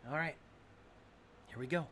All right. Here we go.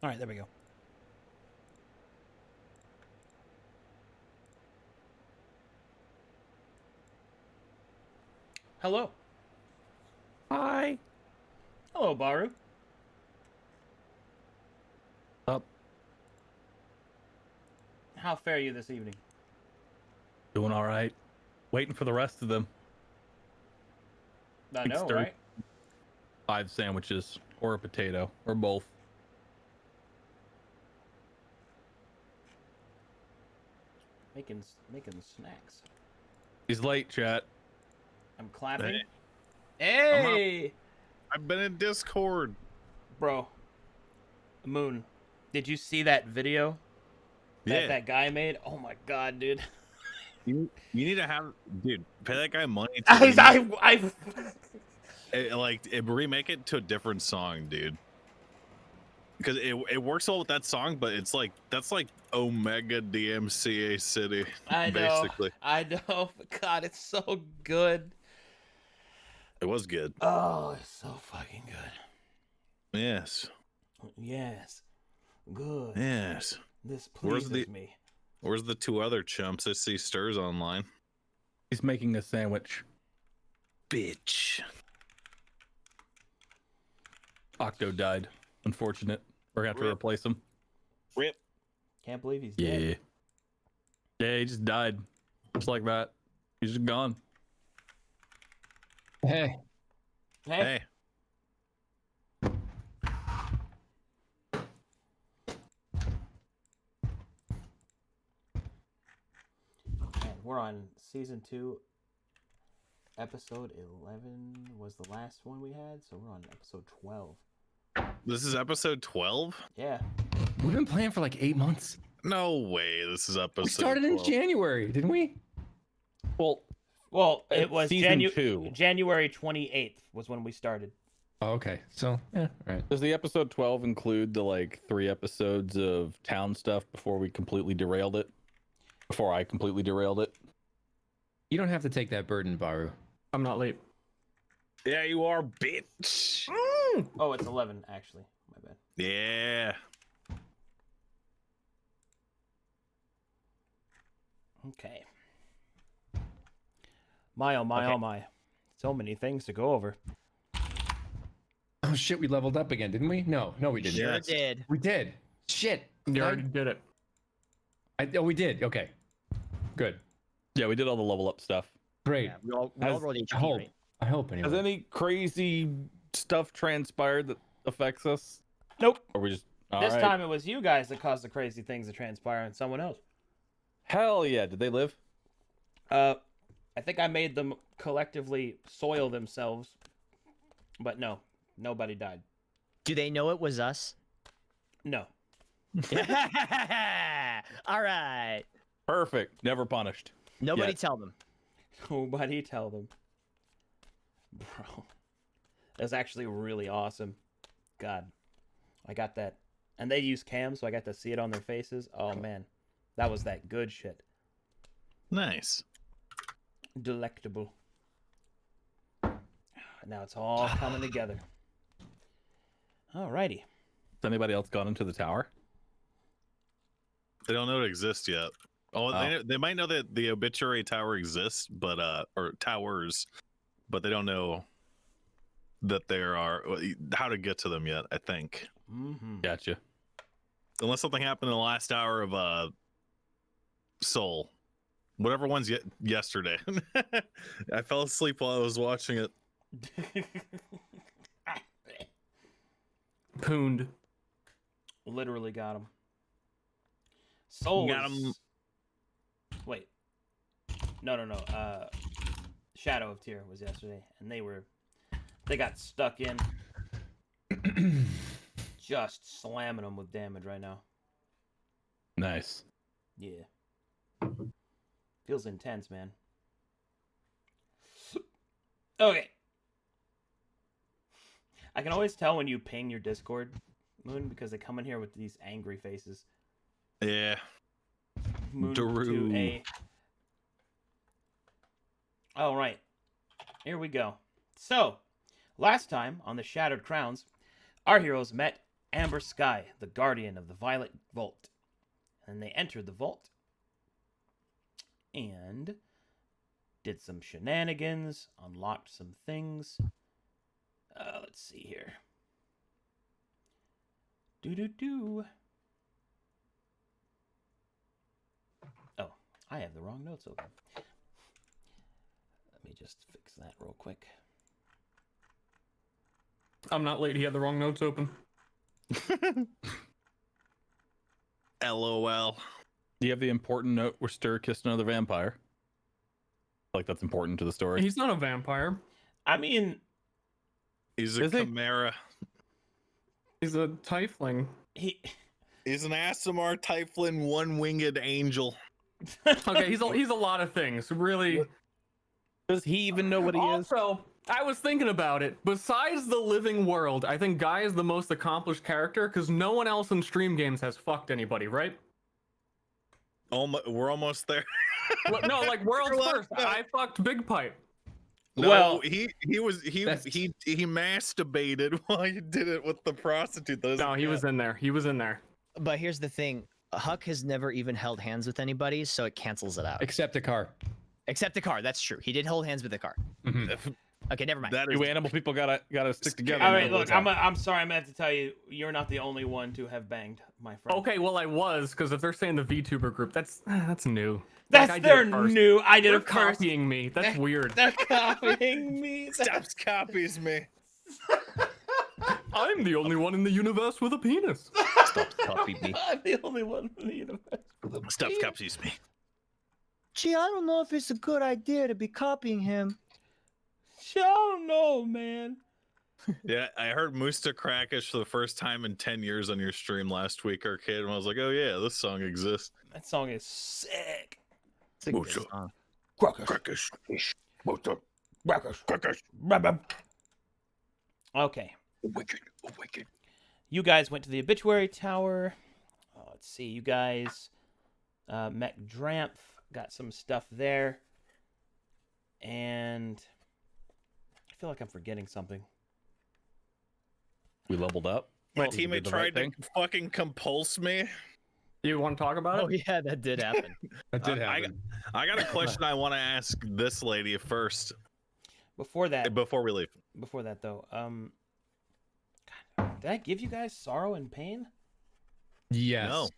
All right, there we go. Hello. Hi. Hello, Baru. Up. How fare you this evening? Doing all right. Waiting for the rest of them. I know, right? 5 sandwiches or a potato or both. Making snacks. He's late, chat. I'm clapping. Hey. Hey, I've been in Discord. bro. Moon, did you see that video that that guy made? Oh my god, dude. You need to have, dude, pay that guy money to remake it to a different song, dude. Because it works well with that song, but it's like that's like Omega DMCA City. I know. Basically. I know. God, it's so good. It was good. Oh, it's so fucking good. Yes. Yes. Good. Yes. This pleases me. Where's the 2 other chumps I see stirs online? He's making a sandwich. Bitch. Octo died. Unfortunate. We're gonna have to replace him. Rip. Can't believe he's Yeah. dead. Yeah, he just died. Just like that. He's just gone. Hey. Hey. Man, we're on season 2, episode 11 was the last one we had, so we're on episode 12. This is episode 12? Yeah. We've been playing for like 8 months. No way. This is episode We started 12. in January, didn't we? Well, It was season 2. January 28th was when we started. Oh, okay. So, yeah, right. Does the episode 12 include the like 3 episodes of town stuff before we completely derailed it? Before I completely derailed it? You don't have to take that burden, Baru. I'm not late. Yeah, you are, bitch. Oh, it's 11 actually. My bad. Yeah. Okay. My oh my Okay. oh my. So many things to go over. Oh shit, we leveled up again, didn't we? No, we didn't. Yes. did. We did. Shit. You already did it. Oh, we did. Okay. Good. Yeah, we did all the level up stuff. Great. Yeah, we all Has- rolled I HP, hope. right? I hope anyway. Has any crazy stuff transpired that affects us? Nope. Or we just This alright. time it was you guys that caused the crazy things to transpire and someone else. Hell yeah! Did they live? I think I made them collectively soil themselves, but no, nobody died. Do they know it was us? No. All right. Perfect. Never punished. Nobody Yes. tell them. Nobody tell them. Bro. That's actually really awesome. God. I got that. And they use cam, so I got to see it on their faces. Oh, man. That was that good shit. Nice. Delectable. Now it's all coming together. Alrighty. Has anybody else gone into the tower? They don't know it exists yet. Oh, they might know that the obituary tower exists, but or towers, but they don't know that there are how to get to them yet. I think, Mm-hmm. Gotcha. unless something happened in the last hour of Soul, whatever one's yesterday. I fell asleep while I was watching it. Pooned. Literally got him. Soul Got was- 'em. Wait. No. Shadow of Tyr was yesterday, and they got stuck in. Just slamming them with damage right now. Nice. Yeah. Feels intense, man. Okay. I can always tell when you ping your Discord, Moon, because they come in here with these angry faces. Yeah. Moon Drew. 2A. All right. Here we go. So, last time on the Shattered Crowns, our heroes met Amber Sky, the guardian of the Violet Vault. And they entered the vault and did some shenanigans, unlocked some things. Let's see here. Oh, I have the wrong notes open. Let me just fix that real quick. I'm not late. He had the wrong notes open. LOL. Do you have the important note where Stir kissed another vampire? Like that's important to the story. He's not a vampire. I mean, He's a Is he? chimera. He's a tiefling. He's an Asimar Typhlin one-winged angel. Okay, he's a lot of things. Really. Does he even know what he is? Also, I was thinking about it. Besides the living world, I think Guy is the most accomplished character because no one else in stream games has fucked anybody, right? We're almost there. Well, no, like world's You're first. left out. I fucked Big Pipe. No, Well- he That's- masturbated while you did it with the prostitute. No, he was in there. He was in there. But here's the thing. Huck has never even held hands with anybody, so it cancels it out. Except a car. Except the car. That's true. He did hold hands with the car. Okay, never mind. That is You animal people gotta stick together. all man. right, look, I'm sorry, I'm gonna have to tell you, you're not the only one to have banged my friend. Okay, well I was because if they're saying the VTuber group, that's new. That's Like, I did their it first. new. I did They're it first. copying me. That's weird. They're copying me. Stops copies me. I'm the only one in the universe with a penis. Stop copying me. I'm the only one in the universe. Stops copies me. Gee, I don't know if it's a good idea to be copying him. I don't know, man. Yeah, I heard Musta Crackish for the first time in 10 years on your stream last week, Arcade, and I was like, oh yeah, this song exists. That song is sick. It's a good Mucho. song. Crackish. Okay. Wicked. You guys went to the obituary tower. Let's see. You guys met Dramph. Got some stuff there. And I feel like I'm forgetting something. We leveled up. My Well, we teammate did the right tried thing. to fucking compulse me. You want to talk about Oh it? yeah, that did happen. That did I happen. got a question I want to ask this lady first. Before that, Before we leave. though, God, did I give you guys sorrow and pain? Yes. No.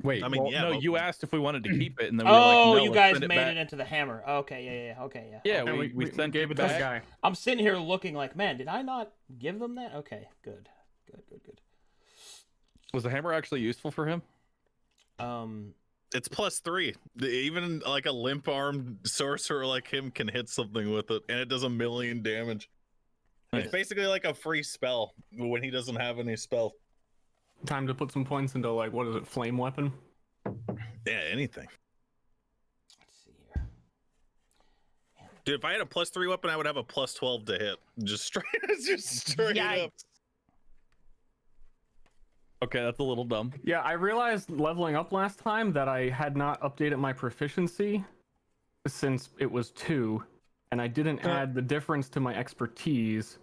Wait. I mean, Well, yeah, no, but- you asked if we wanted to keep it, and then we were like, Oh, no, you let's guys send made back. it into the hammer. Okay, yeah. Okay, yeah. Yeah, And we sent gave it it to the back. guy. I'm sitting here looking like, man, did I not give them that? Okay, good. Was the hammer actually useful for him? It's +3. Even like a limp-armed sorcerer like him can hit something with it, and it does 1,000,000 damage. Nice. It's basically like a free spell when he doesn't have any spell. Time to put some points into like what is it, flame weapon? Yeah, anything. Let's see here. Dude, if I had a +3 weapon, I would have a +12 to hit. Just straight up. Yikes. Okay, that's a little dumb. Yeah, I realized leveling up last time that I had not updated my proficiency since it was 2, and I didn't add the difference to my expertise.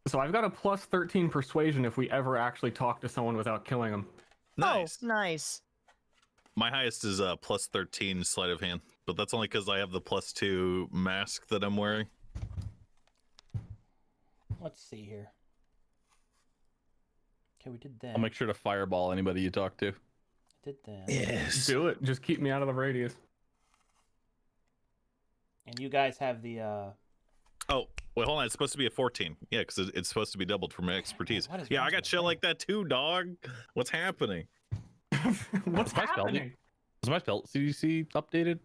So I've got a +13 persuasion if we ever actually talk to someone without killing them. Nice. Oh, nice. My highest is +13 sleight of hand, but that's only because I have the +2 mask that I'm wearing. Let's see here. Okay, we did that. I'll make sure to fireball anybody you talk to. Did that. Yes. Do it. Just keep me out of the radius. And you guys have the Oh, wait, hold on. It's supposed to be a 14. Yeah, because it's supposed to be doubled for my expertise. What is Yeah, wrong I got with shit that? like that too, dog. What's happening? What's my spell? happening? Was my spell CDC updated?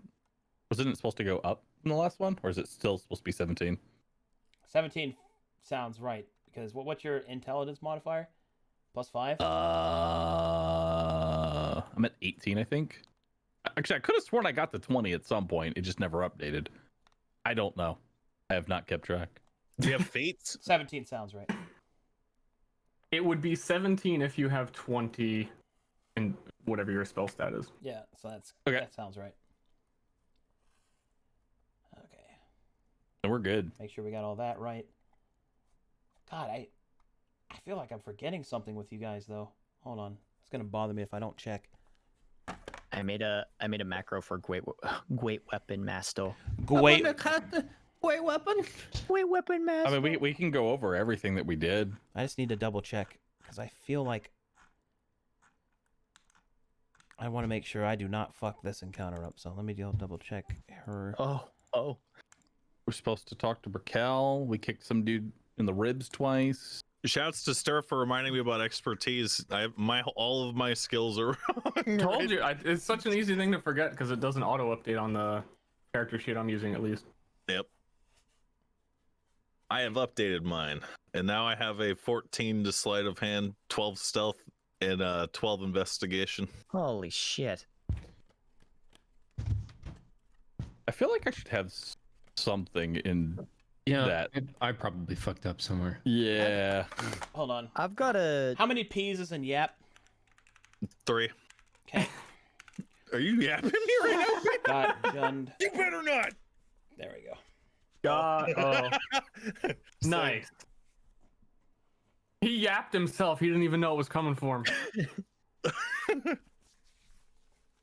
Wasn't it supposed to go up in the last one, or is it still supposed to be 17? 17 sounds right because what's your intelligence modifier? +5? I'm at 18, I think. Actually, I could have sworn I got to 20 at some point. It just never updated. I don't know. I have not kept track. Do you have fates? 17 sounds right. It would be 17 if you have 20 and whatever your spell stat is. Yeah, so Okay. that sounds right. Okay. And we're good. Make sure we got all that right. God, I feel like I'm forgetting something with you guys though. Hold on. It's gonna bother me if I don't check. I made a macro for great weapon master. Great. Great weapon master. I mean, we can go over everything that we did. I just need to double check because I feel like I want to make sure I do not fuck this encounter up. So let me double check her. Oh. We're supposed to talk to Brickell. We kicked some dude in the ribs twice. Shouts to Stir for reminding me about expertise. All of my skills are wrong. Told you, it's such an easy thing to forget because it doesn't auto update on the character sheet I'm using at least. Yep. I have updated mine, and now I have a 14 to sleight of hand, 12 stealth, and 12 investigation. Holy shit. I feel like I should have something in that. I probably fucked up somewhere. Yeah. Hold on. I've got a. How many P's is in yap? 3. Okay. Are you yapping me right now? Got gunned. You better not. There we go. Nice. He yapped himself. He didn't even know it was coming for him. Let's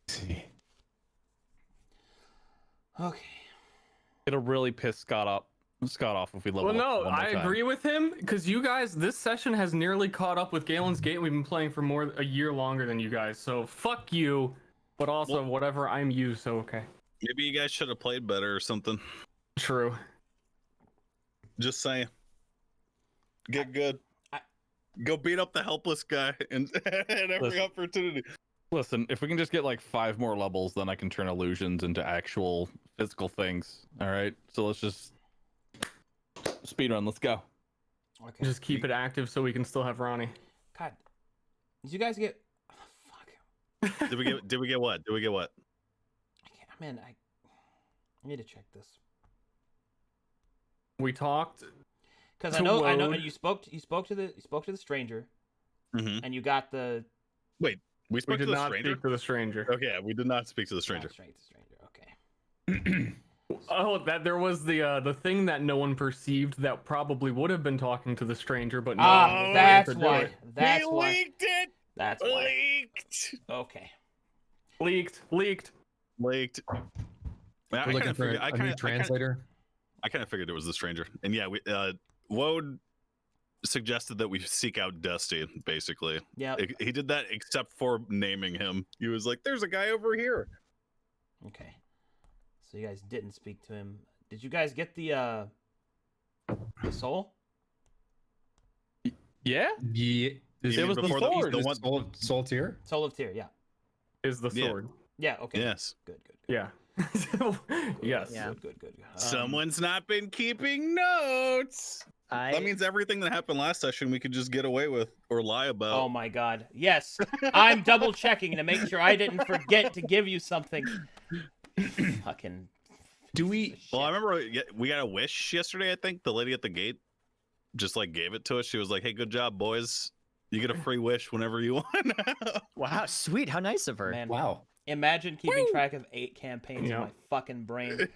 see. Okay. It'll really piss Scott off if we level Well, up no, one more I time. agree with him because you guys, this session has nearly caught up with Galen's Gate. We've been playing for a year longer than you guys. So fuck you, but also Well- whatever. I'm you, so okay. Maybe you guys should have played better or something. True. Just saying. Get good. Go beat up the helpless guy and at every Listen. opportunity. Listen, if we can just get like 5 more levels, then I can turn illusions into actual physical things. All right, so let's just speedrun. Let's go. Okay. Just keep it active so we can still have Ronnie. God. Did you guys get? Oh, fuck. Did we get what? Did we get what? I can't. Man, I need to check this We talked. because I To know. load. And you spoke to the stranger, Mm-hmm. and you got the We We spoke did to the not stranger. speak to the stranger. Okay, we did not speak to the stranger. Straight to stranger. Okay. Oh, that there was the thing that no one perceived that probably would have been talking to the stranger, but no one was able That's to do why. it. That's He why. leaked it. That's why. Leaked. Okay. Leaked. Leaked. I We're kinda looking for forget- I a new kinda- translator. I kind of figured it was the stranger. And yeah, we Woad suggested that we seek out Dusty, basically. Yeah. He did that except for naming him. He was like, there's a guy over here. Okay. So you guys didn't speak to him. Did you guys get the soul? Yeah. Yeah. It was the before sword. the one. Soul tier? Soul of Tyr, yeah. Is the Yeah. sword? Yeah, okay. Yes. Good. Yeah. Yes. Yeah. Good. Someone's not been keeping notes. I That means everything that happened last session we could just get away with or lie about. Oh my god. Yes. I'm double checking to make sure I didn't forget to give you something. Fucking Do piece we? of Well, I shit. remember we got a wish yesterday. I think the lady at the gate just like gave it to us. She was like, "Hey, good job, boys. You get a free wish whenever you want." wow, sweet, how nice of her. Man, Wow. imagine keeping track of 8 campaigns Yeah. in my fucking brain Dude,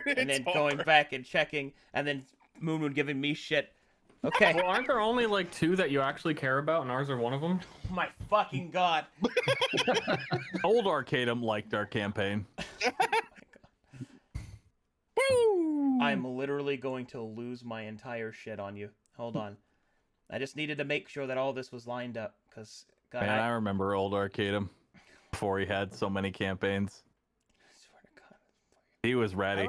and then it's going hard. back and checking and then Moon giving me shit. Okay. Well, aren't there only like 2 that you actually care about, and ours are one of them? Oh my fucking god. Old Arcadum liked our campaign. I'm literally going to lose my entire shit on you. Hold on. I just needed to make sure that all this was lined up because God, Man, I I remember old Arcadum before he had so many campaigns. swear to God. He was ready.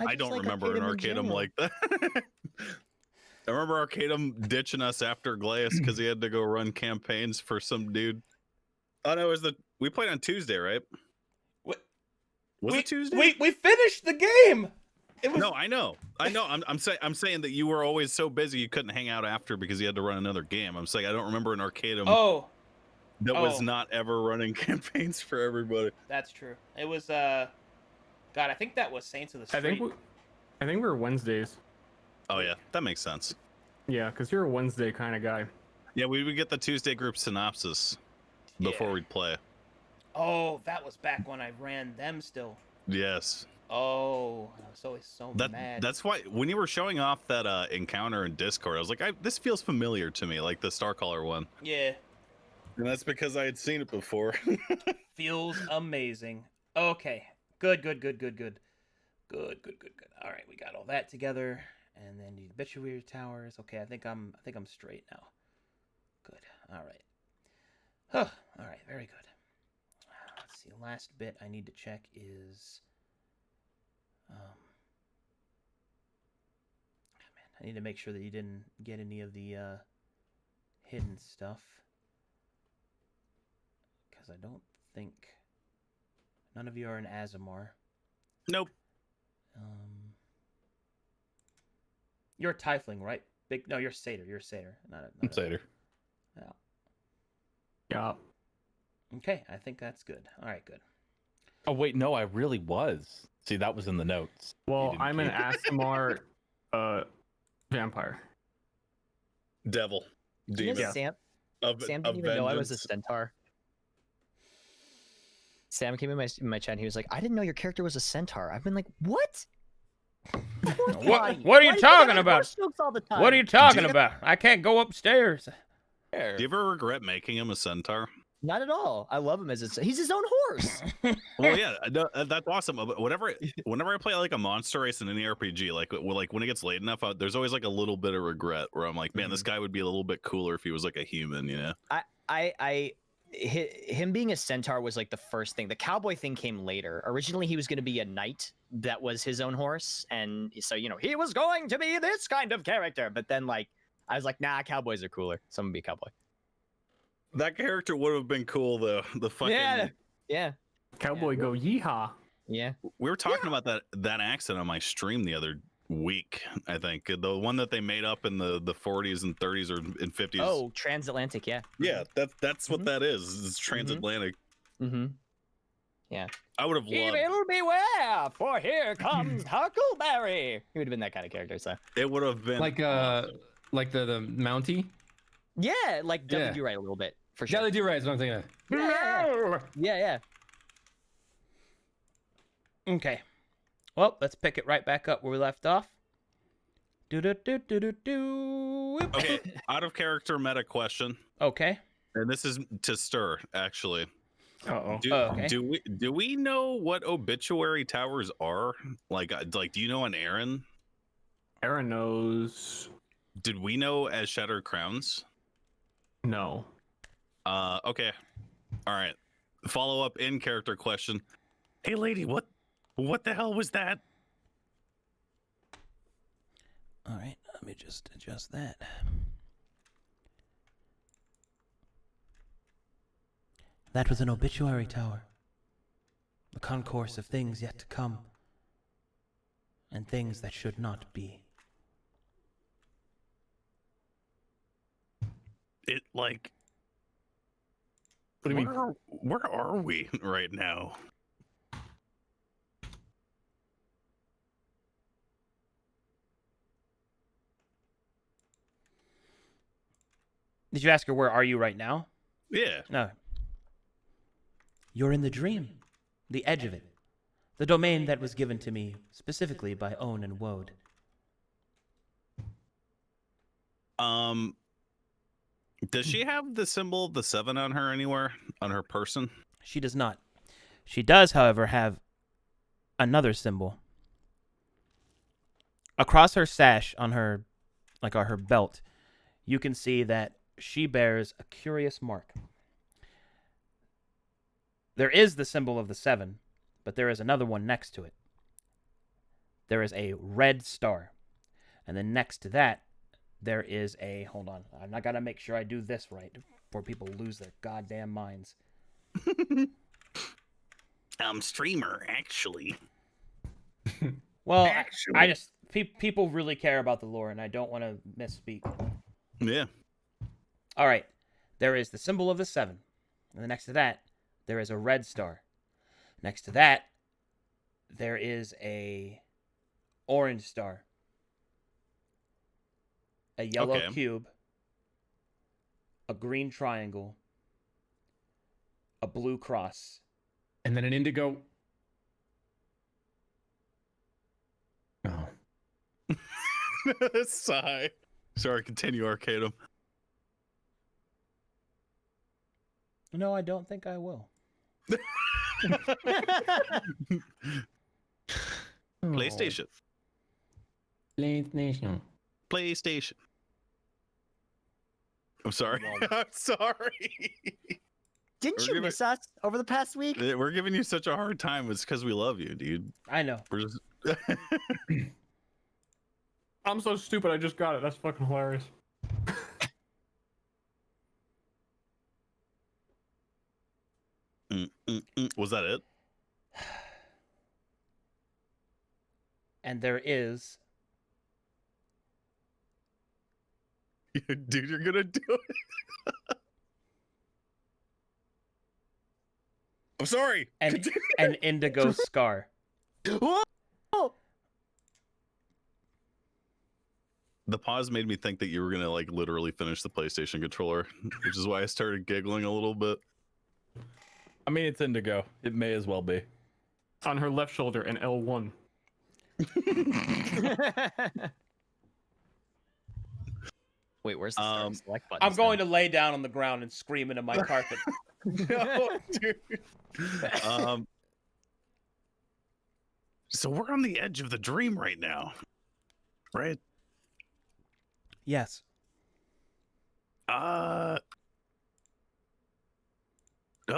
I just don't like remember an in Arcadum general. like that. I remember Arcadum ditching us after Glass because he had to go run campaigns for some dude. Oh no, it was we played on Tuesday, right? What? Was it Tuesday? We finished the game. It was No, I know. I'm saying that you were always so busy you couldn't hang out after because you had to run another game. I'm saying I don't remember an Arcadum Oh, that was oh. not ever running campaigns for everybody. that's true. It was God, I think that was Saints of the I Street. think we were Wednesdays. Oh yeah, that makes sense. Yeah, because you're a Wednesday kind of guy. Yeah, we would get the Tuesday group synopsis before Yeah. we'd play. Oh, that was back when I ran them still. Yes. Oh, I was always so mad. That's why when you were showing off that encounter in Discord, I was like, this feels familiar to me, like the Starcaller one. Yeah, And that's because I had seen it before. feels amazing. Okay, good. All right, we got all that together, and then the obituary towers. Okay, I think I'm straight now. Good. All right. Huh. All right. Very good. Let's see. Last bit I need to check is. Man, I need to make sure that you didn't get any of the hidden stuff, because I don't think none of you are an Azamar. Nope. You're a tiefling, right? No, you're a satyr. You're a satyr. Not a Satyr. Yeah. Yeah. Okay, I think that's good. All right, good. Oh wait, no, I really was. See, that was in the notes. Well, didn't I'm an keep Asimar vampire. Devil. You know, Demon. Sam didn't of even know I was a vengeance. centaur. Sam came in my chat and he was like, I didn't know your character was a centaur. I've been like, what? What are you talking about? What are you talking you- about? I can't go upstairs. Do you ever regret making him a centaur? Not at all. I love him as he's his own horse. Well, yeah, that's awesome. But whenever I play like a monster race in any RPG, like when it gets late enough, there's always like a little bit of regret where I'm like, man, this guy would be a little bit cooler if he was like a human, you know? Him being a centaur was like the first thing. The cowboy thing came later. Originally, he was going to be a knight that was his own horse, and so he was going to be this kind of character. But then, like, I was like, nah, cowboys are cooler, so I'm gonna be a cowboy. That character would have been cool though. The fucking Yeah. Cowboy go yeehaw. Yeah. we were talking about that accent on my stream the other week. I think the one that they made up in the 40s and 30s or in 50s. Oh, transatlantic. Yeah. yeah, that's what that is. It's transatlantic. Mm-hmm. I would have loved. Evil beware, for here comes Huckleberry. He would have been that kind of character. So. It would have been Like the Mountie. Yeah, like Yeah. W right a little bit for Yeah, sure. they do right. Is what I'm thinking. Of. Yeah. Okay. Well, let's pick it right back up where we left off. Do. okay. Out of character meta question, Okay. and this is to Stir actually. Uh-oh. Okay. Do we know what obituary towers are? Like do you know an Aaron? Aaron knows. Did we know as Shattered Crowns? No. Okay. All right. Follow up in character question. Hey, lady, what the hell was that? All right, let me just adjust that. That was an obituary tower. A concourse of things yet to come. And things that should not be. It like. What do you mean? Where are we right now? Did you ask her where are you right now? Yeah. No. You're in the dream. The edge of it. The domain that was given to me specifically by Own and Woad. Does she have the symbol of the 7 on her anywhere on her person? She does not. She does, however, have another symbol. Across her sash on her, like on her belt, you can see that she bears a curious mark. There is the symbol of the 7, but there is another one next to it. There is a red star. And then next to that, there is a... Hold on. I gotta make sure I do this right before people lose their goddamn minds. Streamer, actually. Well, Actually. I just... people really care about the lore, and I don't want to misspeak. Yeah. All right. There is the symbol of the 7. And then next to that, there is a red star. Next to that, there is a orange star. A yellow Okay. cube. A green triangle. A blue cross. And then an indigo. Oh. Sigh. Sorry, continue, Arcadum. No, I don't think I will. PlayStation. PlayStation. PlayStation. I'm sorry. I'm sorry. Didn't We're you giving- miss us over the past week? We're giving you such a hard time. It's because we love you, dude. I know. We're just. I'm so stupid. I just got it. That's fucking hilarious. Was that it? And there is... Dude, you're gonna do it. I'm sorry. an indigo scar. The pause made me think that you were gonna like literally finish the PlayStation controller, which is why I started giggling a little bit. I mean, it's indigo. It may as well be. On her left shoulder and L1. Wait, where's the start and select button? I'm going to lay down on the ground and scream into my carpet. No, dude. So we're on the edge of the dream right now, right? Yes.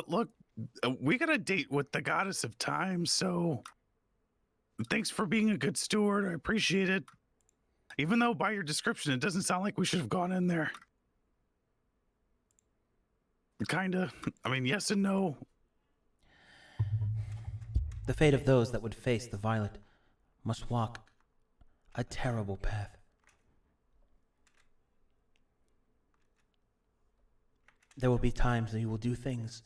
Look, we got a date with the goddess of time, so thanks for being a good steward. I appreciate it. Even though by your description, it doesn't sound like we should have gone in there. Kinda. I mean, yes and no. The fate of those that would face the violet must walk a terrible path. There will be times that you will do things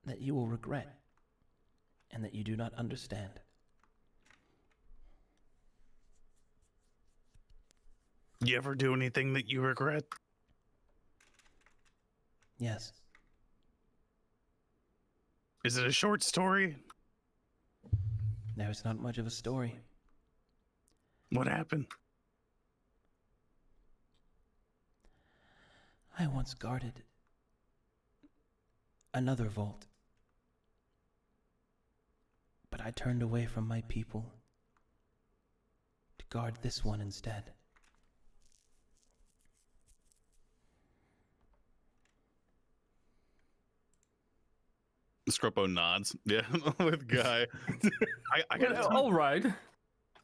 that you will regret and that you do not understand. You ever do anything that you regret? Yes. Is it a short story? There is not much of a story. What happened? I once guarded another vault, but I turned away from my people to guard this one instead. Scropo nods. Yeah, with Guy. I got All right.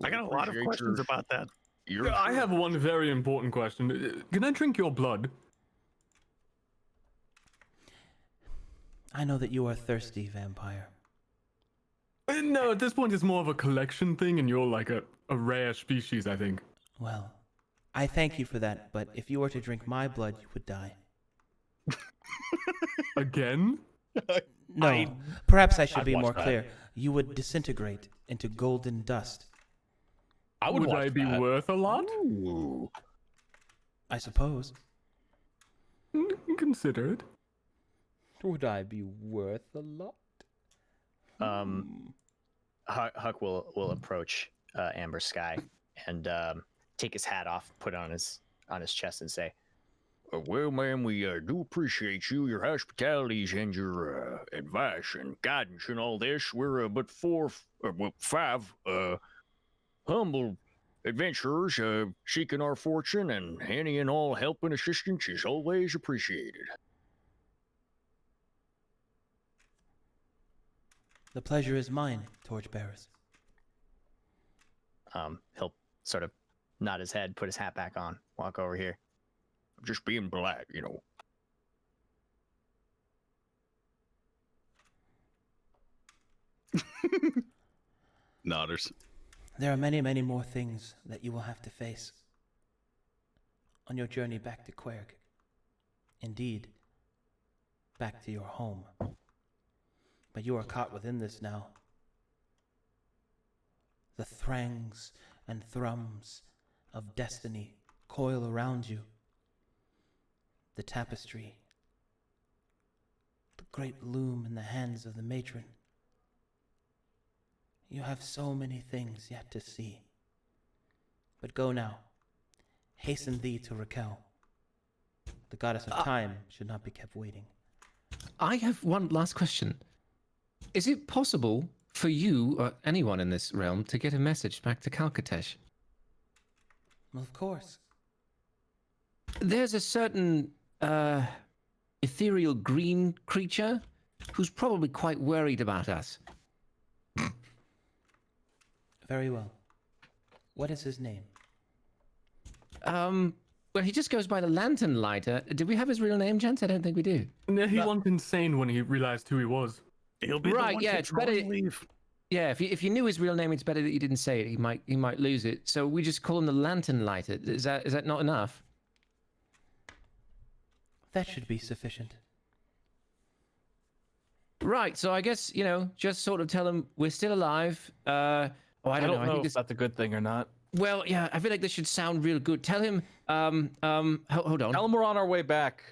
I got a lot of questions about that. I have one very important question. Can I drink your blood? I know that you are thirsty, vampire. No, at this point it's more of a collection thing, and you're like a rare species, I think. Well, I thank you for that, but if you were to drink my blood, you would die. Again? No, perhaps I should I'd be watch more that. clear. You would disintegrate into golden dust. I would Would watch I be that. worth a lot? I suppose. Consider it. Would I be worth a lot? Huck will approach Amber Sky and take his hat off, put it on his chest, and say, Well, ma'am, we do appreciate your hospitalities and your advice and guidance and all this. We're but five humble adventurers seeking our fortune, and any and all help and assistance is always appreciated. The pleasure is mine, torchbearers. he'll sort of nod his head, put his hat back on, walk over here. Just being polite, you know. Nodders. There are many, many more things that you will have to face on your journey back to Querg. Indeed, back to your home. But you are caught within this now. The thrangs and thrums of destiny coil around you. The tapestry, the great loom in the hands of the matron. You have so many things yet to see. But go now. Hasten thee to Raquel. The goddess of time should not be kept waiting. I have one last question. Is it possible for you or anyone in this realm to get a message back to Calcatesh? Well, of course. There's a certain ethereal green creature who's probably quite worried about us. Very well. What is his name? Well, he just goes by the Lantern Lighter. Did we have his real name, gents? I don't think we do. No, he went insane when he realized who he was. He'll be Right, the one yeah, it's better- controlling Leaf. Yeah, if you knew his real name, it's better that you didn't say it. He might lose it. So we just call him the Lantern Lighter. Is that not enough? That should be sufficient. Right. So I guess just sort of tell him we're still alive. I don't know. I think if this. that's a good thing or not. Well, yeah, I feel like this should sound real good. Tell him. Hold on. Tell him we're on our way back.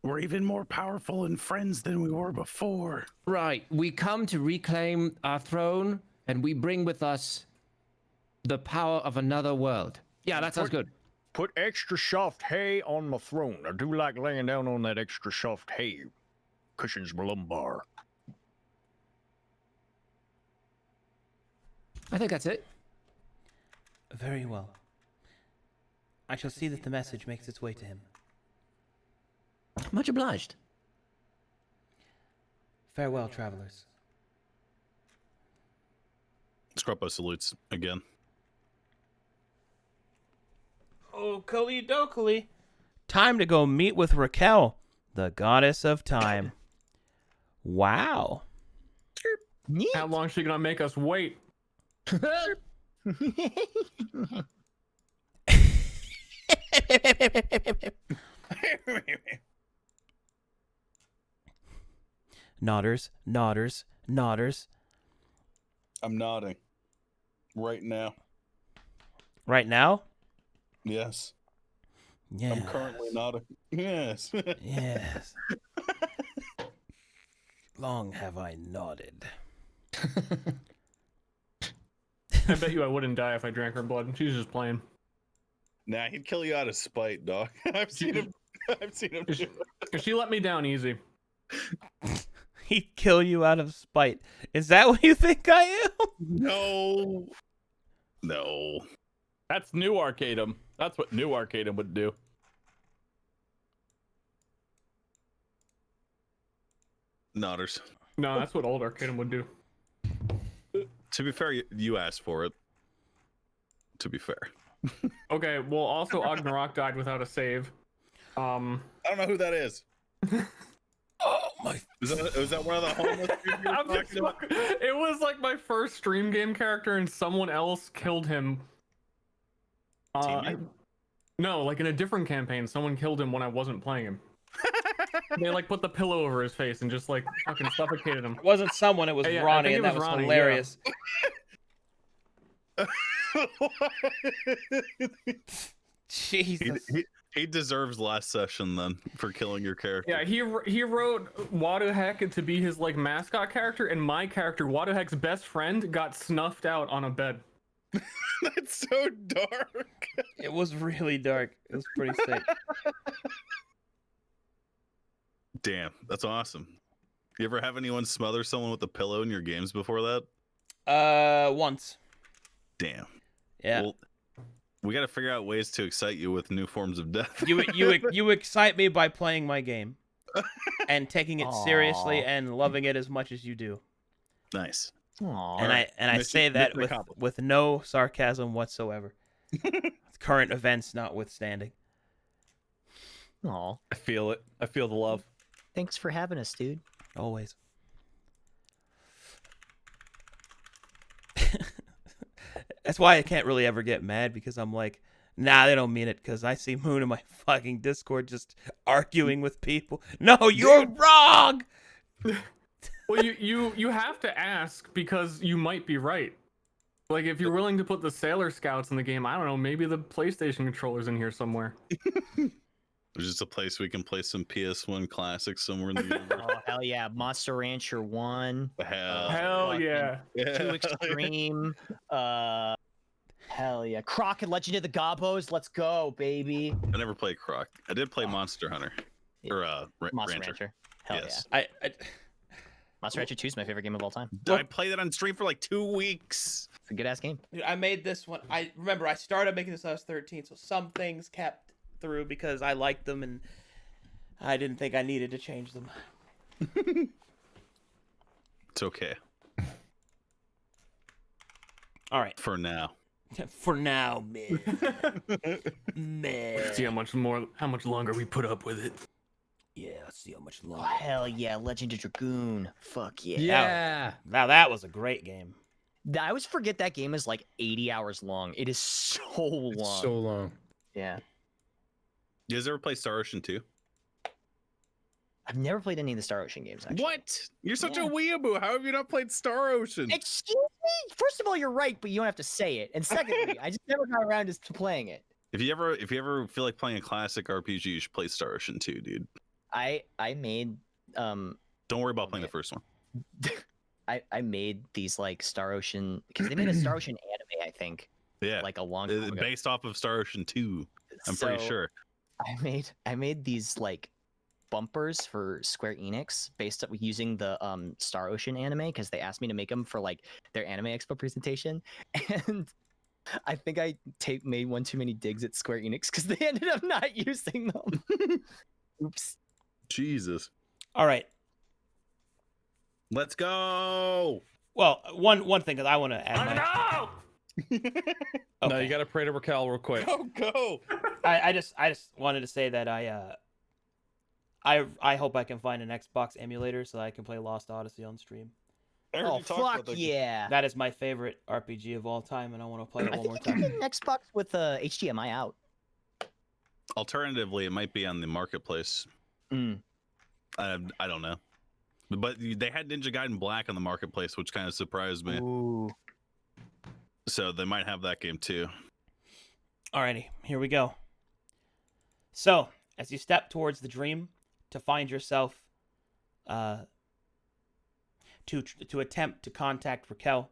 We're even more powerful and friends than we were before. Right. We come to reclaim our throne, and we bring with us the power of another world. Yeah, that sounds good. Put extra soft hay on my throne. I do like laying down on that extra soft hay. Cushions my lumbar. I think that's it. Very well. I shall see that the message makes its way to him. Much obliged. Farewell, travelers. Scruppo salutes again. Okily dokily. Time to go meet with Raquel, the goddess of time. Wow. How long is she gonna make us wait? Nodders, nodders, nodders. I'm nodding. Right now. Right now? Yes. Yeah. I'm currently nodding. Yes. Yes. Long have I nodded. I bet you I wouldn't die if I drank her blood. She's just playing. Nah, he'd kill you out of spite, dog. I've seen him do it. She let me down easy. He'd kill you out of spite. Is that what you think I am? No. No. That's new Arcadum. That's what new Arcadum would do. Nodders. No, that's what old Arcadum would do. To be fair, you asked for it. To be fair. Okay, well, also Ragnarok died without a save. I don't know who that is. Oh my! Was that one of the homeless people you were I'm just talking about? it was like my first stream game character, and someone else killed him. Teammate? No, like in a different campaign, someone killed him when I wasn't playing him. They like put the pillow over his face and just like fucking suffocated him. It wasn't someone. It was Yeah, I Ronnie, think and it that was was Ronnie, yeah. hilarious. Jesus. He deserves last session then for killing your character. Yeah, he wrote Waduhek to be his like mascot character, and my character, Waduhek's best friend, got snuffed out on a bed. That's so dark. It was really dark. It was pretty sick. Damn, that's awesome. You ever have anyone smother someone with a pillow in your games before that? Once. Damn. Yeah. Well, we got to figure out ways to excite you with new forms of death. You excite me by playing my game and taking it seriously Aw. and loving it as much as you do. Nice. Aw. And I Mission- say that mission accomplished. with no sarcasm whatsoever. Current events notwithstanding. Aw. I feel it. I feel the love. Thanks for having us, dude. Always. That's why I can't really ever get mad, because I'm like, nah, they don't mean it, because I see Moon in my fucking Discord just arguing with people. No, you're wrong! Well, you have to ask, because you might be right. Like, if you're willing to put the Sailor Scouts in the game, I don't know, maybe the PlayStation controller's in here somewhere. There's just a place we can play some PS1 classics somewhere in the universe. Oh hell yeah, Monster Rancher 1, Hell yeah. 2 Extreme, hell yeah, Croc and Legend of the Gobos, let's go, baby. I never played Croc. I did play Monster Hunter. Or Monster Rancher. Rancher. Hell Yes. I Monster Rancher 2 is my favorite game of all time. I played it on stream for like 2 weeks. It's a good ass game. Dude, I made this one. I remember I started making this when I was 13, so some things kept through because I liked them and I didn't think I needed to change them. It's okay. All right. For now. For now, man. Man. See how much longer we put up with it. Yeah, let's see how much Oh longer. hell yeah, Legend of Dragoon. Fuck yeah. Yeah. Now that was a great game. I always forget that game is like 80 hours long. It is so long. It's so long. Yeah. You guys ever play Star Ocean 2? I've never played any of the Star Ocean games, actually. What? You're such Yeah. a weeaboo. How have you not played Star Ocean? Excuse me? First of all, you're right, but you don't have to say it. And secondly, I just never got around to playing it. If you ever feel like playing a classic RPG, you should play Star Ocean 2, dude. I made Don't worry about playing the first one. I made these like Star Ocean, because they made a Star Ocean anime, I think, Yeah. like a long time ago. Based off of Star Ocean 2. I'm pretty So, sure. I made these like bumpers for Square Enix based up using the Star Ocean anime, because they asked me to make them for like their Anime Expo presentation, and I think I made one too many digs at Square Enix because they ended up not using them. Oops. Jesus. All right. Let's go. Well, one thing, because I want to add my... No! No, Okay. you gotta pray to Raquel real quick. Go. I just wanted to say that I hope I can find an Xbox emulator so I can play Lost Odyssey on stream. I heard Oh you talk about fuck that. yeah! That is my favorite RPG of all time, and I want to play it I one think more you can time. get an Xbox with HDMI out. Alternatively, it might be on the marketplace. Mm. I don't know. But they had Ninja Gaiden Black on the marketplace, which kind of surprised me. Ooh. So they might have that game too. Alrighty, here we go. So, as you step towards the dream to find yourself, to attempt to contact Raquel,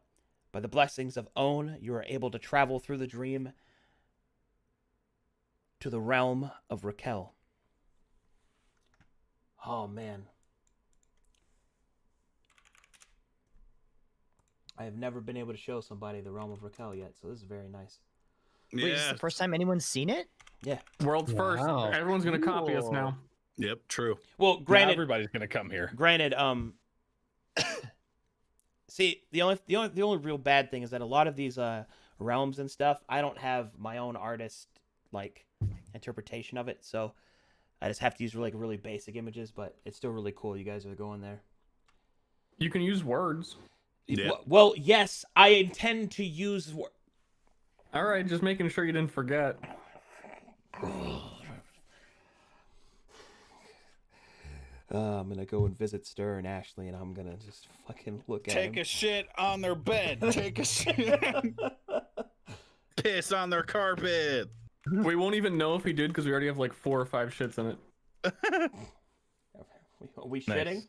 by the blessings of Own, you are able to travel through the dream to the realm of Raquel. Oh man. I have never been able to show somebody the realm of Raquel yet, so this is very nice. Wait, is this the first time anyone's seen it? Yeah. World's first. Wow. Everyone's gonna copy us Cool. now. Yep, true. Well, Now granted, everybody's gonna come here. see, the only real bad thing is that a lot of these realms and stuff, I don't have my own artist like interpretation of it, so I just have to use like really basic images, but it's still really cool. You guys are going there. You can use words. Yeah. Well, yes, I intend to use. All right, just making sure you didn't forget. I'm gonna go and visit Stir and Ashley, and I'm gonna just fucking look at Take him. a shit on their bed. Take a shit. Piss on their carpet. We won't even know if he did because we already have like 4 or 5 shits in it. Are we Nice. shitting?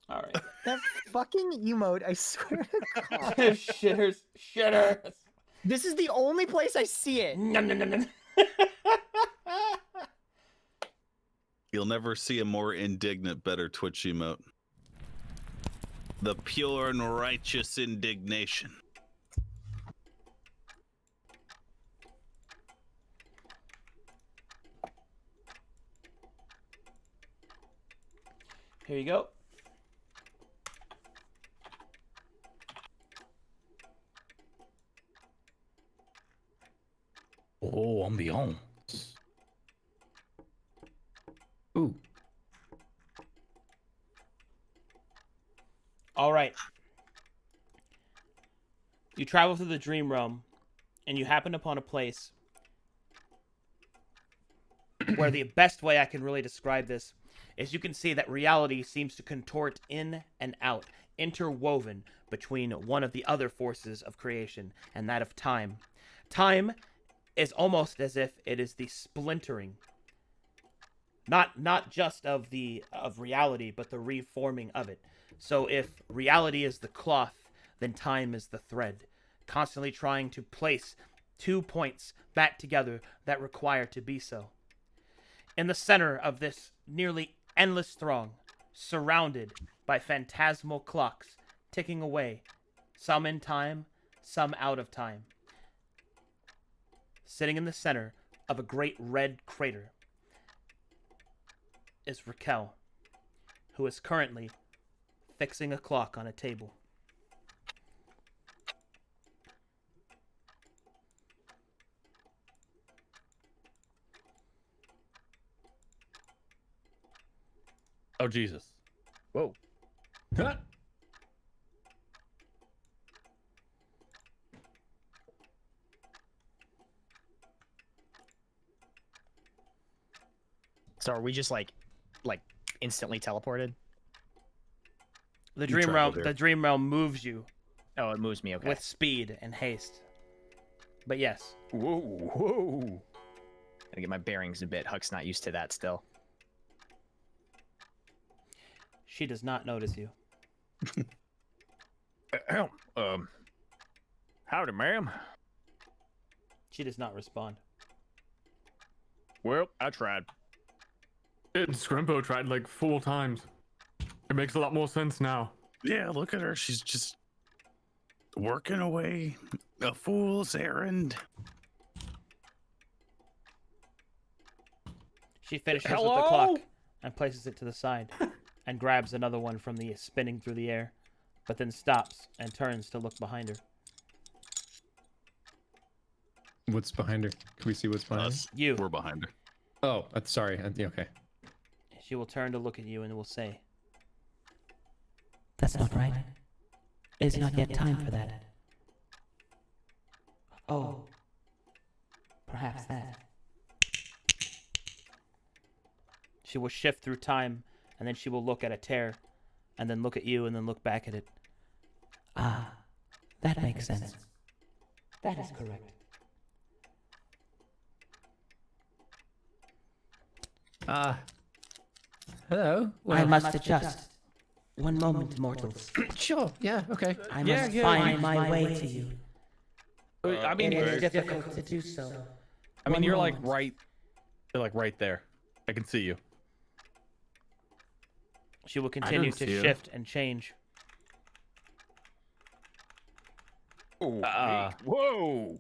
All right. That fucking emote, I swear to God. shitters. This is the only place I see it. Nom, nom, nom, nom. You'll never see a more indignant, better Twitch emote. The pure and righteous indignation. Here you go. Oh, ambiance. Ooh. All right. You travel through the dream realm, and you happen upon a place where the best way I can really describe this is you can see that reality seems to contort in and out, interwoven between one of the other forces of creation and that of time. Time is almost as if it is the splintering, not just of reality, but the reforming of it. So if reality is the cloth, then time is the thread, constantly trying to place 2 points back together that require to be so. In the center of this nearly endless throng, surrounded by phantasmal clocks ticking away, some in time, some out of time. Sitting in the center of a great red crater is Raquel, who is currently fixing a clock on a table. Oh Jesus. Whoa. Huh? So are we just like instantly teleported? The You dream travel realm, there. the dream realm moves you Oh, it moves me. Okay. with speed and haste. But yes, Whoa, whoa. Gotta get my bearings a bit. Huck's not used to that still. she does not notice you. Ahem. Howdy, ma'am. She does not respond. Well, I tried. Scrimpo tried like 4 times. It makes a lot more sense now. Yeah, look at her. She's just working away. A fool's errand. She finishes with the Hello? clock and places it to the side and grabs another one from the spinning through the air, but then stops and turns to look behind her. What's behind her? Can we see what's behind Us. You. We're behind her. her? Oh, sorry. Yeah, okay. She will turn to look at you and will say, That's not right. It is not yet time for that. Oh, perhaps that. she will shift through time, and then she will look at a tear, and then look at you, and then look back at it. Ah, that makes sense. That is correct. Hello. I must adjust. One moment, mortals. Sure. Yeah. Okay. I must find my way to you. I mean, It is difficult to do so. One you're moment. you're like right there. I can see you. She will continue don't to see it. shift and change. Whoa!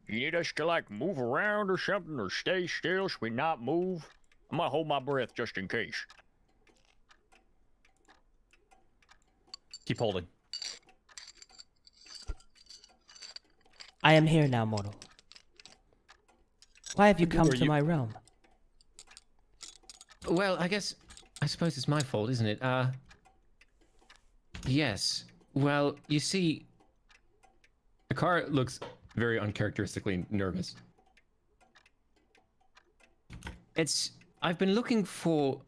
You need us to like move around or something, or stay still? Should we not move? I'm gonna hold my breath just in case. Keep holding. I am here now, mortal. Why have you come to my realm? Well, I suppose it's my fault, isn't it? Yes. Well, you see, the car looks very uncharacteristically nervous. I've been looking for.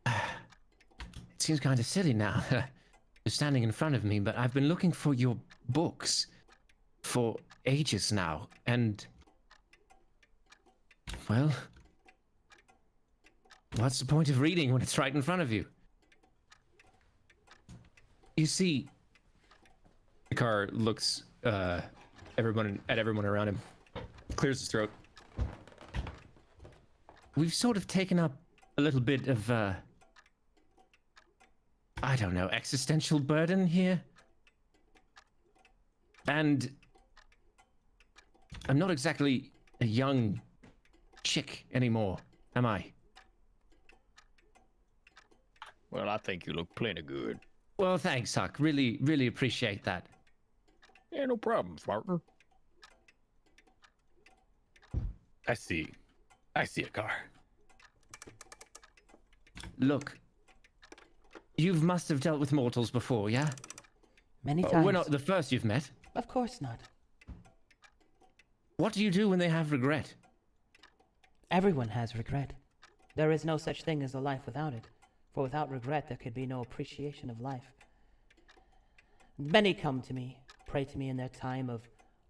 It seems kind of silly now. You're standing in front of me, but I've been looking for your books for ages now, and well, what's the point of reading when it's right in front of you? You see, the car looks everyone around him, clears his throat. We've sort of taken up a little bit of I don't know, existential burden here. And I'm not exactly a young chick anymore, am I? Well, I think you look plenty good. Well, thanks, Huck. Really, really appreciate that. Yeah, no problem, partner. I see a car. Look, you must have dealt with mortals before, yeah? Many times. We're not the first you've met. Of course not. What do you do when they have regret? Everyone has regret. There is no such thing as a life without it. For without regret, there could be no appreciation of life. Many come to me, pray to me in their time of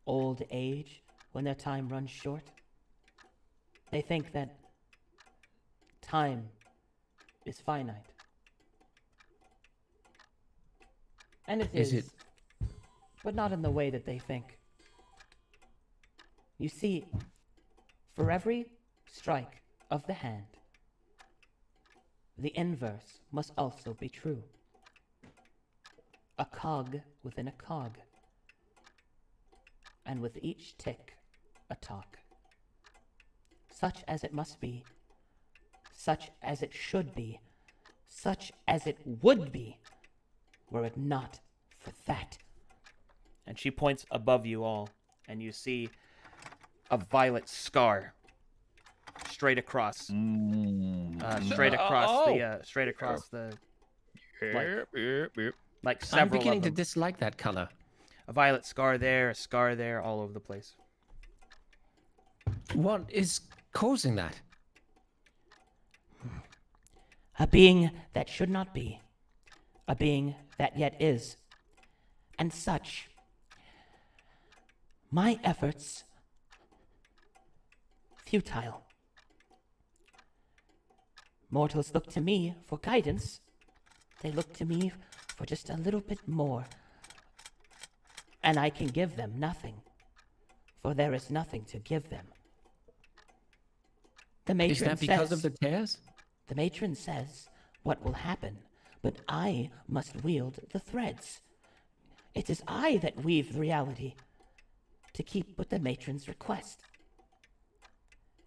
old age, when their time runs short. They think that time is finite. And it Is is, it? but not in the way that they think. You see, for every strike of the hand, the inverse must also be true. A cog within a cog, and with each tick, a talk. Such as it must be, such as it should be, such as it would be, were it not for that. And she points above you all, and you see a violet scar straight across, straight across the, like several I'm beginning of to them. dislike that color. A violet scar there, a scar there, all over the place. What is causing that? A being that should not be, a being that yet is, and such. My efforts futile. Mortals look to me for guidance. They look to me for just a little bit more. And I can give them nothing, for there is nothing to give them. The matron Is that because says, of the tears? The matron says what will happen, but I must wield the threads. It is I that weave the reality to keep with the matron's request.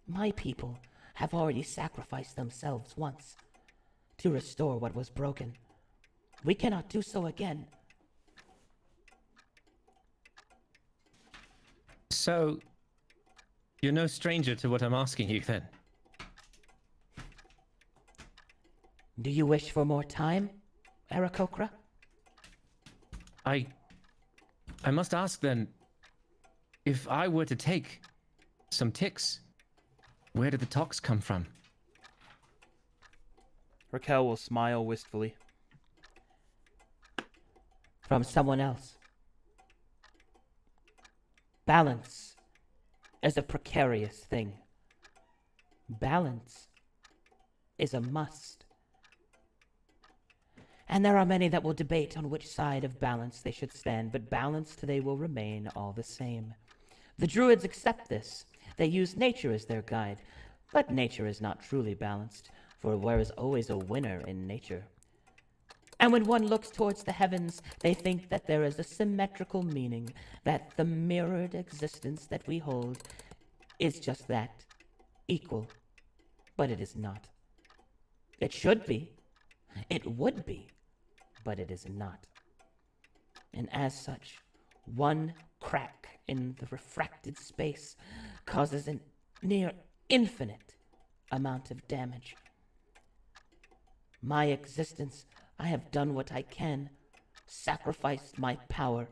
My people have already sacrificed themselves once to restore what was broken. We cannot do so again. So, you're no stranger to what I'm asking you then? Do you wish for more time, Aarakocra? I must ask then, if I were to take some ticks, where did the tox come from? Raquel will smile wistfully. From someone else. Balance is a precarious thing. Balance is a must. And there are many that will debate on which side of balance they should stand, but balanced they will remain all the same. The Druids accept this. They use nature as their guide, but nature is not truly balanced, for there is always a winner in nature. And when one looks towards the heavens, they think that there is a symmetrical meaning, that the mirrored existence that we hold is just that, equal. But it is not. It should be. It would be. But it is not. And as such, one crack in the refracted space causes a near infinite amount of damage. My existence, I have done what I can, sacrificed my power,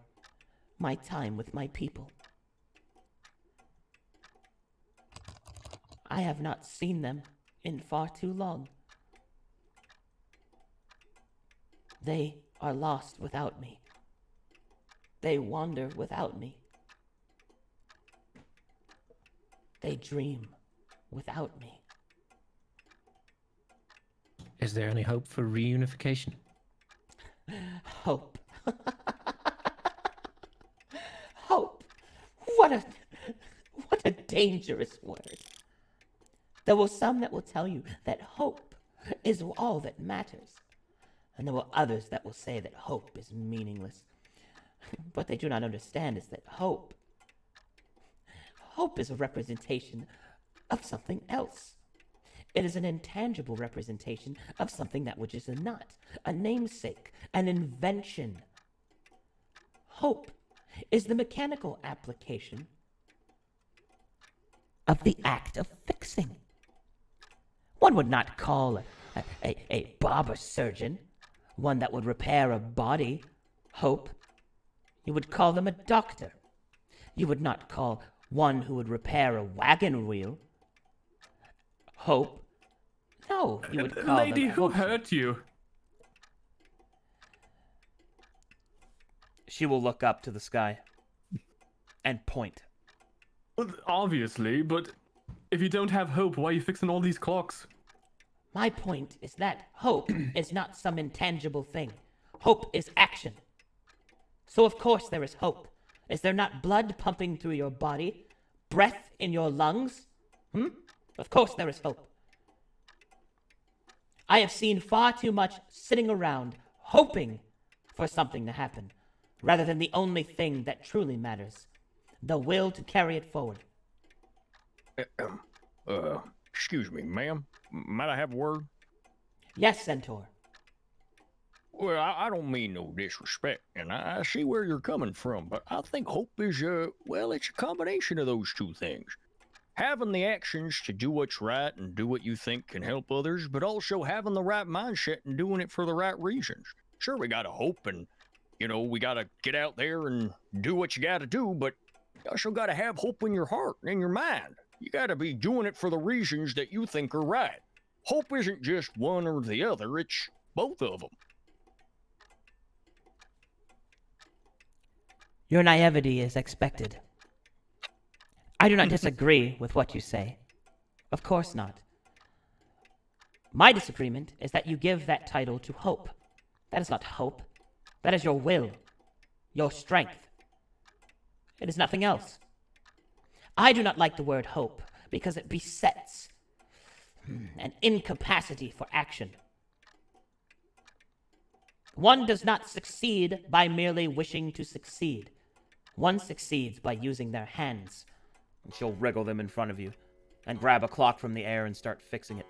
my time with my people. I have not seen them in far too long. They are lost without me. They wander without me. They dream without me. Is there any hope for reunification? Hope. Hope. What a dangerous word. There will some that will tell you that hope is all that matters. And there will others that will say that hope is meaningless. What they do not understand is that hope is a representation of something else. It is an intangible representation of something that which is not, a namesake, an invention. Hope is the mechanical application of the act of fixing. One would not call a barber surgeon, one that would repair a body, hope. You would call them a doctor. You would not call one who would repair a wagon wheel hope. No, you would call Lady, them who hope. hurt you? She will look up to the sky and point. Well, obviously, but if you don't have hope, why are you fixing all these clocks? My point is that hope is not some intangible thing. Hope is action. So of course there is hope. Is there not blood pumping through your body? Breath in your lungs? Of course there is hope. I have seen far too much sitting around, hoping for something to happen, rather than the only thing that truly matters, the will to carry it forward. Excuse me, ma'am. Might I have a word? Yes, Centaur. Well, I don't mean no disrespect, and I see where you're coming from, but I think hope is, well, it's a combination of those two things. Having the actions to do what's right and do what you think can help others, but also having the right mindset and doing it for the right reasons. Sure, we gotta hope and, we gotta get out there and do what you gotta do, but you also gotta have hope in your heart and in your mind. You gotta be doing it for the reasons that you think are right. Hope isn't just one or the other, it's both of them. Your naivety is expected. I do not disagree with what you say. Of course not. My disagreement is that you give that title to hope. That is not hope. That is your will, your strength. It is nothing else. I do not like the word hope because it besets an incapacity for action. One does not succeed by merely wishing to succeed. One succeeds by using their hands. And she'll wriggle them in front of you and grab a clock from the air and start fixing it.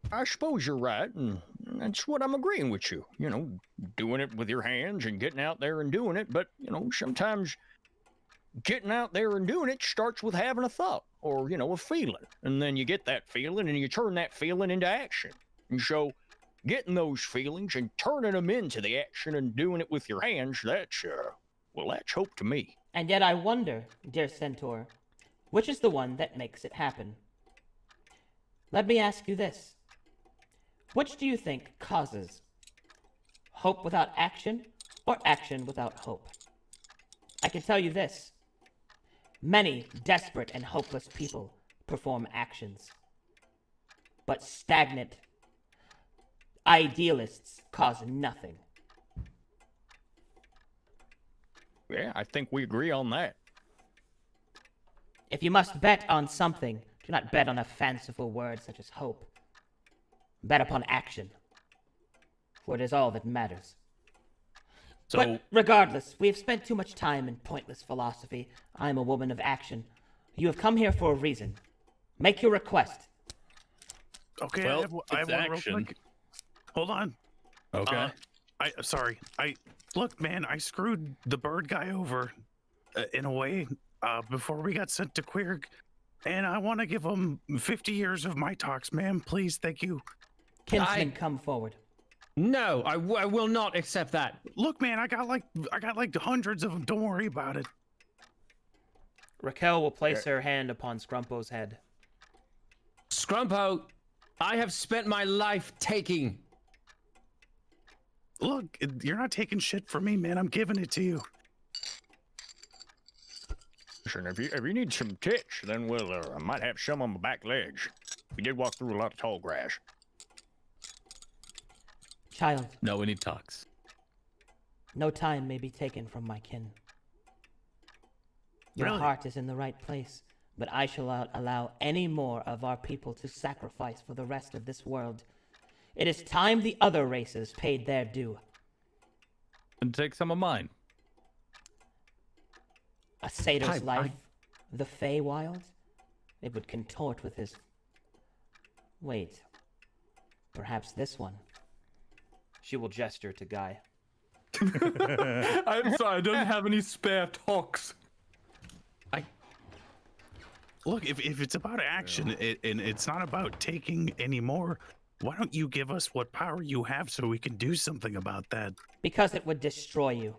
I suppose you're right, and that's what I'm agreeing with you. Doing it with your hands and getting out there and doing it, but, sometimes getting out there and doing it starts with having a thought or, a feeling. And then you get that feeling and you turn that feeling into action. And so getting those feelings and turning them into the action and doing it with your hands, that's hope to me. And yet I wonder, dear Centaur, which is the one that makes it happen? Let me ask you this. Which do you think causes hope without action or action without hope? I can tell you this. Many desperate and hopeless people perform actions. But stagnant idealists cause nothing. Yeah, I think we agree on that. If you must bet on something, do not bet on a fanciful word such as hope. Bet upon action. For it is all that matters. So, But regardless, we have spent too much time in pointless philosophy. I am a woman of action. You have come here for a reason. Make your request. Okay, Well, I have it's one real action. quick. Hold on. Okay. Sorry. Look, man. I screwed the bird guy over in a way before we got sent to Queerg, and I want to give him 50 years of my talks, ma'am. Please, thank you. Kinsman, come forward. No, I will not accept that. Look, man. I got like hundreds of them. Don't worry about it. Raquel will place her hand upon Scrumpo's head. Scrumpo, I have spent my life taking. Look, you're not taking shit from me, man. I'm giving it to you. listen, if you need some tits, then we'll I might have some on my back legs. We did walk through a lot of tall grass. Child, No, we need talks. no time may be taken from my kin. Your Really? heart is in the right place, but I shall not allow any more of our people to sacrifice for the rest of this world. It is time the other races paid their due. And take some of mine. A satyr's Pipe, life, the Feywild, it would contort with his... Wait, perhaps this one. She will gesture to Guy. I'm sorry, I don't have any spare talks. Look, if it's about action and it's not about taking anymore, why don't you give us what power you have so we can do something about that? Because it would destroy you.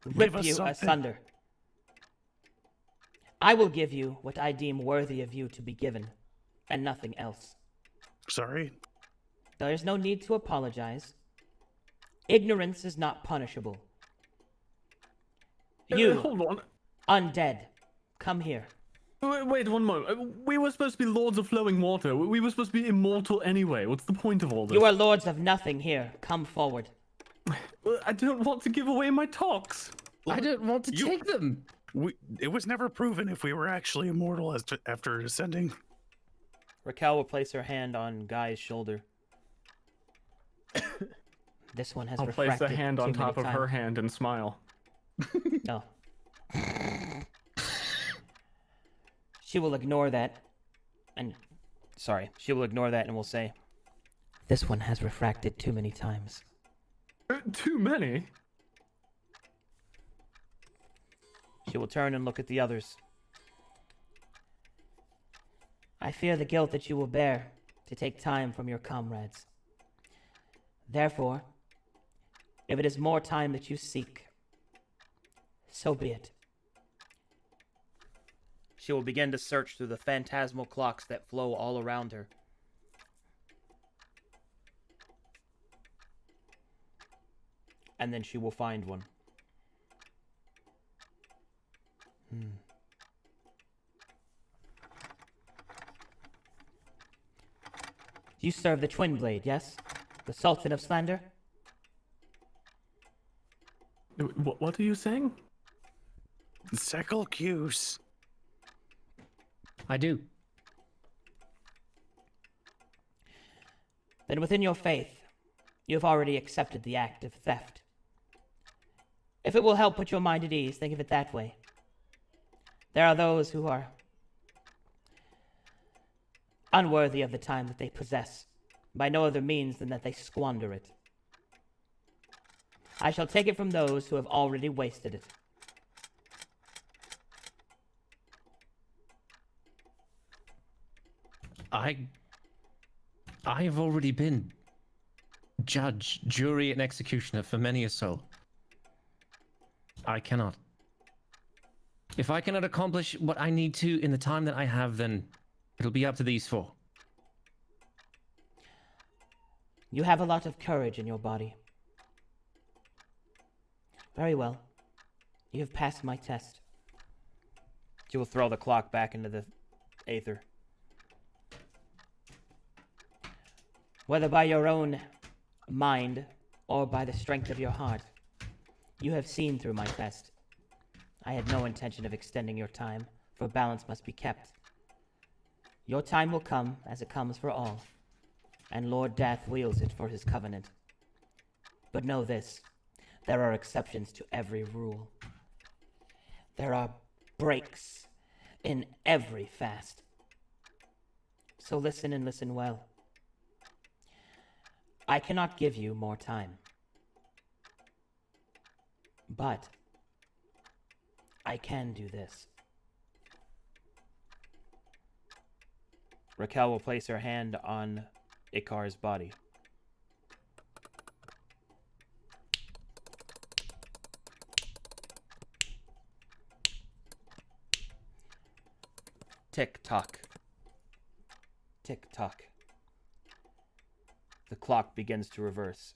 Give Rip us you something. asunder. I will give you what I deem worthy of you to be given, and nothing else. Sorry? There is no need to apologize. Ignorance is not punishable. You, Hold on. undead, come here. Wait one moment. We were supposed to be lords of flowing water. We were supposed to be immortal anyway. What's the point of all this? You are lords of nothing here. Come forward. I don't want to give away my talks. I don't want to You- take them. It was never proven if we were actually immortal after ascending. Raquel will place her hand on Guy's shoulder. This one has I'll place refracted a hand on too many top of her times. hand and smile. No. She will ignore that, and She will ignore that and will say, this one has refracted too many times. Too many? she will turn and look at the others. I fear the guilt that you will bear to take time from your comrades. Therefore, if it is more time that you seek, so be it. She will begin to search through the phantasmal clocks that flow all around her. And then she will find one. You serve the Twin Blade, yes? The Sultan of Slander? What are you saying? Sekul Cuse. I do. Then within your faith, you have already accepted the act of theft. If it will help put your mind at ease, think of it that way. There are those who are unworthy of the time that they possess, by no other means than that they squander it. I shall take it from those who have already wasted it. I have already been judge, jury, and executioner for many a soul. I cannot. If I cannot accomplish what I need to in the time that I have, then it'll be up to these four. You have a lot of courage in your body. Very well. You have passed my test. She will throw the clock back into the aether. Whether by your own mind or by the strength of your heart, you have seen through my test. I had no intention of extending your time, for balance must be kept. Your time will come as it comes for all. and Lord Death wields it for his covenant. But know this, there are exceptions to every rule. There are breaks in every fast. So listen and listen well. I cannot give you more time. But I can do this. Raquel will place her hand on Ikar's body. Tick-tock. Tick-tock. The clock begins to reverse.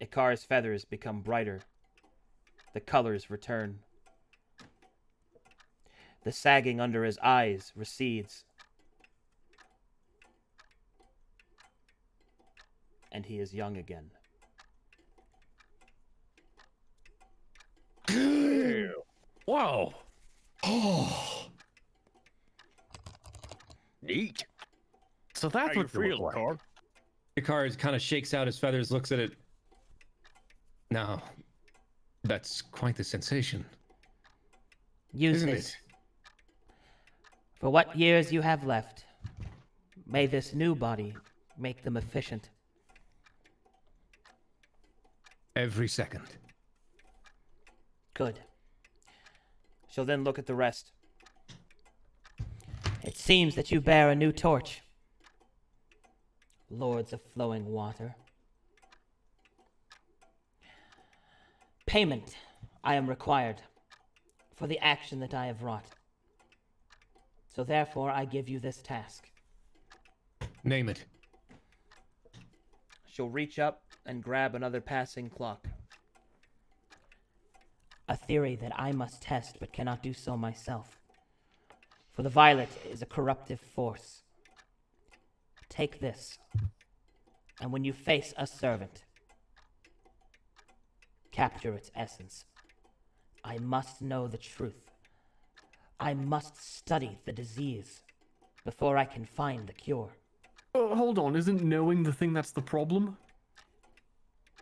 Ikar's feathers become brighter. The colors return. The sagging under his eyes recedes. And he is young again. Whoa. Oh, Neat. So How that's you what you look feel, like. Car? Icar kind of shakes out his feathers, looks at it. Now, that's quite the sensation, Use isn't this. it? For what years you have left, may this new body make them efficient. Every second. Good. She'll then look at the rest. It seems that you bear a new torch. Lords of Flowing Water. Payment I am required for the action that I have wrought. So therefore I give you this task. Name it. She'll reach up and grab another passing clock. A theory that I must test but cannot do so myself. For the violet is a corruptive force. Take this, and when you face a servant, capture its essence. I must know the truth. I must study the disease before I can find the cure. Hold on, isn't knowing the thing that's the problem?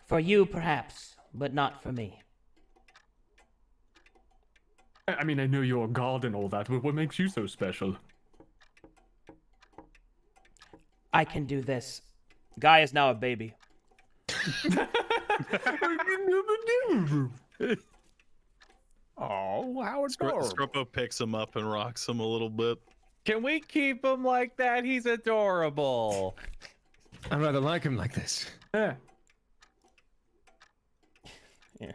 For you, perhaps, but not for me. I mean, I know you're a god and all that, but what makes you so special? I can do this. Guy is now a baby. Oh, how adorable. Scorpo picks him up and rocks him a little bit. Can we keep him like that? He's adorable. I'd rather like him like this. Yeah. Yeah,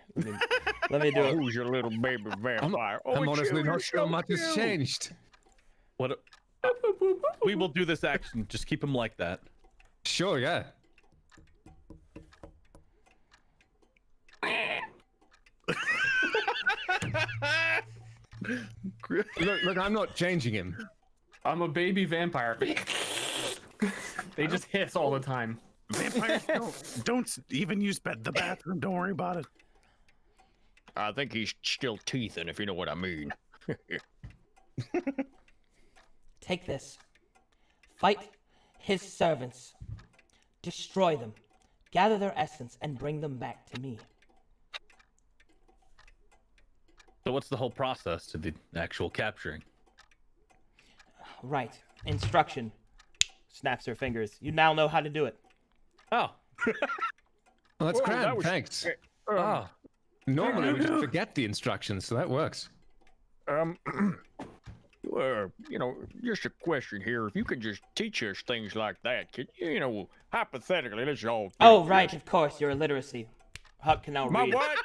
let me do it. Who's your little baby vampire? I'm honestly not sure so much has cute. changed. What? We will do this action. Just keep him like that. Sure, yeah. Look, I'm not changing him. I'm a baby vampire. They just hiss all the time. Vampires don't even use the bathroom. Don't worry about it. I think he's still teething, if you know what I mean. Take this. Fight his servants. Destroy them. Gather their essence and bring them back to me. So what's the whole process to the actual capturing? Right. Instruction. Snaps her fingers. You now know how to do it. Oh. Well, that's Whoa, grand, that was- thanks. Ah. Normally we just forget the instructions, so that works. You know, just a question here. If you could just teach us things like that, could you know, hypothetically, let's all. Oh, right, of course, your illiteracy. Huck can now My read. what?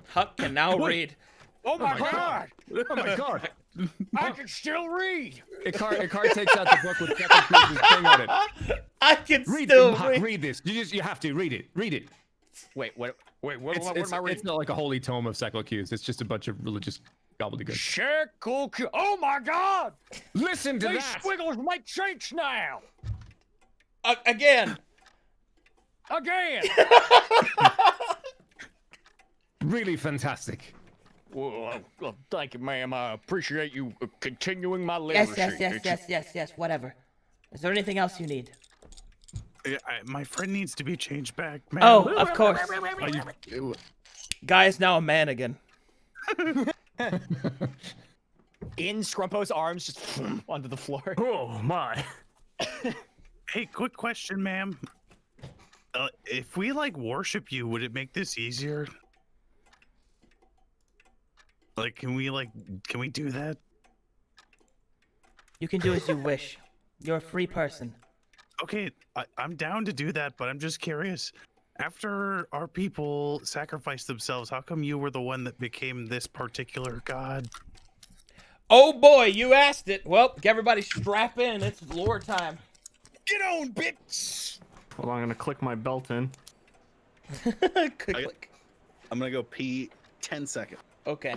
Huck can now read. Oh my god! Oh my god! I can still read. Icar takes out the book with Captain Cruz's thing on it. I can Read, still Huck, read. read this. You have to read it. Read it. Wait, what It's, am I reading? it's not like a holy tome of Seklo Qs. It's just a bunch of religious gobbledygook. Shekel. Oh my god! Listen to These that. squiggles make sense now. Again. Again. Really fantastic. Well, thank you, ma'am. I appreciate you continuing my Yes, literacy. yes, whatever. Is there anything else you need? Yeah, my friend needs to be changed back, man. Oh, of course. Guy is now a man again. In Scrumpo's arms, just onto the floor. Oh my. Hey, quick question, ma'am. If we like worship you, would it make this easier? Like, can we do that? You can do as you wish. You're a free person. Okay, I'm down to do that, but I'm just curious. After our people sacrificed themselves, how come you were the one that became this particular god? Oh boy, you asked it. Well, everybody strap in. It's lore time. Get on, bitch! Hold on, I'm gonna click my belt in. Click. I'm gonna go pee 10 seconds. Okay.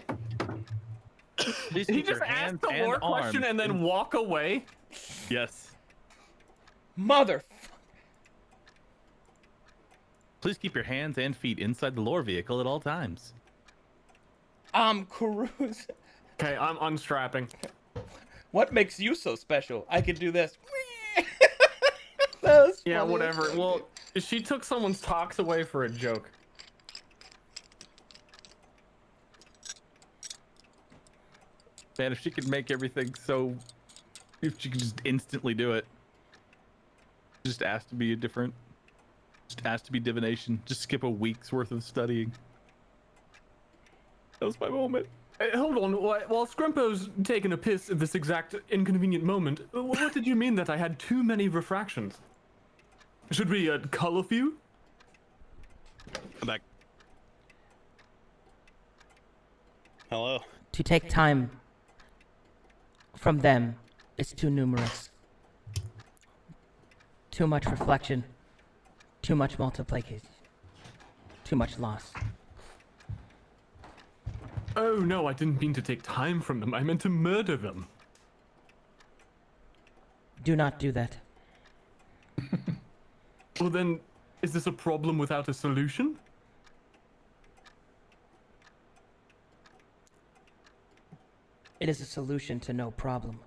Please He keep your just asked hands the and lore arms question and then walk away. Yes. Mother. Please keep your hands and feet inside the lore vehicle at all times. I'm cruising. Okay, I'm unstrapping. What makes you so special? I could do this. That was Yeah, funny. whatever. Well, she took someone's talks away for a joke. Man, if she could make everything so... If she could just instantly do it. Just ask to be a different... Just ask to be divination. Just skip a week's worth of studying. That was my moment. Hey, hold on, while Scrumpo's taking a piss at this exact inconvenient moment, what did you mean that I had too many refractions? Should we cull a few? I'm back. Hello. To take time from them is too numerous. Too much reflection. Too much multiplication. Too much loss. Oh no, I didn't mean to take time from them. I meant to murder them. Do not do that. Well then, is this a problem without a solution? It is a solution to no problem.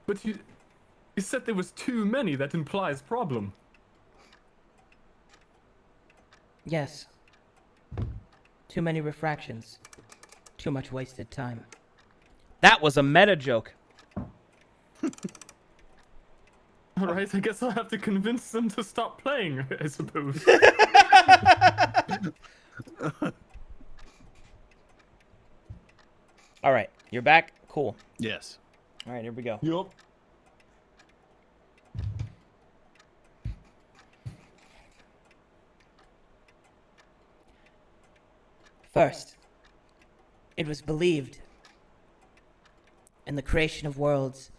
But you said there was too many. That implies problem. Yes. Too many refractions. Too much wasted time. That was a meta joke. Alright, I guess I'll have to convince them to stop playing, I suppose. All right, you're back. Cool. Yes. All right, here we go. Yup. First, it was believed in the creation of worlds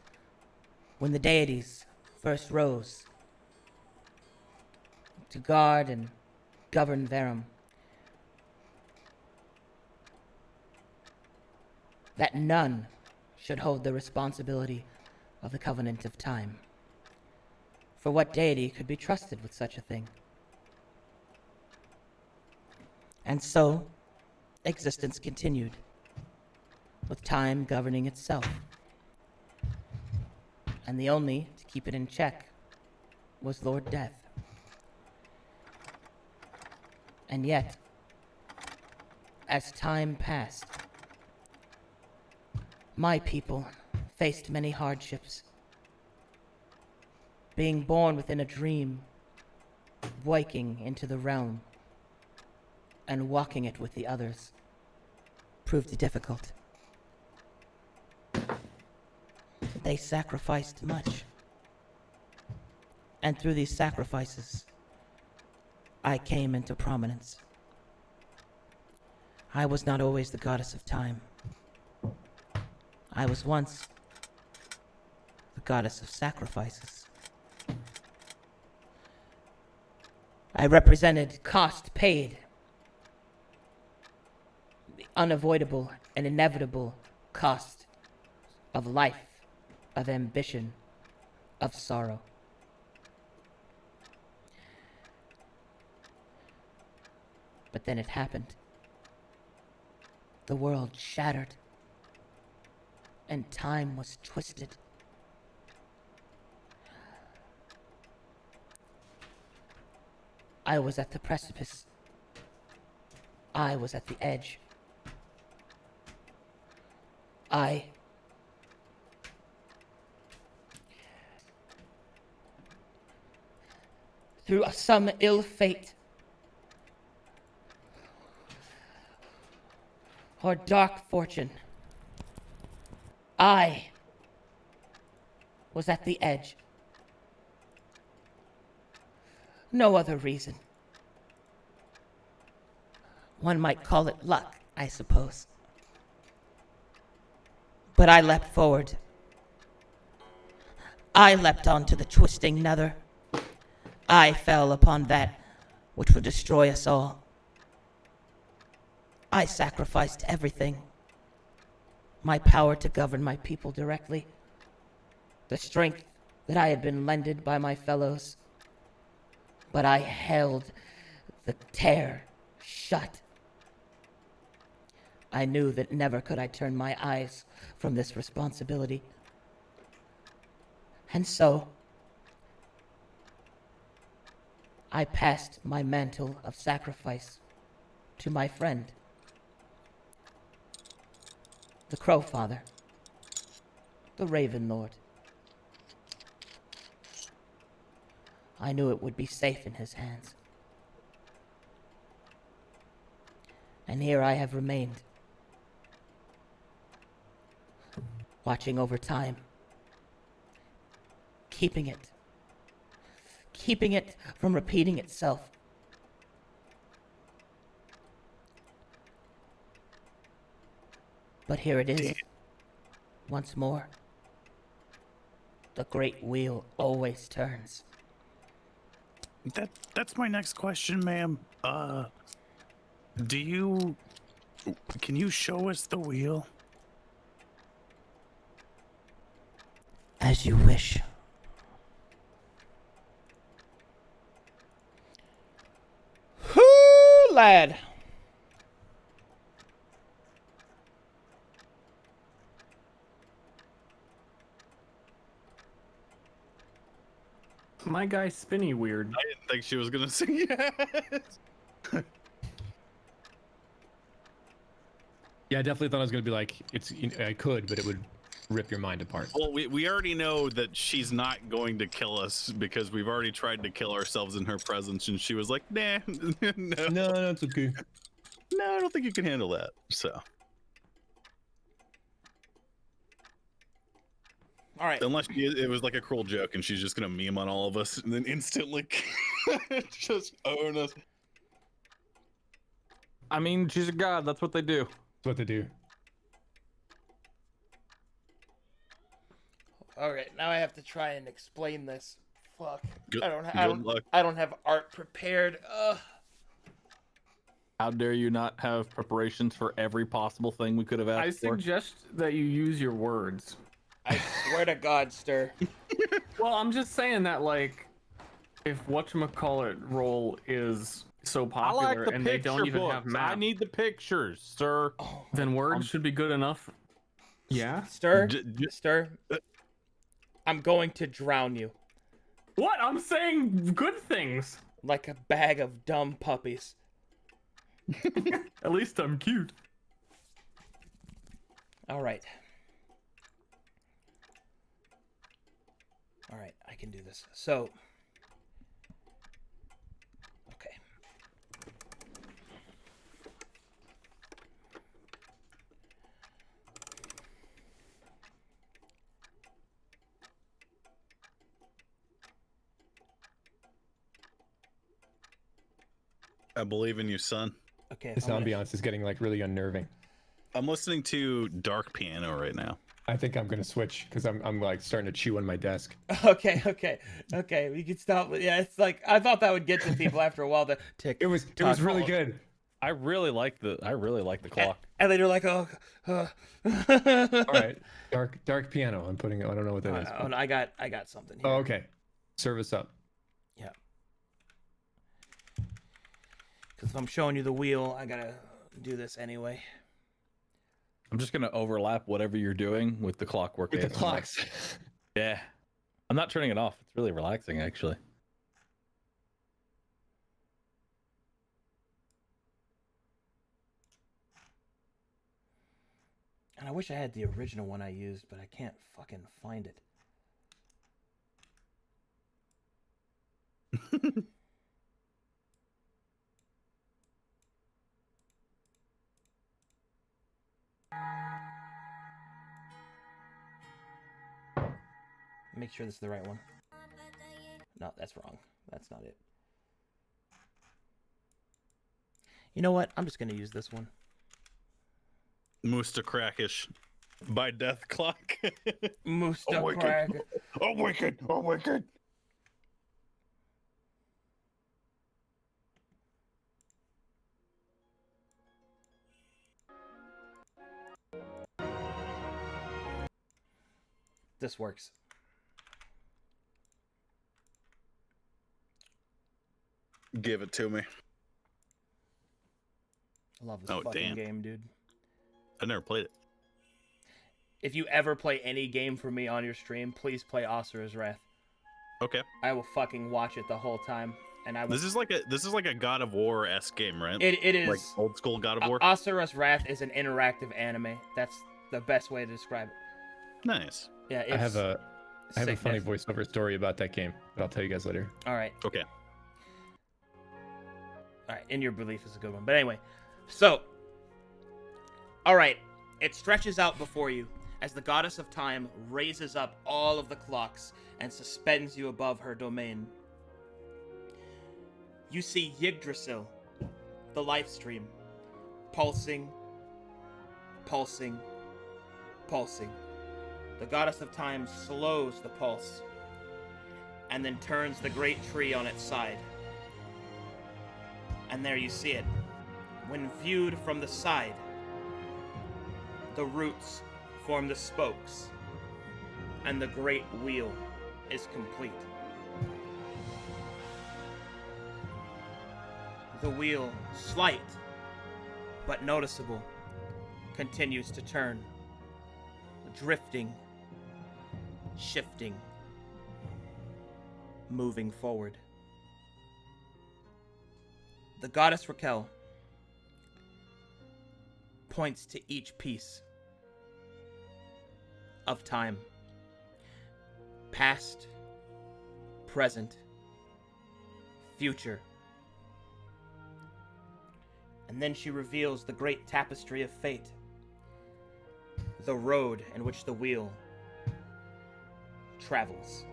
when the deities first rose to guard and govern Verum, that none should hold the responsibility of the Covenant of Time. For what deity could be trusted with such a thing? And so, existence continued, with time governing itself. And the only to keep it in check was Lord Death. And yet, as time passed, my people faced many hardships. Being born within a dream, waking into the realm, and walking it with the others proved difficult. They sacrificed much. And through these sacrifices, I came into prominence. I was not always the goddess of time. I was once the goddess of sacrifices. I represented cost paid, the unavoidable and inevitable cost of life, of ambition, of sorrow. But then it happened. The world shattered, and time was twisted. I was at the precipice. I was at the edge. Through some ill fate or dark fortune, I was at the edge. No other reason. One might call it luck, I suppose. But I leapt forward. I leapt onto the twisting nether. I fell upon that which would destroy us all. I sacrificed everything. My power to govern my people directly. The strength that I had been lended by my fellows. But I held the tear shut. I knew that never could I turn my eyes from this responsibility. And so, I passed my mantle of sacrifice to my friend, the Crow Father, the Raven Lord. I knew it would be safe in his hands. And here I have remained, watching over time, keeping it from repeating itself. But here it is, once more. The great wheel always turns. That's my next question, ma'am. Can you show us the wheel? As you wish. Whoo, lad. My guy's spinny weird. I didn't think she was gonna say yes. Yeah, I definitely thought I was gonna be like, I could, but it would rip your mind apart. Well, we already know that she's not going to kill us because we've already tried to kill ourselves in her presence, and she was like, "Nah, no, No, it's okay. no, I don't think you can handle that." So, All right. unless it was like a cruel joke, and she's just gonna meme on all of us, and then instantly just own us. I mean, she's a god. That's what they do. That's what they do. All right, now I have to try and explain this. Fuck. Good, I don't have art prepared. Ugh. How dare you not have preparations for every possible thing we could have asked I for? suggest that you use your words. I swear to God, Stir. Well, I'm just saying that, like, if whatchamacallit role is so I popular like the and they picture don't even books. have I maps, need the pictures, sir. then words should be good enough. Yeah? Stir. J- Stir. I'm going to drown you What? I'm saying good things. like a bag of dumb puppies. At least I'm cute. All right. All right, I can do this. So, okay. I believe in you, son. Okay. This ambiance is getting like really unnerving. I'm listening to dark piano right now. I think I'm gonna switch because I'm like starting to chew on my desk. Okay. We can stop. Yeah, it's like I thought that would get to people after a while. The tick. It was really good. I really like the clock. And then you're like, oh. All right, dark piano. I'm putting. I don't know what that is. Oh, no, I got something here. Oh, okay. Service up. Yeah. Because if I'm showing you the wheel, I gotta do this anyway. I'm just gonna overlap whatever you're doing with the clockwork. With the ASMR. clocks. Yeah. I'm not turning it off. It's really relaxing, actually. And I wish I had the original one I used, but I can't fucking find it. Make sure this is the right one. No, that's wrong. That's not it. You know what? I'm just gonna use this one. Moose to Crackish by Death Clock. Moose to crack. Awaken! Awaken! This works. Give it to me. I love this Oh, fucking damn. game, dude. I never played it. If you ever play any game for me on your stream, please play Asura's Wrath. Okay. I will fucking watch it the whole time, and I will. This is like a God of War-esque game, right? It is Like old school God of War. Asura's Wrath is an interactive anime. That's the best way to describe it. Nice. Yeah, it's I have a funny sickness. voiceover story about that game, but I'll tell you guys later. All right. Okay. All right, In Your Belief is a good one. But anyway, so, all right, it stretches out before you as the goddess of time raises up all of the clocks and suspends you above her domain. You see Yggdrasil, the life stream, pulsing, pulsing, pulsing. The goddess of time slows the pulse and then turns the great tree on its side. And there you see it. When viewed from the side, the roots form the spokes, and the great wheel is complete. The wheel, slight but noticeable, continues to turn, drifting, shifting, moving forward. The goddess Raquel points to each piece of time. Past, present, future. And then she reveals the great tapestry of fate. The road in which the wheel travels.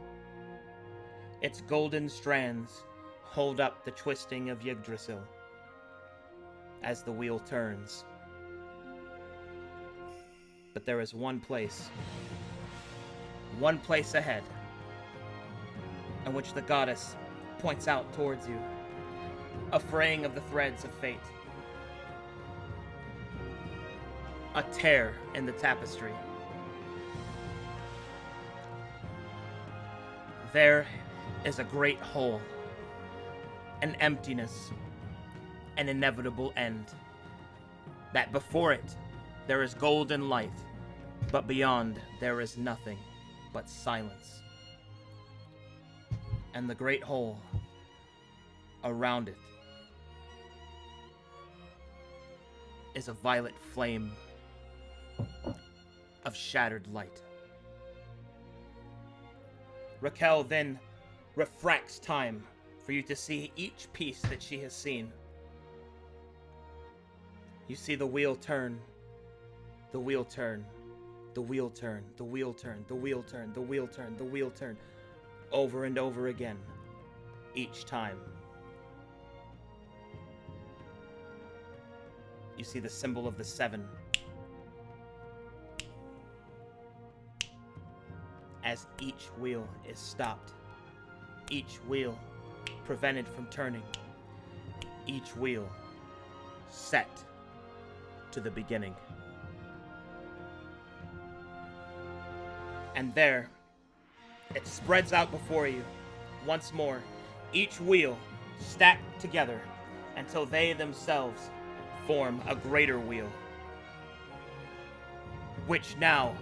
Its golden strands hold up the twisting of Yggdrasil as the wheel turns. But there is one place ahead, in which the goddess points out towards you, a fraying of the threads of fate, a tear in the tapestry. There is a great hole, an emptiness, an inevitable end. That before it there is golden light, but beyond there is nothing but silence. And the great hole around it is a violet flame of shattered light. Raquel then refracts time for you to see each piece that she has seen. You see the wheel turn, the wheel turn, the wheel turn, the wheel turn, the wheel turn, the wheel turn, the wheel turn, over and over again, each time. You see the symbol of the 7 as each wheel is stopped, each wheel prevented from turning, each wheel set to the beginning. And there, it spreads out before you once more, each wheel stacked together, until they themselves form a greater wheel, which now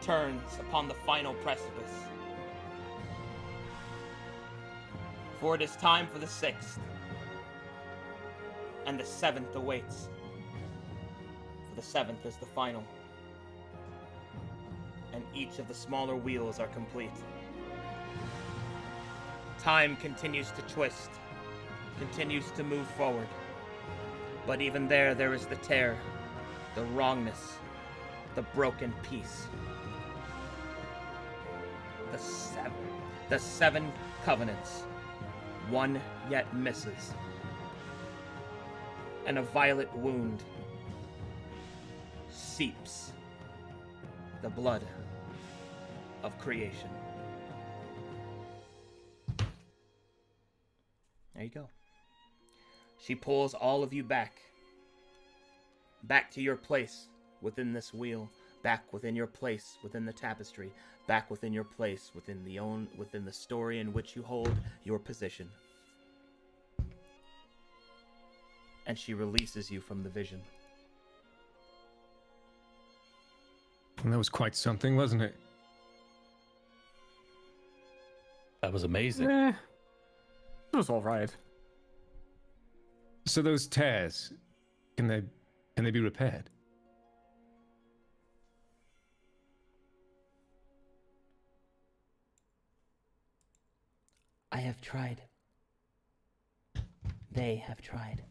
turns upon the final precipice. For it is time for the 6th, and the 7th awaits. For the 7th is the final, and each of the smaller wheels are complete. Time continues to twist, continues to move forward, but even there is the tear, the wrongness, the broken piece. The seven covenants, one yet misses, and a violet wound seeps the blood of creation. There you go. She pulls all of you back to your place within this wheel, back within your place within the tapestry, back within your place within the story in which you hold your position. And she releases you from the vision. And that was quite something, wasn't it? That was amazing. It was all right. So those tears, can they be repaired? I have tried. They have tried.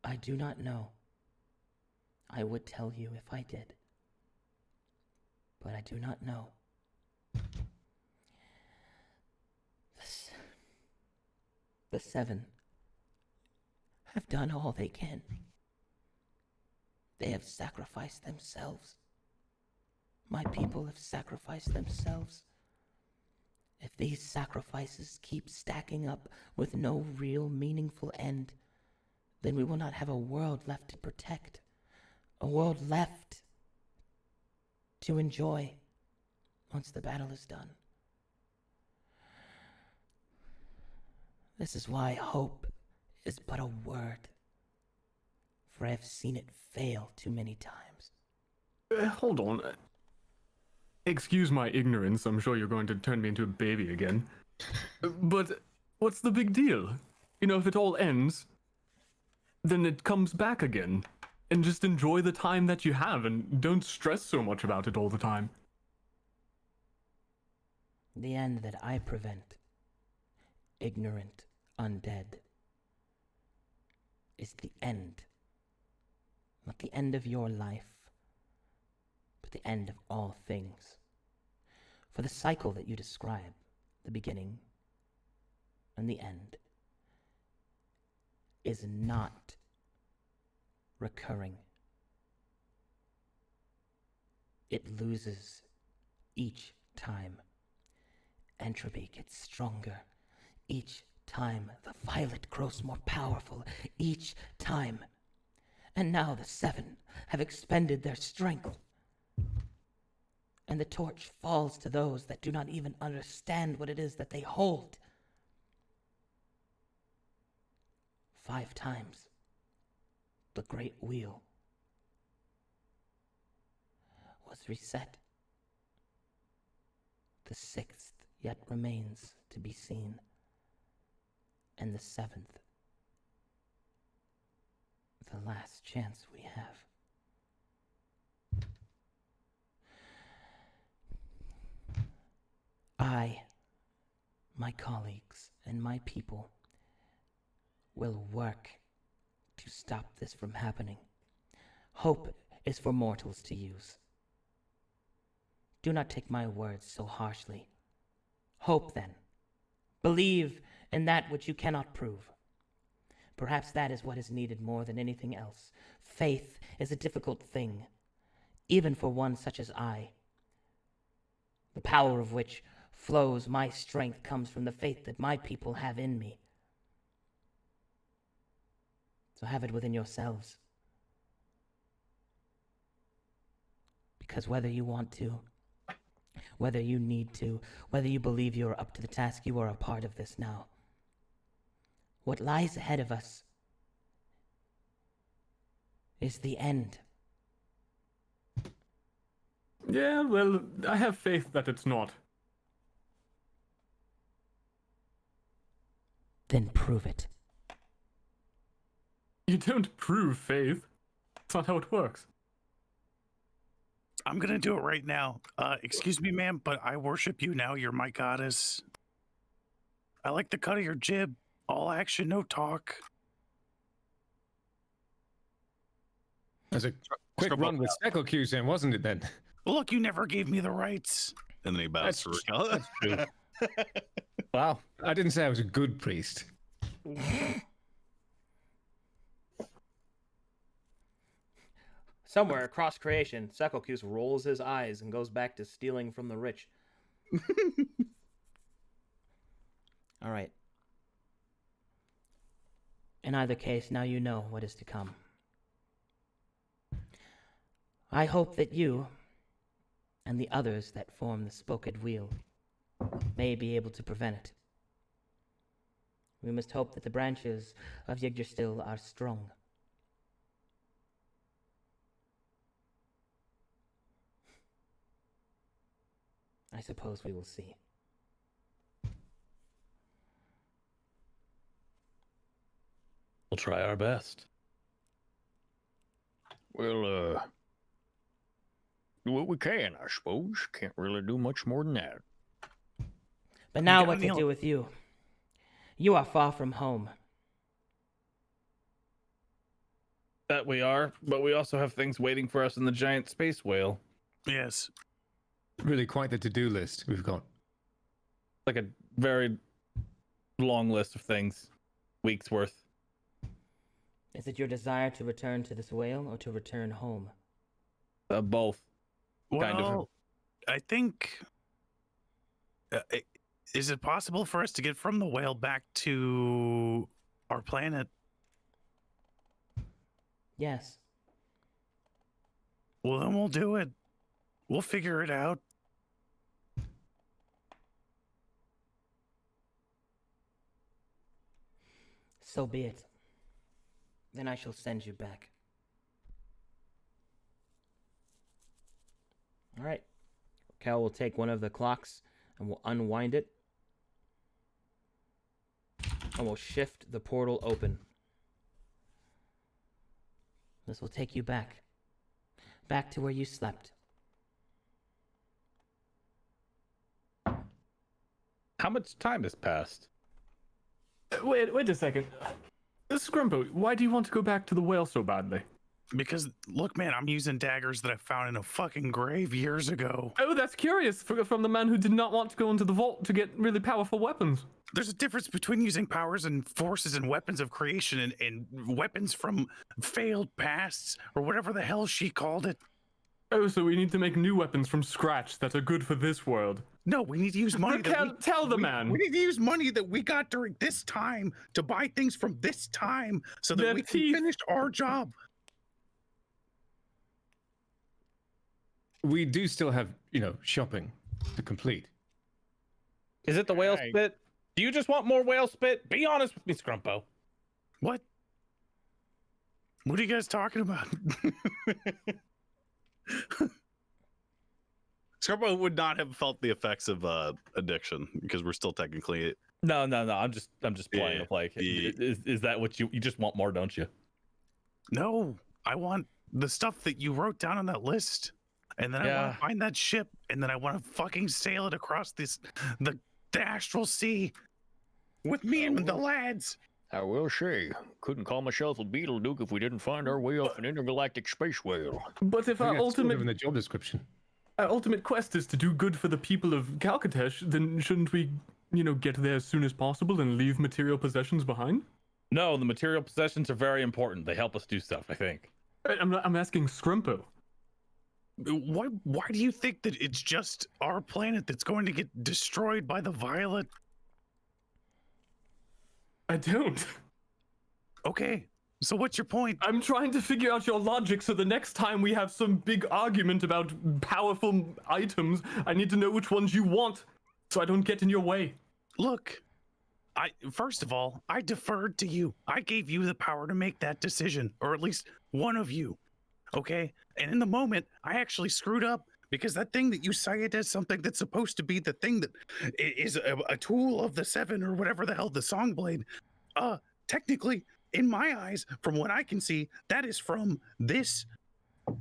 I do not know. I would tell you if I did. But I do not know. The 7 have done all they can. They have sacrificed themselves. My people have sacrificed themselves. If these sacrifices keep stacking up with no real meaningful end, then we will not have a world left to protect, a world left to enjoy once the battle is done. This is why hope is but a word, for I have seen it fail too many times. Hold on. Excuse my ignorance, I'm sure you're going to turn me into a baby again. But what's the big deal? You know, if it all ends, then it comes back again. And just enjoy the time that you have and don't stress so much about it all the time. The end that I prevent, ignorant undead, is the end. Not the end of your life, but the end of all things. For the cycle that you describe, the beginning and the end, is not recurring. It loses each time. Entropy gets stronger each time. The violet grows more powerful each time. And now the 7 have expended their strength. And the torch falls to those that do not even understand what it is that they hold. 5 times the great wheel was reset. The 6th yet remains to be seen, and the 7th, the last chance we have. I, my colleagues, and my people will work to stop this from happening. Hope is for mortals to use. Do not take my words so harshly. Hope, then. Believe in that which you cannot prove. Perhaps that is what is needed more than anything else. Faith is a difficult thing, even for one such as I, the power of which flows, my strength comes from the faith that my people have in me. So have it within yourselves. Because whether you want to, whether you need to, whether you believe you are up to the task, you are a part of this now. What lies ahead of us is the end. Yeah, well, I have faith that it's not. Then prove it. You don't prove faith. That's not how it works. I'm gonna do it right now. Excuse me, ma'am, but I worship you now. You're my goddess. I like the cut of your jib. All action, no talk. That's a quick run with Speckle Q's in, wasn't it then? Look, you never gave me the rights. And then he bows to Raquel. That's true. Wow. I didn't say I was a good priest. Somewhere across creation, Sekokuse rolls his eyes and goes back to stealing from the rich. All right. In either case, now you know what is to come. I hope that you, and the others that form the spoked wheel, may be able to prevent it. We must hope that the branches of Yggdrasil are strong. I suppose we will see. We'll try our best. Well, do what we can, I suppose. Can't really do much more than that. But now got what to me do with you? You are far from home. That we are, but we also have things waiting for us in the giant space whale. Yes. Really quite the to-do list we've got. Like a very long list of things. Weeks worth. Is it your desire to return to this whale or to return home? Both. Well, Kind of. I think. Is it possible for us to get from the whale back to our planet? Yes. Well, then we'll do it. We'll figure it out. So be it. Then I shall send you back. All right. Cal will take one of the clocks and we'll unwind it. And we'll shift the portal open. This will take you back. Back to where you slept. How much time has passed? Wait a second. Scrumpo, why do you want to go back to the whale so badly? Because, look, man, I'm using daggers that I found in a fucking grave years ago. Oh, that's curious from the man who did not want to go into the vault to get really powerful weapons. There's a difference between using powers and forces and weapons of creation and weapons from failed pasts or whatever the hell she called it. Oh, so we need to make new weapons from scratch that are good for this world. No, we need to use money. Tell the man. We need to use money that we got during this time to buy things from this time so that we can finish our job. We do still have, shopping to complete. Is it the whale spit? Do you just want more whale spit? Be honest with me, Scrumpo. What? What are you guys talking about? Skarbo would not have felt the effects of addiction because we're still technically. No. I'm just playing. Yeah, Like, is that what you just want more, don't you? No, I want the stuff that you wrote down on that list, and then I want to find that ship, and then I want to fucking sail it across the astral sea with me and the lads. I will say, couldn't call myself a beetle duke if we didn't find our way off an intergalactic space whale. But if our ultimate in the job description. Our ultimate quest is to do good for the people of Calcatesh, then shouldn't we, get there as soon as possible and leave material possessions behind? No, the material possessions are very important. They help us do stuff, I think. I'm asking Scrumpo. Why do you think that it's just our planet that's going to get destroyed by the violet? I don't. Okay, so what's your point? I'm trying to figure out your logic so the next time we have some big argument about powerful items, I need to know which ones you want so I don't get in your way. Look, First of all, I deferred to you. I gave you the power to make that decision, or at least one of you. Okay? And in the moment, I actually screwed up because that thing that you cited as something that's supposed to be the thing that is a tool of the seven or whatever the hell, the song blade, technically, in my eyes, from what I can see, that is from this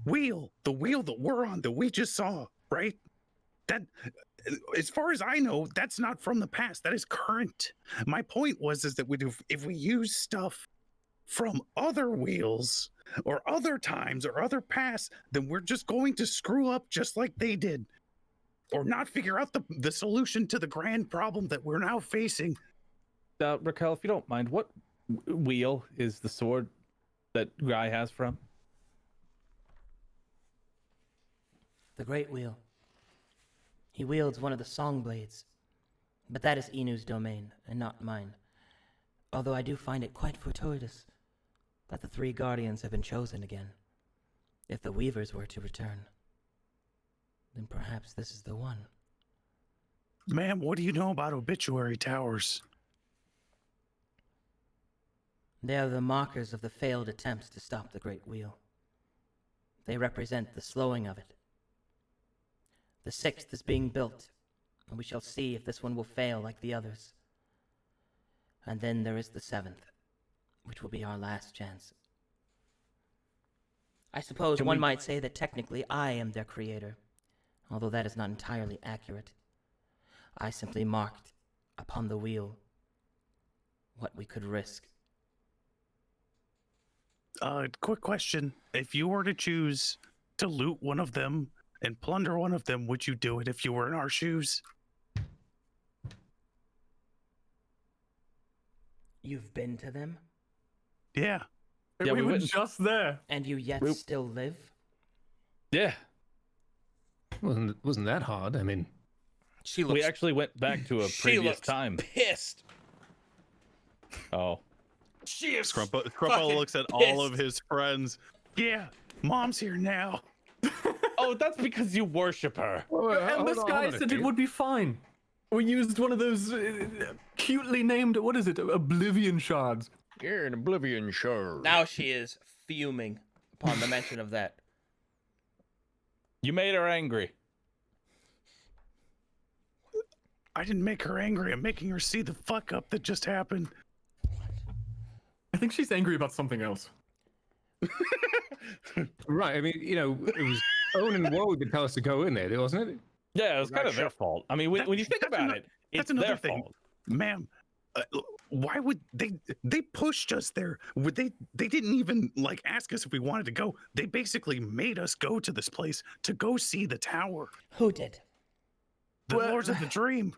wheel, the wheel that we're on, that we just saw, right? That, as far as I know, that's not from the past. That is current. My point is that if we use stuff from other wheels or other times or other pasts, then we're just going to screw up just like they did, or not figure out the solution to the grand problem that we're now facing. Raquel, if you don't mind, what wheel is the sword that guy has from? The Great Wheel. He wields one of the song blades, but that is Inu's domain and not mine. Although I do find it quite fortuitous that the three guardians have been chosen again. If the Weavers were to return, then perhaps this is the one. Ma'am, what do you know about obituary towers? They are the markers of the failed attempts to stop the Great Wheel. They represent the slowing of it. The sixth is being built, and we shall see if this one will fail like the others. And then there is the seventh, which will be our last chance. I suppose one might say that technically I am their creator, although that is not entirely accurate. I simply marked upon the wheel what we could risk. Quick question. If you were to choose to loot one of them and plunder one of them, would you do it if you were in our shoes? You've been to them? Yeah. Yeah, we were went- just there. And you yet still live? Yeah, Wasn't that hard? I mean, She we looks actually went back to a she previous looks time. pissed. Oh, She is Scrumpo fucking looks at all of pissed. his friends. Yeah. Mom's here now. oh, that's because you worship her. And this guy said it would be fine. We used one of those cutely named, what is it, Oblivion shards. Yeah, an Oblivion shard. Now she is fuming upon the mention of that. You made her angry. I didn't make her angry. I'm making her see the fuck up that just happened. I think she's angry about something else. right. I mean, you know, it was Owen and Woe that tell us to go in there, wasn't it? Yeah, it was kind of their fault. I mean, when you think that's about ano- it, it's that's another their thing. fault. Ma'am, why would they pushed us there? Would they didn't even like ask us if we wanted to go. They basically made us go to this place to go see the tower. Who did? The Lords of the Dream.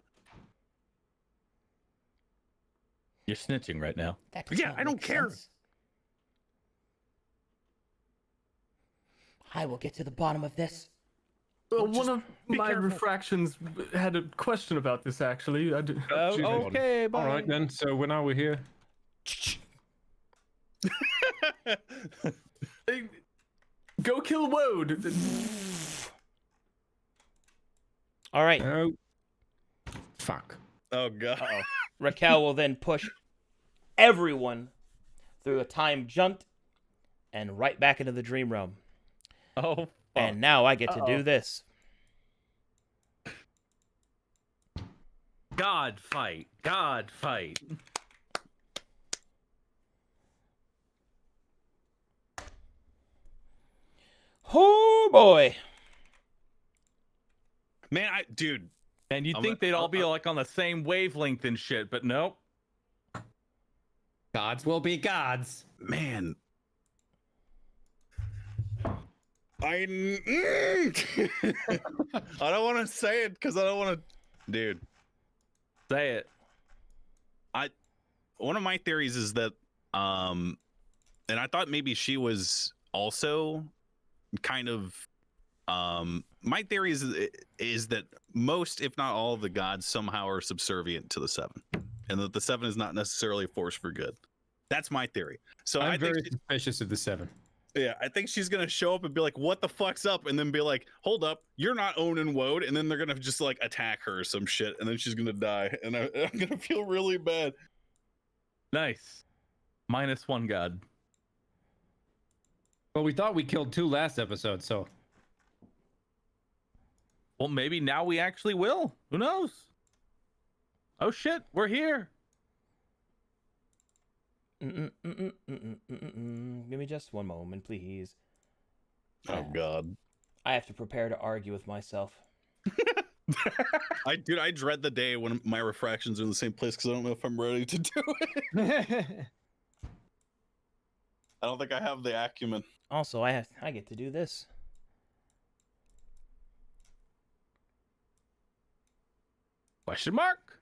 You're snitching right now. That does Yeah, not I don't make care. sense. I will get to the bottom of this. One of be my careful. refractions had a question about this, actually. Excuse me, Okay, All right then. So when are we here? Hey, go kill Woad. All right. Oh, fuck. Oh god. Raquel will then push everyone through a time jump and right back into the dream realm. Oh, fuck. And now I get to do this. God fight. God fight. Oh boy. Man, dude. And you'd I'm think a- they'd all be like on the same wavelength and shit, but nope. Gods will be gods. Man, I don't want to say it because I don't want to. Dude, Say it. one of my theories is that, and I thought maybe she was also kind of. My theory is that most, if not all, of the gods somehow are subservient to the seven, and that the seven is not necessarily a force for good. That's my theory. So I'm I very think suspicious of the seven. yeah, I think she's gonna show up and be like, "What the fuck's up?" And then be like, "Hold up, you're not Onan Woad," and then they're gonna just like attack her or some shit, and then she's gonna die, and I'm gonna feel really bad. Nice. -1 god. Well, we thought we killed 2 last episode, so. Well, maybe now we actually will. Who knows? Oh shit, we're here. Give me just one moment, please. Oh God. I have to prepare to argue with myself. I dread the day when my refractions are in the same place because I don't know if I'm ready to do it. I don't think I have the acumen. Also, I get to do this. Question mark?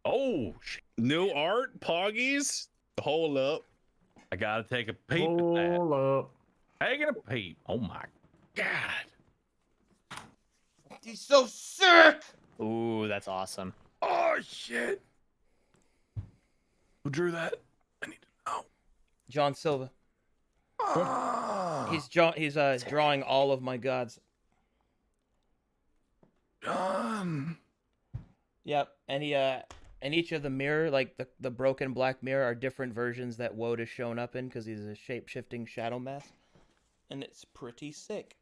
Oh, shit. New art, Poggies. Hold up. I gotta take a peep at Hold that. up. Taking a peep. Oh my god. He's so sick! Ooh, that's awesome. Oh shit. Who drew that? I need to know. John Silva. He's drawing all of my gods. John. Yep, and each of the mirror, like the broken black mirror, are different versions that Woad has shown up in because he's a shape-shifting shadow mask, and it's pretty sick.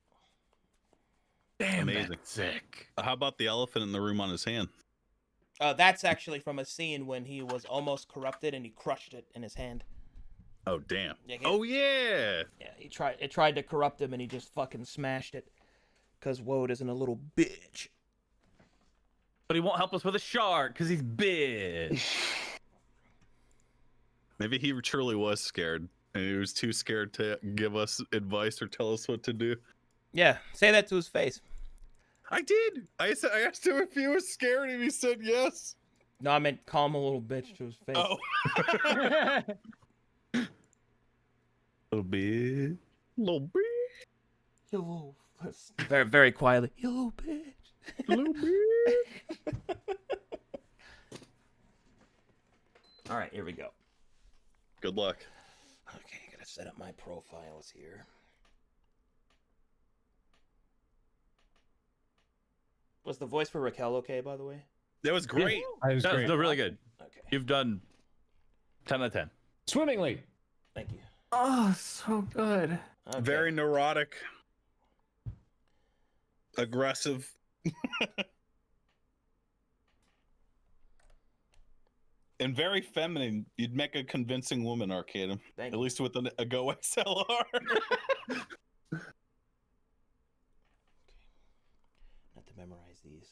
Damn, Amazing. that's sick. How about the elephant in the room on his hand? That's actually from a scene when he was almost corrupted and he crushed it in his hand. Oh damn. Yeah, Oh yeah. Yeah, it tried to corrupt him and he just fucking smashed it. Cause Woad isn't a little bitch. But he won't help us with a shark because he's big. Maybe he truly was scared, and he was too scared to give us advice or tell us what to do. Yeah, say that to his face. I did. I asked him if he was scared, and he said yes. No, I meant call him a little bitch to his face. Oh. Little bit. Little bit. You little... Very, very quietly. You little bitch. Little bit. All right, here we go. Good luck. Okay, gotta set up my profiles here. Was the voice for Raquel okay, by the way? That was great. That was great. No, really good. Okay. You've done 10 out of 10. Swimmingly. Thank you. Oh, so good. Okay. Very neurotic. Aggressive. And very feminine. You'd make a convincing woman, Arcadum. Thank At you. least with a Go XLR. Not to memorize these.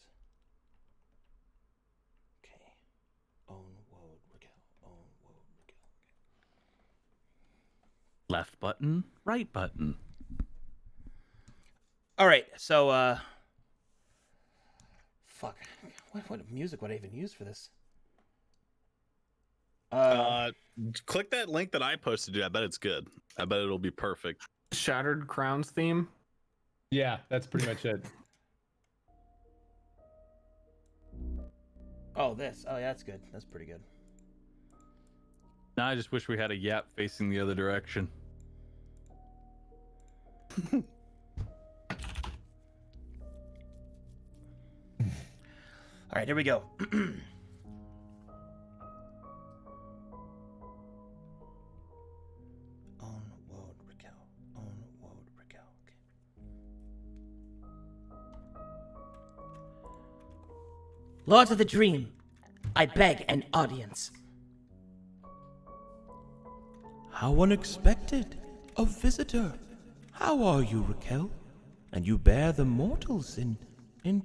Okay. Own Woad Raquel. Own Woad Raquel. Left button, right button. All right, so fuck. What music would I even use for this? Click that link that I posted you. I bet it's good. I bet it'll be perfect. Shattered Crowns theme. Yeah, that's pretty much it. Oh, this. Oh, yeah, that's good. That's pretty good. Now I just wish we had a yap facing the other direction. All right, here we go. Own Woad Raquel. Own Woad Raquel. Okay. Lords of the Dream, I beg an audience. How unexpected! A visitor! How are you, Raquel? And you bear the mortals in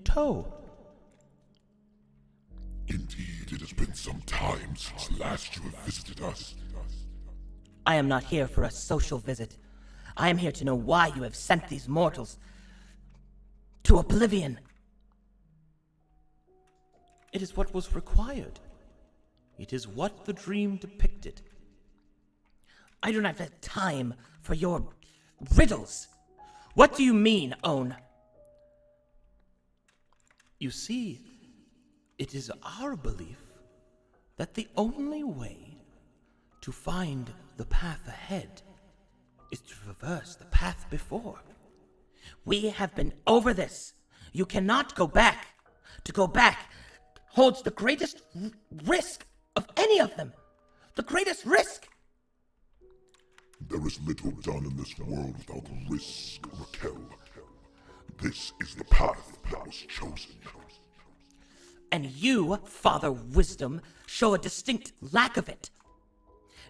tow. Indeed, it has been some time since last you have visited us. I am not here for a social visit. I am here to know why you have sent these mortals to oblivion. It is what was required. It is what the dream depicted. I do not have time for your riddles. What do you mean, Own? You see, it is our belief that the only way to find the path ahead is to reverse the path before. We have been over this. You cannot go back. To go back holds the greatest risk of any of them. The greatest risk. There is little done in this world without risk, Raquel. This is the path that was chosen. And you, Father Wisdom, show a distinct lack of it.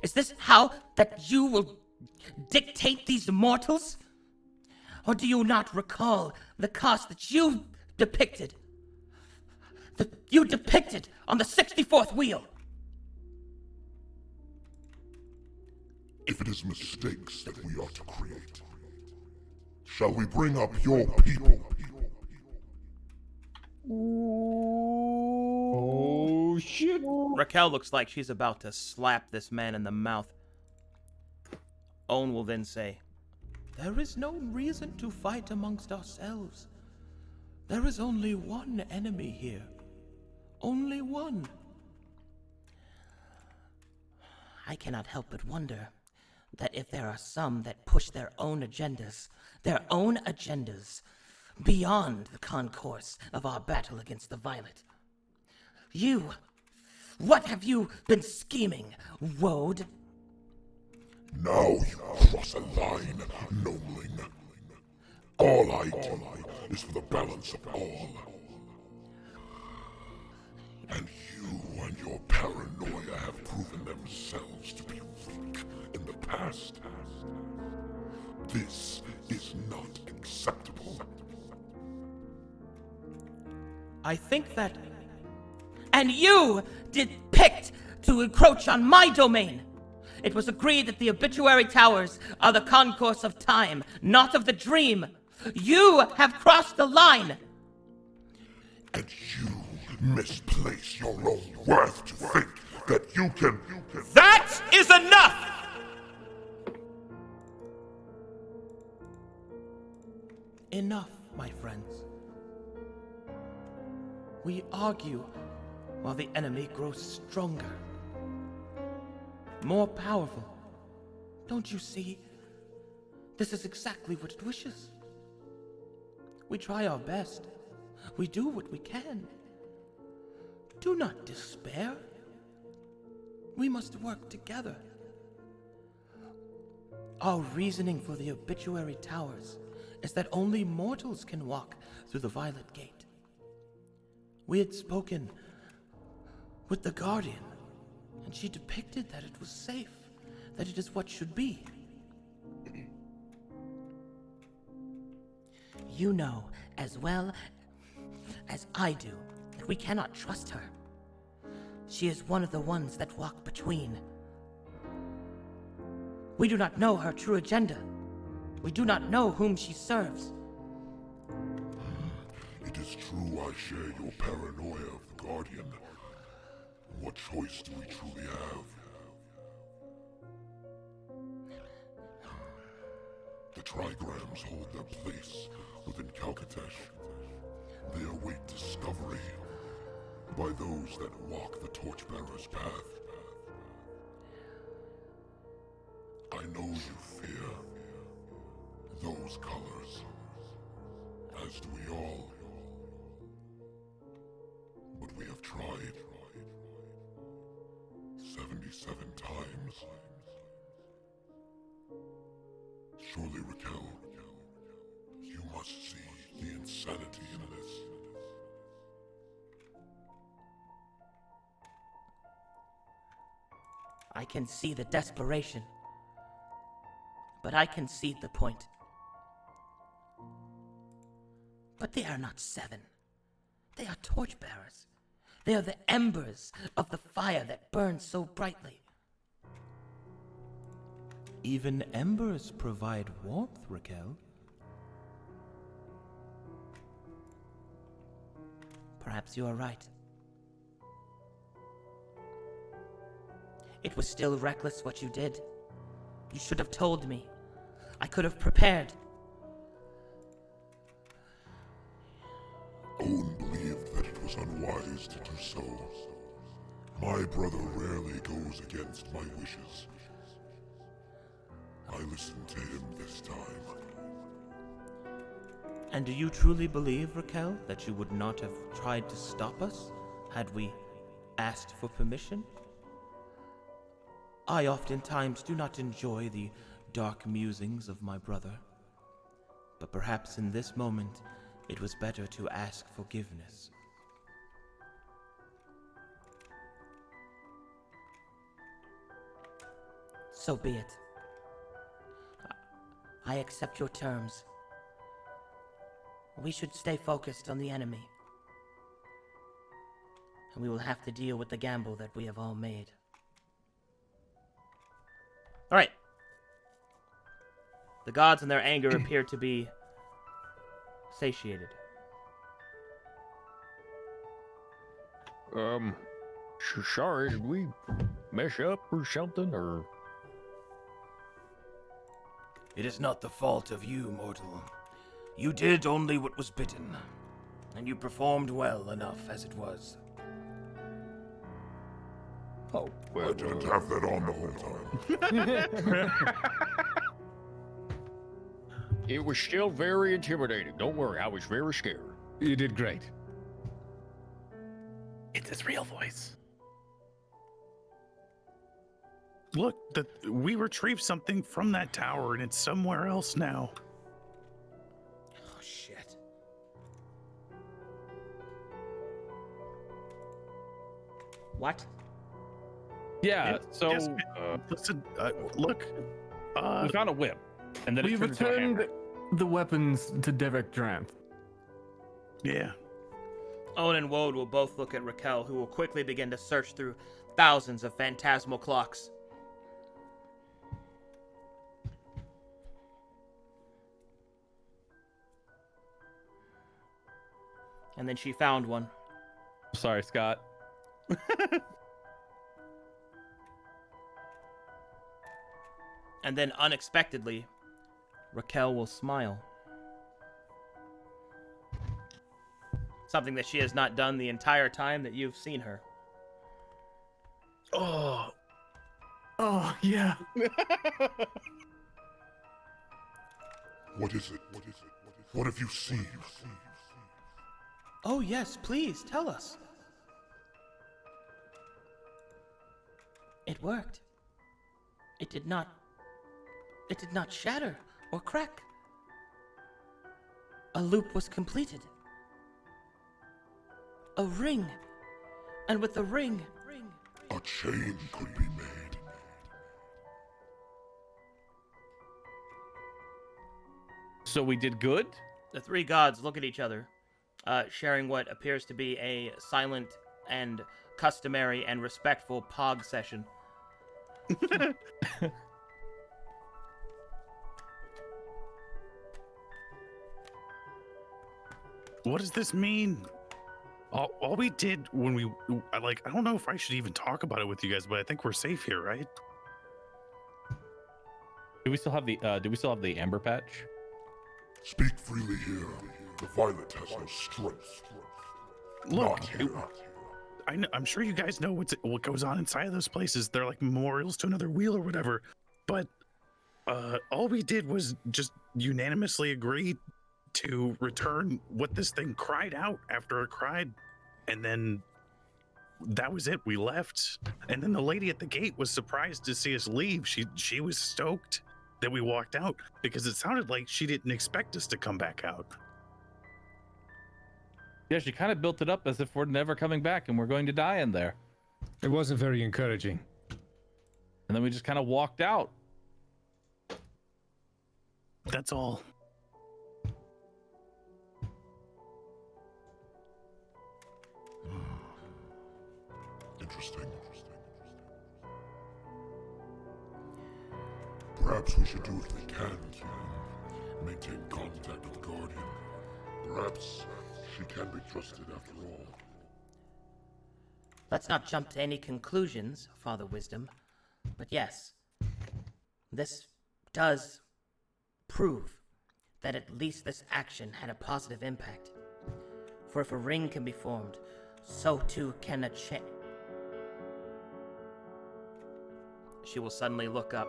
Is this how that you will dictate these mortals? Or do you not recall the cost that you depicted? That you depicted on the 64th wheel? If it is mistakes that we are to create, shall we bring up your people? Oh shit! Raquel looks like she's about to slap this man in the mouth. Owen will then say, There is no reason to fight amongst ourselves. There is only one enemy here. Only one. I cannot help but wonder that if there are some that push their own agendas beyond the concourse of our battle against the Violet. You, what have you been scheming, Woad? Now you cross a line, Gnomeling. All I do is for the balance of all. And you and your paranoia have proven themselves to be weak in the past. This is not acceptable. I think that... And you did picked to encroach on my domain. It was agreed that the obituary towers are the concourse of time, not of the dream. You have crossed the line. And you misplace your own worth to think that you can... That is enough! Enough, my friends. We argue while the enemy grows stronger, more powerful. Don't you see? This is exactly what it wishes. We try our best. We do what we can. Do not despair. We must work together. Our reasoning for the obituary towers is that only mortals can walk through the Violet Gate. We had spoken with the Guardian, and she depicted that it was safe, that it is what should be. You know as well as I do that we cannot trust her. She is one of the ones that walk between. We do not know her true agenda. We do not know whom she serves. It is true I share your paranoia of the Guardian. What choice do we truly have? The trigrams hold their place within Calcatesh. They await discovery by those that walk the Torchbearer's path. I know you fear those colors, as do we all. But we have tried 77 times. Surely, Raquel, you must see the insanity in this. I can see the desperation, but I concede the point. But they are not 7. They are torchbearers. They are the embers of the fire that burns so brightly. even embers provide warmth, Raquel. Perhaps you are right. It was still reckless what you did. You should have told me. I could have prepared. Owen believed that it was unwise to do so. My brother rarely goes against my wishes. I listened to him this time. And do you truly believe, Raquel, that you would not have tried to stop us had we asked for permission? I oftentimes do not enjoy the dark musings of my brother, but perhaps in this moment it was better to ask forgiveness. So be it. I accept your terms. We should stay focused on the enemy. And we will have to deal with the gamble that we have all made. All right. The gods in their anger appear to be satiated. Sorry, did we mess up or something, or? It is not the fault of you, mortal. You did only what was bidden, and you performed well enough as it was. Oh, well, I didn't have that on the whole time. It was still very intimidating. Don't worry, I was very scared. You did great. It's his real voice. Look, we retrieved something from that tower, and it's somewhere else now. Oh, shit. What? Yeah, so Yes, listen, look. we found a whip, and then We've it turned into a hammer. returned the weapons to Devik Dranth. Yeah. Owen and Woad will both look at Raquel, who will quickly begin to search through thousands of phantasmal clocks. And then she found one. Sorry, Scott. And then unexpectedly, Raquel will smile. Something that she has not done the entire time that you've seen her. Oh. Oh, yeah. What is it? What have you seen? Oh, yes, please, tell us. It worked. It did not shatter or crack. A loop was completed. A ring. And with the ring... A chain could be made. So we did good? The three gods look at each other, sharing what appears to be a silent and customary and respectful pog session. What does this mean? All we did when we, I don't know if I should even talk about it with you guys, but I think we're safe here, right? Do we still have the amber patch? Speak freely here. The violet has no strength. Look, Not here. I'm sure you guys know what goes on inside of those places. They're like memorials to another wheel or whatever. But all we did was just unanimously agree to return what this thing cried out after it cried, and then that was it. We left, and then the lady at the gate was surprised to see us leave. She was stoked that we walked out because it sounded like she didn't expect us to come back out. Yeah, she kind of built it up as if we're never coming back and we're going to die in there. It wasn't very encouraging. And then we just kind of walked out. That's all. Interesting. Perhaps we should do what we can to maintain contact with the Guardian. Perhaps she can be trusted after all. Let's not jump to any conclusions, Father Wisdom. But yes, this does prove that at least this action had a positive impact. For if a ring can be formed, so too can a chain. She will suddenly look up.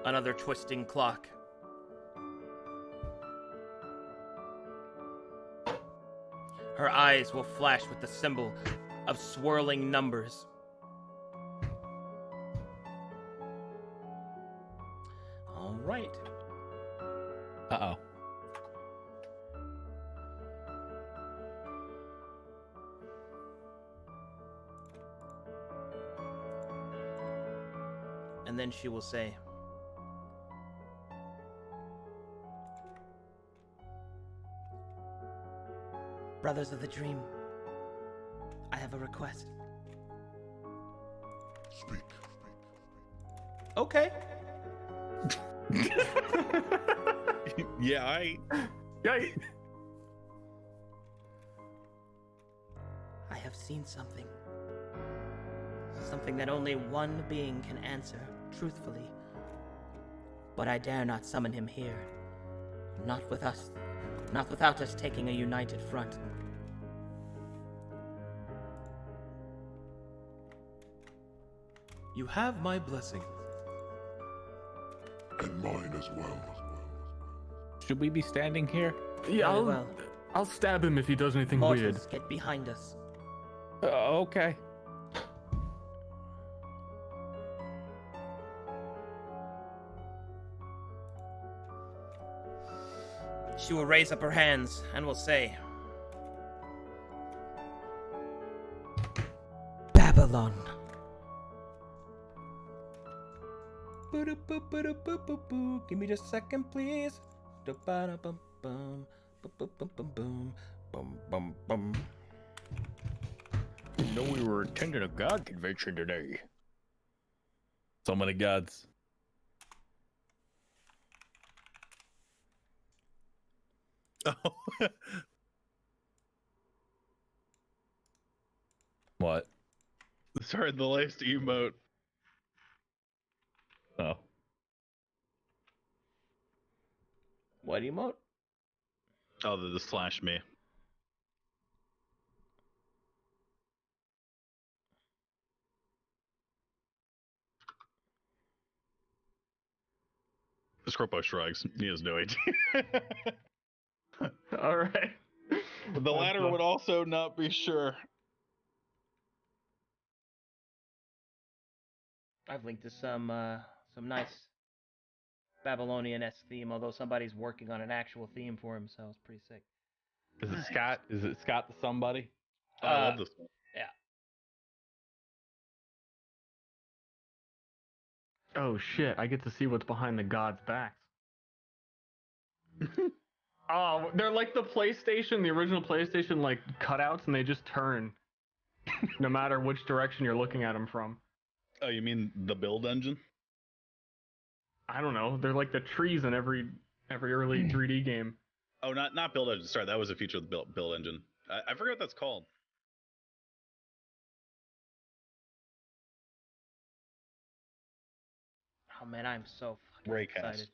Another twisting clock. Her eyes will flash with the symbol of swirling numbers. And then she will say, Brothers of the Dream, I have a request. Speak. okay. Yeah, Yay! I have seen something. Something that only one being can answer truthfully. But I dare not summon him here. Not without us taking a united front. You have my blessing. And mine as well. Should we be standing here? Yeah, Very well. I'll stab him if he does anything weird. Mortals, get behind us. Okay. She will raise up her hands and will say, Babylon. "Boo-doo-boo-boo-doo-boo-boo-boo. Give me just a second, please. Da-ba-da-bum-bum. Bum-bum-bum-bum. Bum-bum-bum. Didn't know we were attending a god convention today. So many gods. Oh, What? sorry, the latest emote. Oh. What emote? Oh, the slash me. Scorpio shrugs. He has no idea. All right. The latter would also not be sure. I've linked to some nice Babylonian-esque theme, although somebody's working on an actual theme for him, so it's pretty sick. Is it Scott? Is it Scott the somebody? Oh, I love this one. Yeah. Oh shit! I get to see what's behind the gods' backs. Oh, they're like the PlayStation, the original PlayStation, like cutouts, and they just turn, no matter which direction you're looking at them from. Oh, you mean the build engine? I don't know. They're like the trees in every early 3D game. Oh, not build engine. Sorry, that was a feature of the build engine. I forget what that's called. Oh man, I'm so fucking Raycast. excited.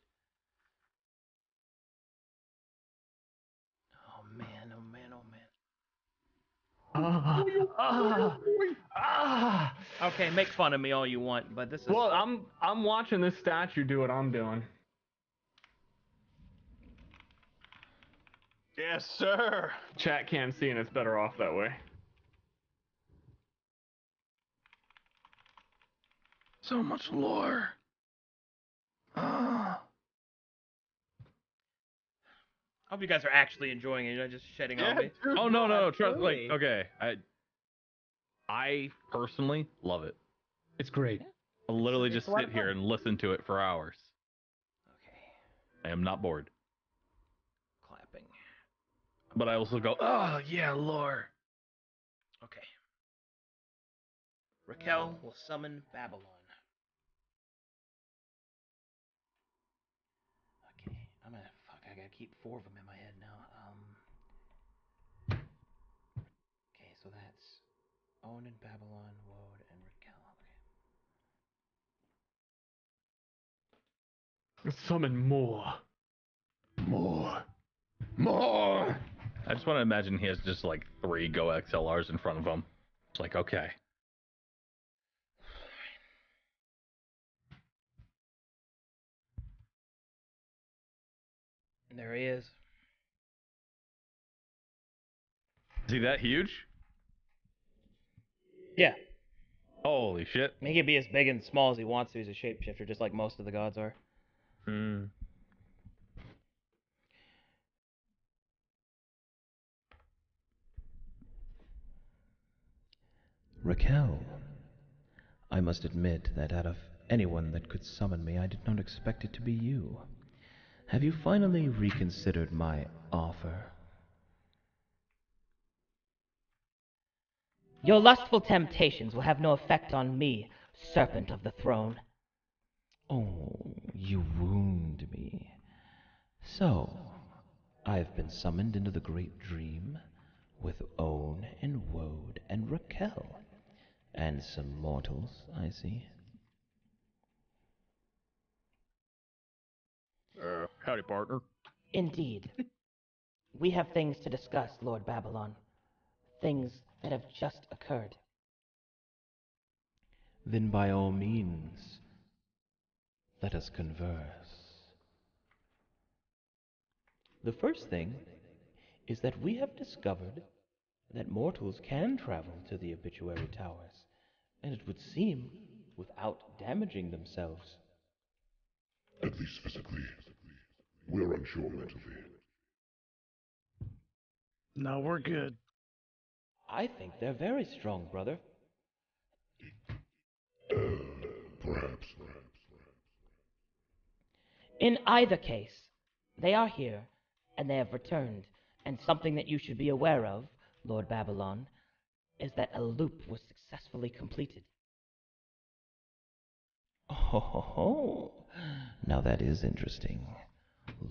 Oh man, oh man, oh man. Okay, make fun of me all you want, but this is Well, I'm watching this statue do what I'm doing. Yes, sir. Chat can't see, and it's better off that way. So much lore. I hope you guys are actually enjoying it. You're not just shedding on me. Oh no, trust. Like, okay, I personally love it. It's great. I'll literally It's just a lot sit of here fun. and listen to it for hours. Okay, I am not bored. clapping. But I also go, oh yeah, lore. Okay. Raquel will summon Babylon. Okay, I gotta keep 4 of them in my head now. Okay, so that's Owen and Babylon, Woad, and Raquel. Okay. Summon more. More. I just want to imagine he has just like 3 Go XLRs in front of him. It's like, okay. And there he is. Is he that huge? Yeah. Holy shit. He can be as big and small as he wants to. He's a shapeshifter, just like most of the gods are. Hmm. Raquel, I must admit that out of anyone that could summon me, I did not expect it to be you. Have you finally reconsidered my offer? Your lustful temptations will have no effect on me, serpent of the throne. Oh, you wound me. So, I've been summoned into the great dream with Own and Woad and Raquel. And some mortals, I see. Howdy, partner. Indeed. We have things to discuss, Lord Babylon. Things that have just occurred. Then by all means, let us converse. The first thing is that we have discovered that mortals can travel to the obituary towers, and it would seem without damaging themselves. At least physically. We're unsure mentally. No, we're good. I think they're very strong, brother. Perhaps. In either case, they are here, and they have returned, and something that you should be aware of, Lord Babylon, is that a loop was successfully completed. Oh, now that is interesting.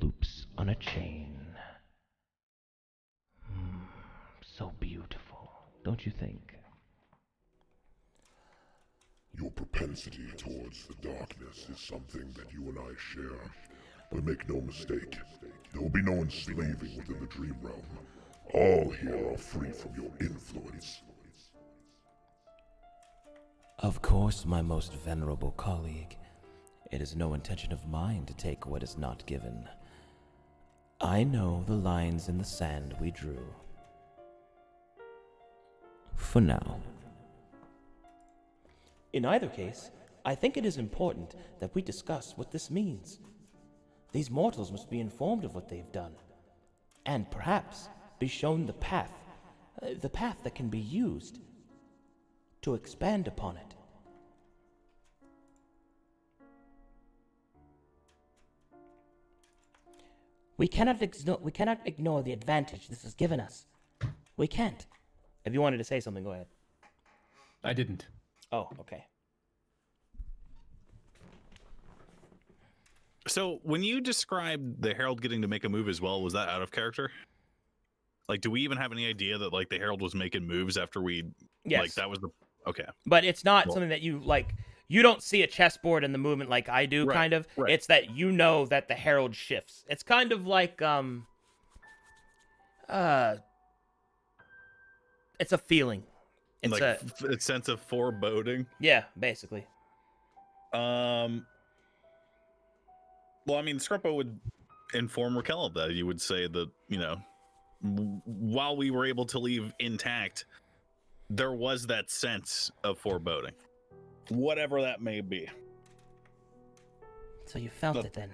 Loops on a chain. So beautiful, don't you think? Your propensity towards the darkness is something that you and I share. But make no mistake, there will be no enslaving within the dream realm. All here are free from your influence. Of course, my most venerable colleague. It is no intention of mine to take what is not given. I know the lines in the sand we drew. For now. In either case, I think it is important that we discuss what this means. These mortals must be informed of what they've done, and perhaps be shown the path that can be used to expand upon it. We cannot ignore the advantage this has given us. We can't. If you wanted to say something, go ahead. I didn't. Oh, okay. So when you described the Herald getting to make a move as well, was that out of character? Like, do we even have any idea that like the Herald was making moves after we? Yes. Like that was the okay. But it's not Cool. something that you like. You don't see a chessboard in the movement like I do, Right, kind of. right. It's that you know that the Herald shifts. It's kind of like it's a feeling. It's like a a sense of foreboding. yeah, basically. Well, I mean, Skruppo would inform Raquel of that. You would say that, you know, while we were able to leave intact, there was that sense of foreboding, whatever that may be. So you felt it then.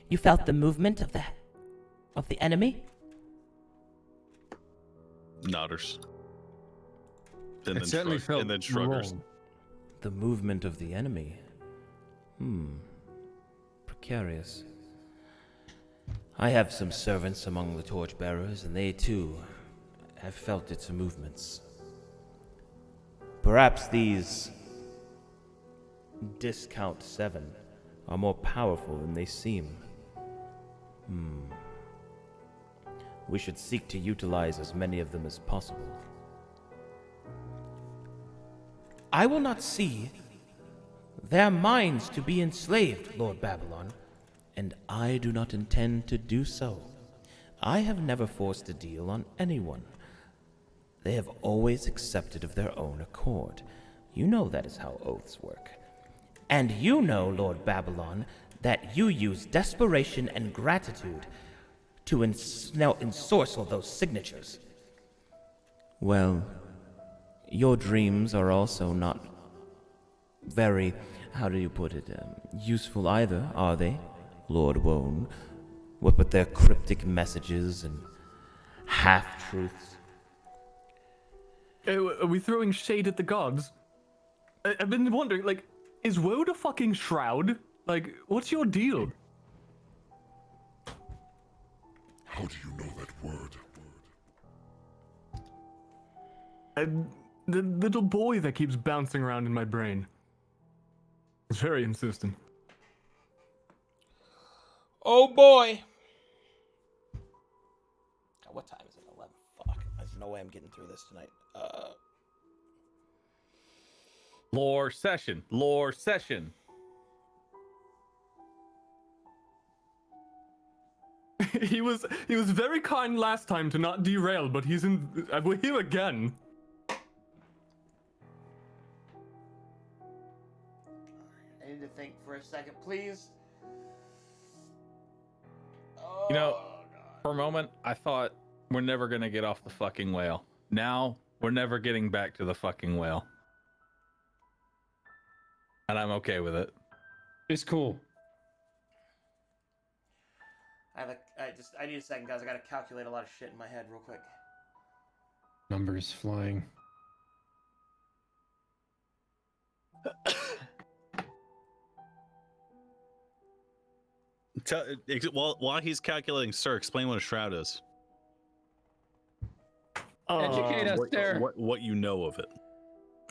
You felt the movement of the enemy? Nodders. And It then certainly felt and then shruggers. wrong. The movement of the enemy. Precarious. I have some servants among the torchbearers, and they too have felt its movements. Perhaps these Discount 7 are more powerful than they seem. We should seek to utilize as many of them as possible. I will not see their minds to be enslaved, Lord Babylon, and I do not intend to do so. I have never forced a deal on anyone. They have always accepted of their own accord. You know that is how oaths work. And you know, Lord Babylon, that you use desperation and gratitude to ensorcel those signatures. Well, your dreams are also not very, how do you put it, useful either, are they, Lord Wone? What with their cryptic messages and half-truths? Are we throwing shade at the gods? I've been wondering, like, Is woad a fucking shroud? Like, what's your deal? How do you know that word? The little boy that keeps bouncing around in my brain. It's very insistent. Oh boy. God, what time is it? 11. Fuck. There's no way I'm getting through this tonight. Lore session. Lore session. He was very kind last time to not derail, but he's in with him again. I need to think for a second, please. You know, for a moment, I thought we're never gonna get off the fucking whale. Now we're never getting back to the fucking whale, and I'm okay with it. It's cool. I need a second, guys. I gotta calculate a lot of shit in my head real quick. Numbers flying. While he's calculating, sir, explain what a shroud is. Educate us, there. What you know of it.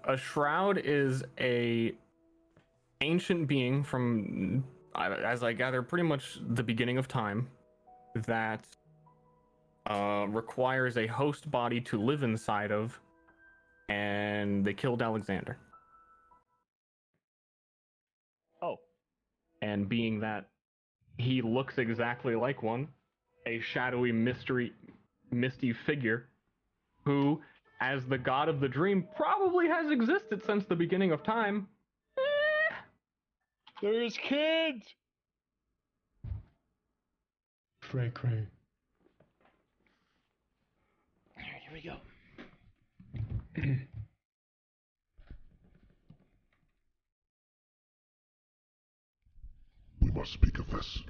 A shroud is a ancient being from, as I gather, pretty much the beginning of time, that requires a host body to live inside of, and they killed Alexander. Oh. And being that he looks exactly like one, a shadowy, misty figure, who, as the god of the dream, probably has existed since the beginning of time. There's kids! Cray cray. Alright, here we go. We must speak of this.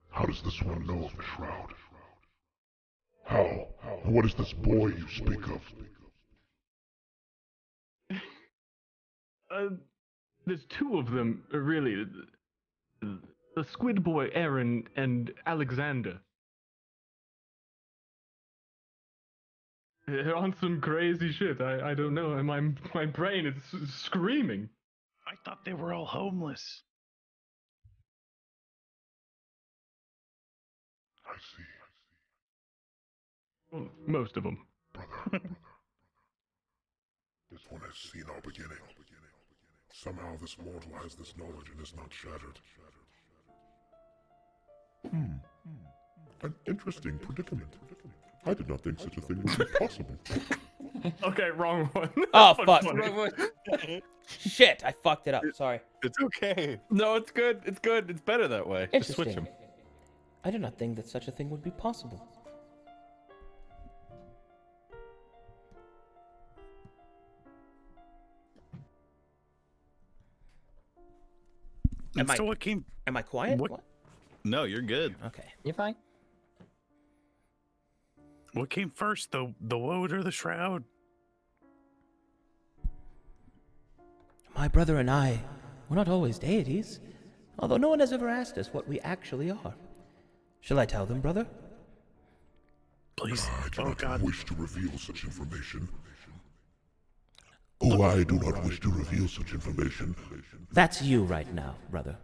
How does this one know of the shroud? How? And what is this boy you speak of? There's two of them, really. The squid boy, Aaron, and Alexander. They're on some crazy shit. I don't know. My brain is screaming. I thought they were all homeless. I see. Well, most of them. Brother. This one has seen our beginning. Somehow this mortal has this knowledge and is not shattered. An interesting predicament. I did not think such a thing would be possible. Okay, wrong one. Oh, fuck. Shit, I fucked it up. Sorry. It's okay. No, it's good. It's good. It's better that way. Just switch them. I do not think that such a thing would be possible. Am I quiet? What? No, you're good. Okay. You're fine. What came first, the woad or the shroud? My brother and I were not always deities, although no one has ever asked us what we actually are. Shall I tell them, brother? Please. I do not wish to reveal such information. Oh, I do not wish to reveal such information. That's you right now, brother.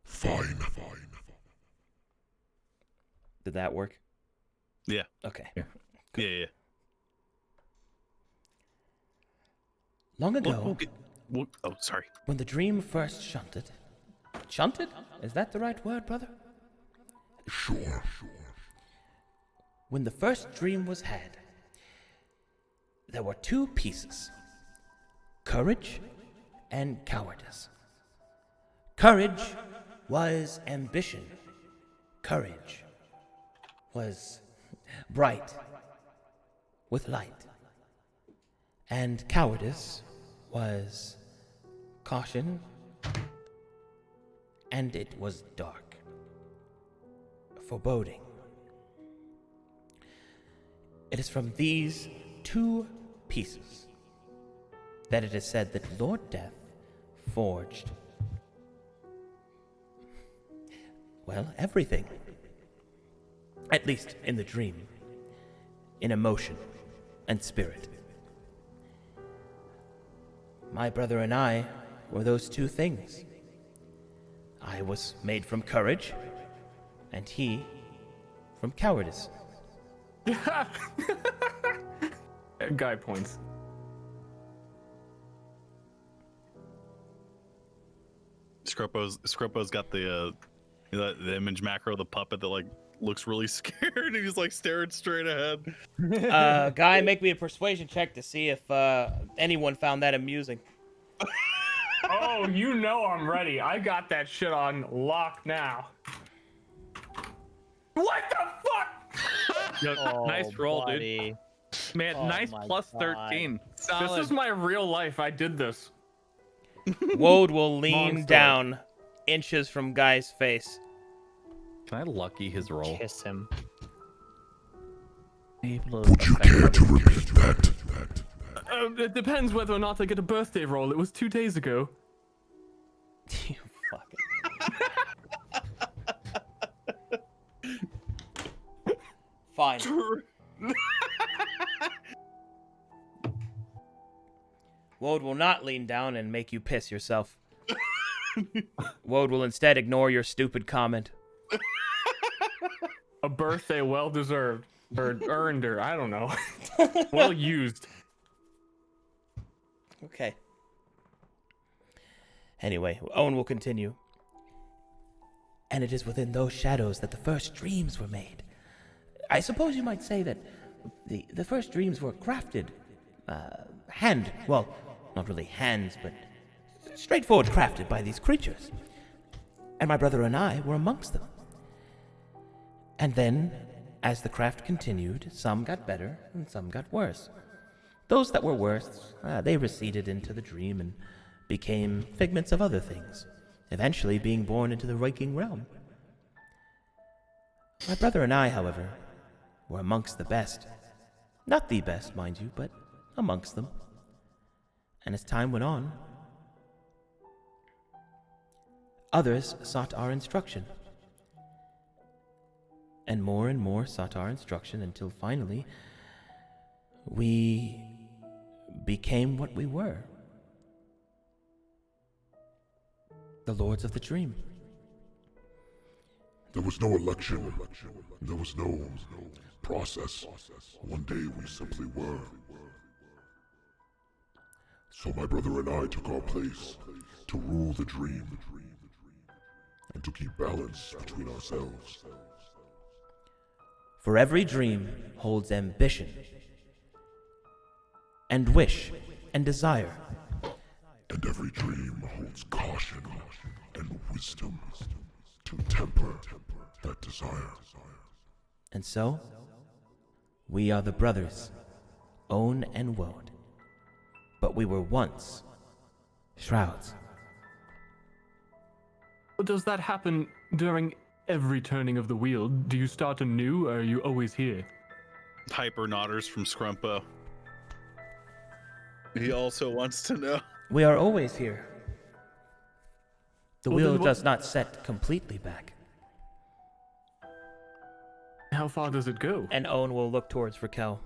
Fine. Did that work? Yeah. Okay. Yeah. Long ago, Oh, sorry. when the dream first shunted... Shunted? Is that the right word, brother? Sure. When the first dream was had, there were two pieces. Courage and cowardice. Courage was ambition. Courage was bright with light. And cowardice was caution, and it was dark. Foreboding. It is from these two pieces that it is said that Lord Death forged? Well, everything. At least in the dream. In emotion and spirit. My brother and I were those two things. I was made from courage, and he from cowardice. Guy points. Scruppo's got the image macro of the puppet that like looks really scared and he's like staring straight ahead. Guy, make me a persuasion check to see if anyone found that amusing. Oh, you know I'm ready. I got that shit on lock now. What the fuck? Yo, nice roll, buddy. dude. Man, Oh nice my plus God. 13. Solid. This is my real life. I did this. Woad will Long lean story. down inches from Guy's face. Can I lucky his roll? Kiss him. Would you care to repeat that? It depends whether or not I get a birthday roll. It was 2 days ago. You fucking. Fine. Woad will not lean down and make you piss yourself. Woad will instead ignore your stupid comment. A birthday well deserved. Or earned, or I don't know. Well used. Okay. Anyway, Owen will continue. And it is within those shadows that the first dreams were made. I suppose you might say that the first dreams were crafted, well, not really hands, but straightforward crafted by these creatures. And my brother and I were amongst them. And then, as the craft continued, some got better and some got worse. Those that were worse, they receded into the dream and became figments of other things, eventually being born into the waking realm. My brother and I, however, were amongst the best. Not the best, mind you, but amongst them. And as time went on, others sought our instruction. And more sought our instruction until finally we became what we were. The Lords of the Dream. There was no election. There was no process. One day we simply were. So my brother and I took our place to rule the dream and to keep balance between ourselves. For every dream holds ambition and wish and desire. And every dream holds caution and wisdom to temper that desire. And so, we are the brothers, Own and Woad. But we were once shrouds. Does that happen during every turning of the wheel? Do you start anew, or are you always here? Hyper nodders from Scrumpo. He also wants to know. We are always here. The Well, wheel then what- does not set completely back. How far does it go? And Owen will look towards Raquel.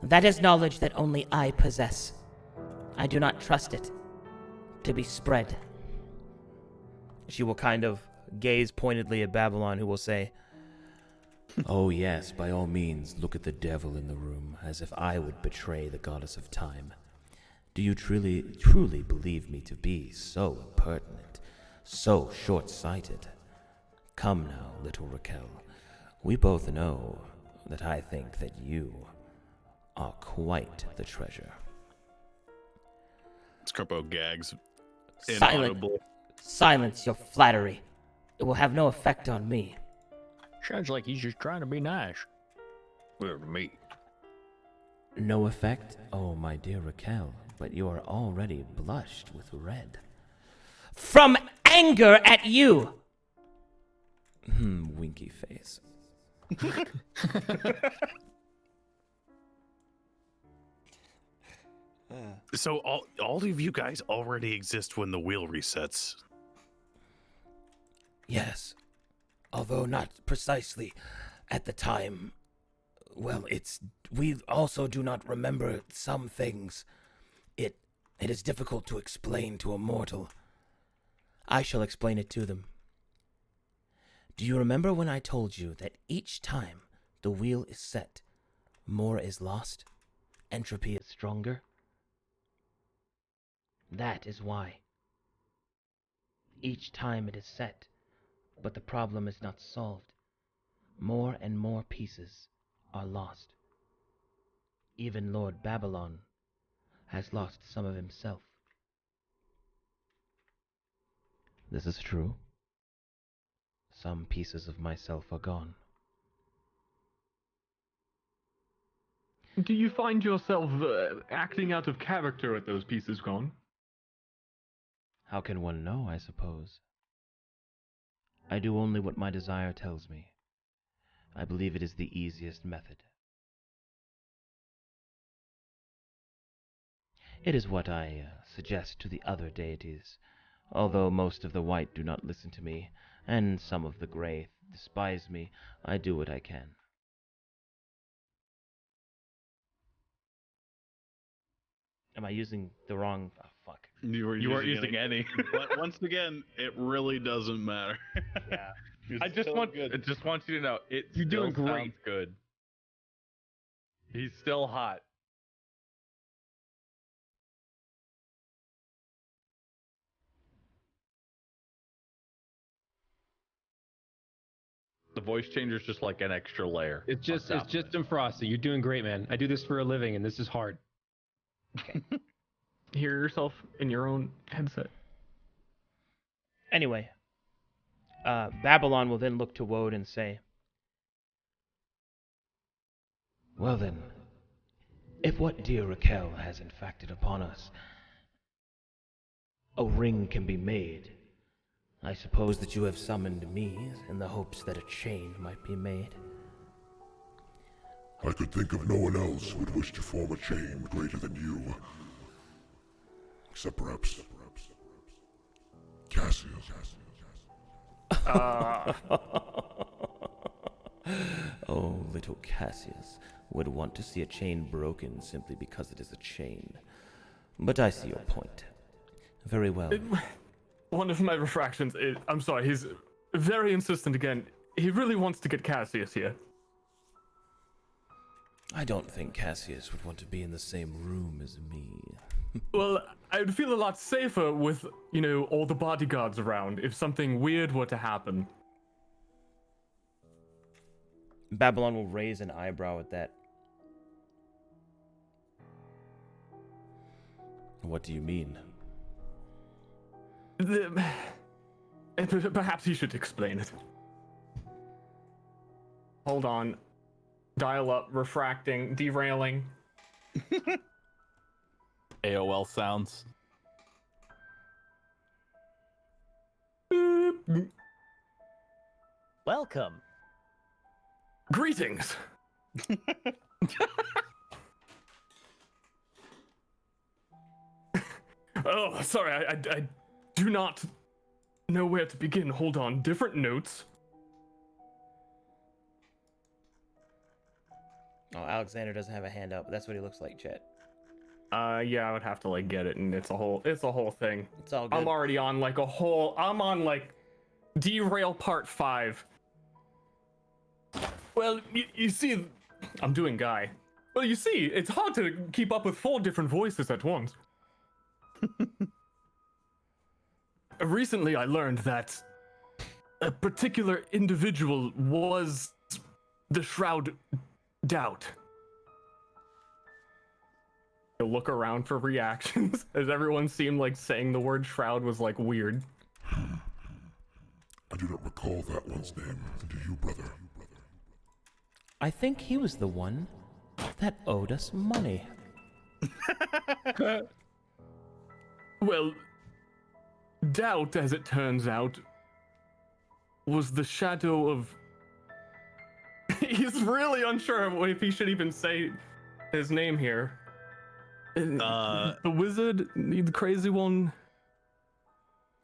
That is knowledge that only I possess. I do not trust it to be spread. She will kind of gaze pointedly at Babylon, who will say, Oh yes, by all means, look at the devil in the room, as if I would betray the goddess of time. Do you truly believe me to be so impertinent, so short-sighted? Come now, little Raquel. We both know that I think that you are quite the treasure. Scrumpo gags. Silence your flattery. It will have no effect on me. Sounds like he's just trying to be nice. Well, to me. No effect? Oh, my dear Raquel, but you are already blushed with red. From anger at you! Winky face. So all of you guys already exist when the wheel resets. Yes. Although not precisely at the time. Well, we also do not remember some things. It is difficult to explain to a mortal. I shall explain it to them. Do you remember when I told you that each time the wheel is set, more is lost? Entropy is stronger? That is why. Each time it is set, but the problem is not solved. More and more pieces are lost. Even Lord Babylon has lost some of himself. This is true. Some pieces of myself are gone. Do you find yourself acting out of character with those pieces gone? How can one know, I suppose? I do only what my desire tells me. I believe it is the easiest method. It is what I suggest to the other deities, although most of the white do not listen to me, and some of the gray despise me. I do what I can. Am I using the wrong... Oh, fuck. You weren't using any. But once again, it really doesn't matter. Yeah. You're I just still want good. you to know You're doing still great. sounds good. He's still hot. The voice changer's just like an extra layer. It's just some frosty. You're doing great, man. I do this for a living, and this is hard. Hear yourself in your own headset. Anyway, Babylon will then look to Woad and say, Well then, if what dear Raquel has inflicted upon us, a ring can be made, I suppose that you have summoned me in the hopes that a chain might be made. I could think of no one else who would wish to form a chain greater than you. Except perhaps Cassius. Oh, little Cassius would want to see a chain broken simply because it is a chain. But I see your point. Very well. One of my refractions is... I'm sorry, he's very insistent again. He really wants to get Cassius here. I don't think Cassius would want to be in the same room as me. Well, I would feel a lot safer with, all the bodyguards around if something weird were to happen. Babylon will raise an eyebrow at that. What do you mean? Perhaps he should explain it. Hold on. Dial up, refracting, derailing. AOL sounds. Welcome. Greetings. Oh, sorry, I do not know where to begin. Hold on, different notes. Oh, Alexander doesn't have a hand up, but that's what he looks like, Chet. Yeah, I would have to get it, and it's a whole thing. It's all good. I'm already on I'm on derail part 5. Well, you see, I'm doing Guy. Well, you see, it's hard to keep up with 4 different voices at once. Recently, I learned that a particular individual was the Shroud Doubt. I look around for reactions, as everyone seemed like saying the word Shroud was weird. I do not recall that one's name. Do you, brother? I think he was the one that owed us money. Well, Doubt, as it turns out, was the shadow of... He's really unsure if he should even say his name here. The wizard, the crazy one.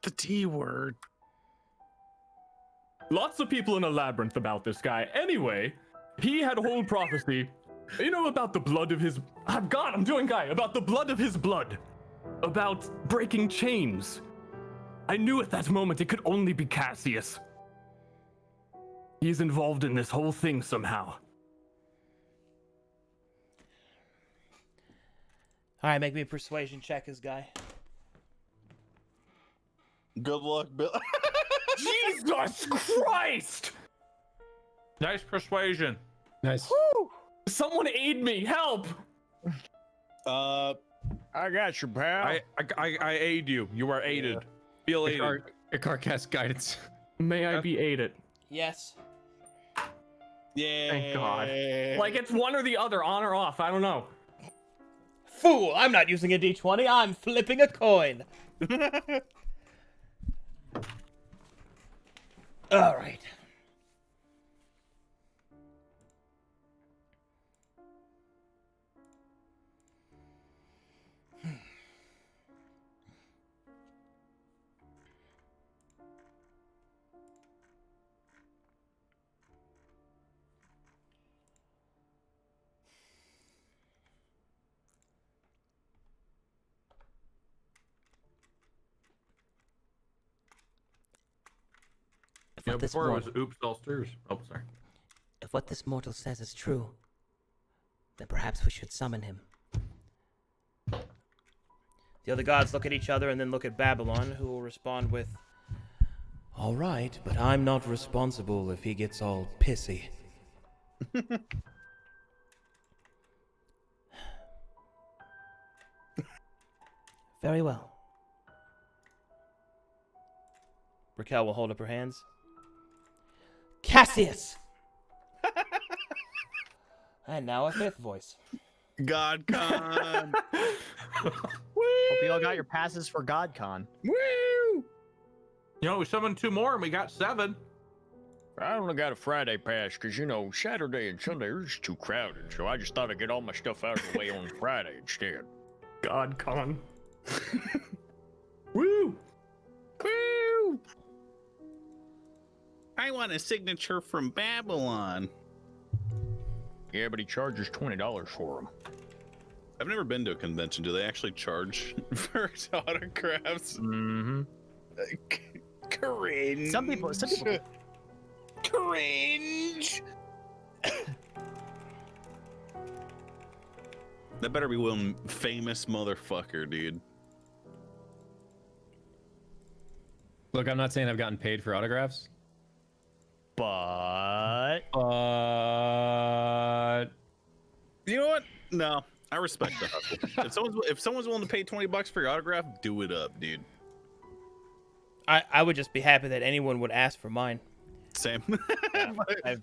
The T word. Lots of people in a labyrinth about this guy. Anyway, he had a whole prophecy. You know about the blood of his... Oh, God, I'm doing guy. About the blood of his blood. About breaking chains. I knew at that moment it could only be Cassius. He's involved in this whole thing somehow. All right, make me a persuasion check, this guy. Good luck, Bill. Jesus Christ! Nice persuasion. Nice. Woo! Someone aid me! Help! I got you, pal. I aid you. You are aided. Feel aided. Icar cast guidance. May I be aided? Yes. Yeah. Thank God. Like, it's one or the other, on or off. I don't know. Fool! I'm not using a d20. I'm flipping a coin. All right. Yeah, before it was oops, all stirs. Oh, sorry. If what this mortal says is true, then perhaps we should summon him. The other gods look at each other and then look at Babylon, who will respond with, "All right, but I'm not responsible if he gets all pissy." Very well. Raquel will hold up her hands. Cassius! And now a fifth voice. GodCon. Hope you all got your passes for GodCon. Woo! You know, we summoned 2 more and we got 7. I only got a Friday pass because, you know, Saturday and Sunday are just too crowded. So I just thought I'd get all my stuff out of the way on Friday instead. GodCon. Woo! Woo! I want a signature from Babylon. Yeah, but he charges $20 for them. I've never been to a convention. Do they actually charge for autographs? Mm-hmm. Cringe. Some people. Cringe. That better be one famous motherfucker, dude. Look, I'm not saying I've gotten paid for autographs. But you know what? No, I respect the hustle. if someone's willing to pay $20 for your autograph, do it up, dude. I would just be happy that anyone would ask for mine. Same. Yeah,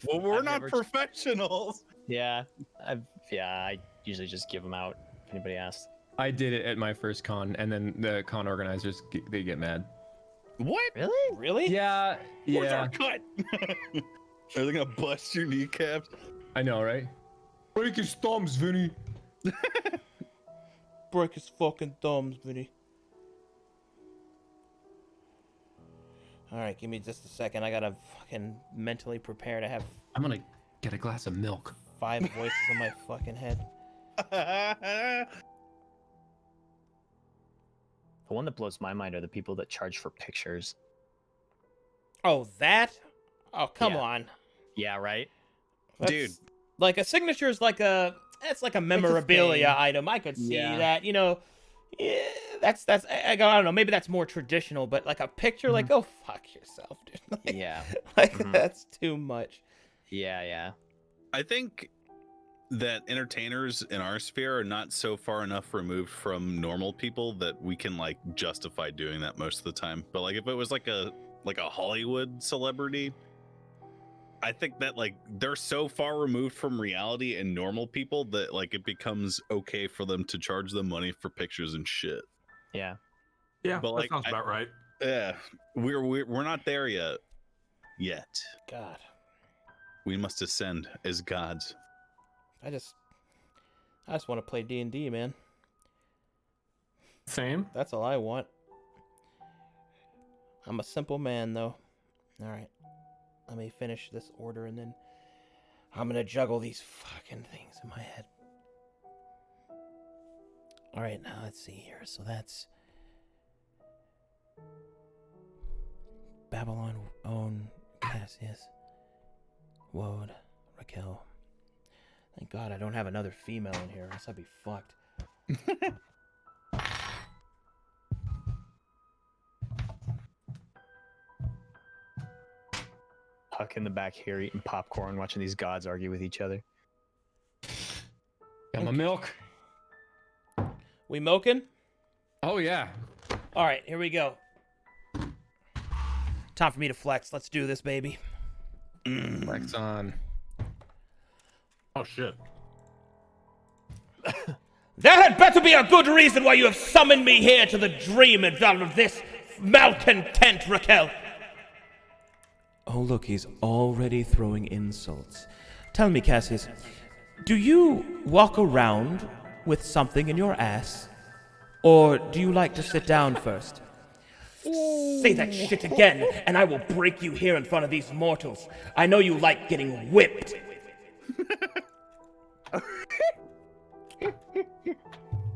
well, we're I've not never- professionals. yeah, I usually just give them out if anybody asks. I did it at my first con, and then the con organizers they get mad. What? Really? Really? Yeah, Where's yeah. our cut? Are they gonna bust your kneecaps? I know, right? Break his thumbs, Vinny. Break his fucking thumbs, Vinny. All right, give me just a second. I gotta fucking mentally prepare to have I'm gonna get a glass of milk. 5 voices in my fucking head. The one that blows my mind are the people that charge for pictures. Oh, that? Oh, come Yeah. on. Yeah, right. Dude. Like a signature is like it's like a memorabilia thing. item. I could see Yeah. that, you know. Yeah, that's I don't know, maybe that's more traditional, but like a picture, like, go fuck yourself, dude. Like, Yeah. like that's too much. Yeah. I think that entertainers in our sphere are not so far enough removed from normal people that we can like justify doing that most of the time. But like if it was like a Hollywood celebrity, I think that like they're so far removed from reality and normal people that like it becomes okay for them to charge them money for pictures and shit. Yeah. Yeah, But, that like, sounds about right. Yeah, we're not there yet. God. We must ascend as gods. I just want to play D&D, man. Same. That's all I want. I'm a simple man, though. All right. Let me finish this order, and then I'm gonna juggle these fucking things in my head. All right, now let's see here. So that's Babylon, Own, Cassius, Woad, Raquel. Thank God I don't have another female in here, else I'd be fucked. Huck in the back here eating popcorn, watching these gods argue with each other. Got my milk. We milking? Oh yeah. All right, here we go. Time for me to flex. Let's do this, baby. Flex on. Oh shit. There had better be a good reason why you have summoned me here to the dream and out of this malcontent, Raquel. Oh, look, he's already throwing insults. Tell me, Cassius, do you walk around with something in your ass? Or do you like to sit down first? Say that shit again, and I will break you here in front of these mortals. I know you like getting whipped.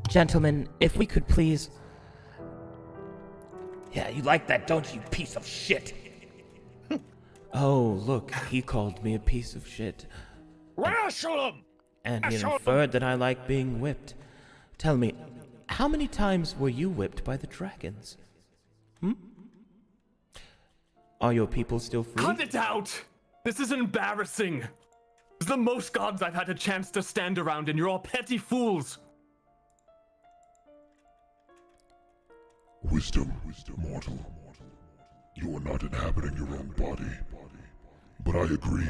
Gentlemen, if we could please... Yeah, you like that, don't you, piece of shit? Oh, look, he called me a piece of shit. And he inferred that I like being whipped. Tell me, how many times were you whipped by the dragons? Are your people still free? Cut it out! This is embarrassing. It's the most gods I've had a chance to stand around, and you're all petty fools. Wisdom, mortal. You are not inhabiting your own body. But I agree.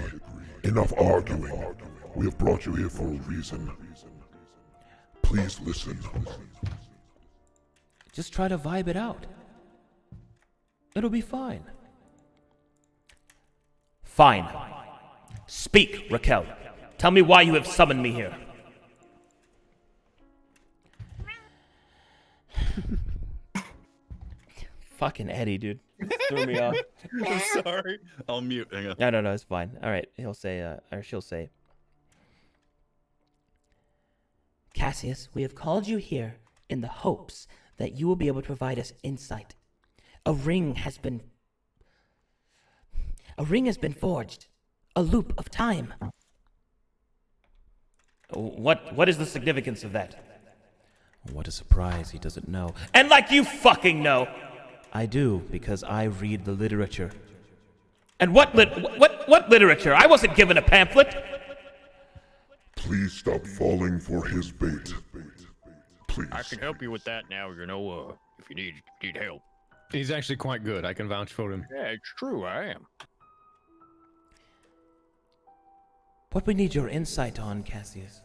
Enough arguing. We have brought you here for a reason. Please listen. Just try to vibe it out. It'll be fine. Fine. Speak, Raquel. Tell me why you have summoned me here. Fucking Eddie, dude. Threw me off. I'm sorry. I'll mute. Hang on. No, it's fine. All right, he'll say, or she'll say, Cassius, we have called you here in the hopes that you will be able to provide us insight. A ring has been forged. A loop of time. What is the significance of that? What a surprise, he doesn't know. And like you fucking know. I do, because I read the literature. And what literature? I wasn't given a pamphlet. Please stop falling for his bait. Please. I can help you with that now, if you need help. He's actually quite good. I can vouch for him. Yeah, it's true, I am. What we need your insight on, Cassius,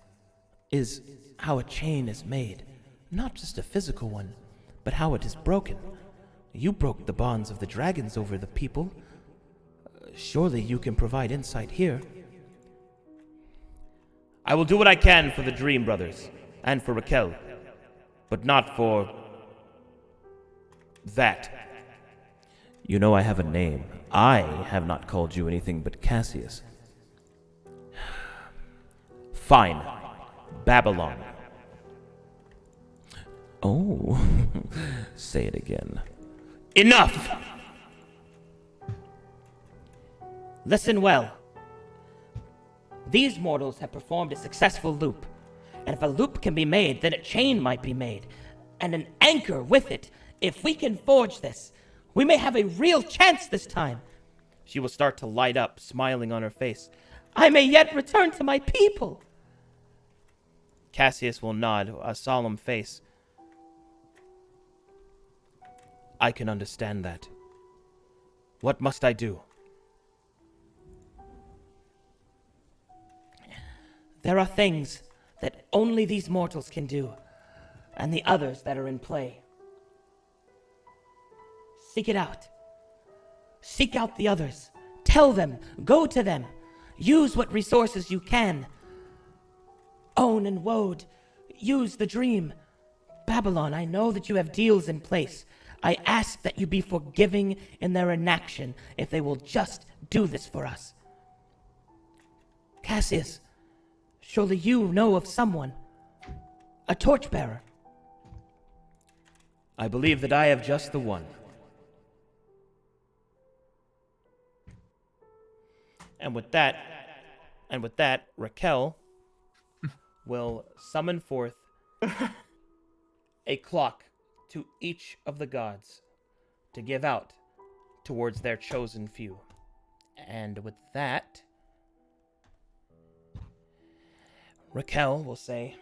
is how a chain is made. Not just a physical one, but how it is broken. You broke the bonds of the dragons over the people. Surely you can provide insight here. I will do what I can for the Dream Brothers and for Raquel, but not for that. You know I have a name. I have not called you anything but Cassius. Fine. Babylon. Oh, say it again. Enough! Listen well. These mortals have performed a successful loop. And if a loop can be made, then a chain might be made. And an anchor with it. If we can forge this, we may have a real chance this time. she will start to light up, smiling on her face. I may yet return to my people. Cassius will nod, a solemn face. I can understand that. What must I do? There are things that only these mortals can do, and the others that are in play. Seek it out. Seek out the others. Tell them. Go to them. Use what resources you can. Own and Woad. Use the dream. Babylon, I know that you have deals in place. I ask that you be forgiving in their inaction if they will just do this for us. Cassius, surely you know of someone. A torchbearer. I believe that I have just the one. And with that, Raquel will summon forth a clock to each of the gods to give out towards their chosen few. And with that, Raquel will say,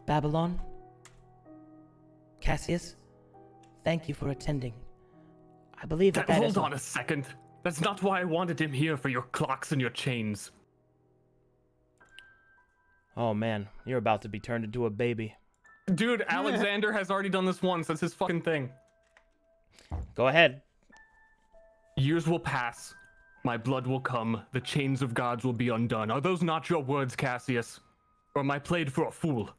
Babylon, Cassius, thank you for attending. I believe that Hold on a second. That's not why I wanted him here for your clocks and your chains. oh man, you're about to be turned into a baby. Dude, Alexander has already done this once. That's his fucking thing. Go ahead. Years will pass. My blood will come. The chains of gods will be undone. Are those not your words, Cassius? Or am I played for a fool?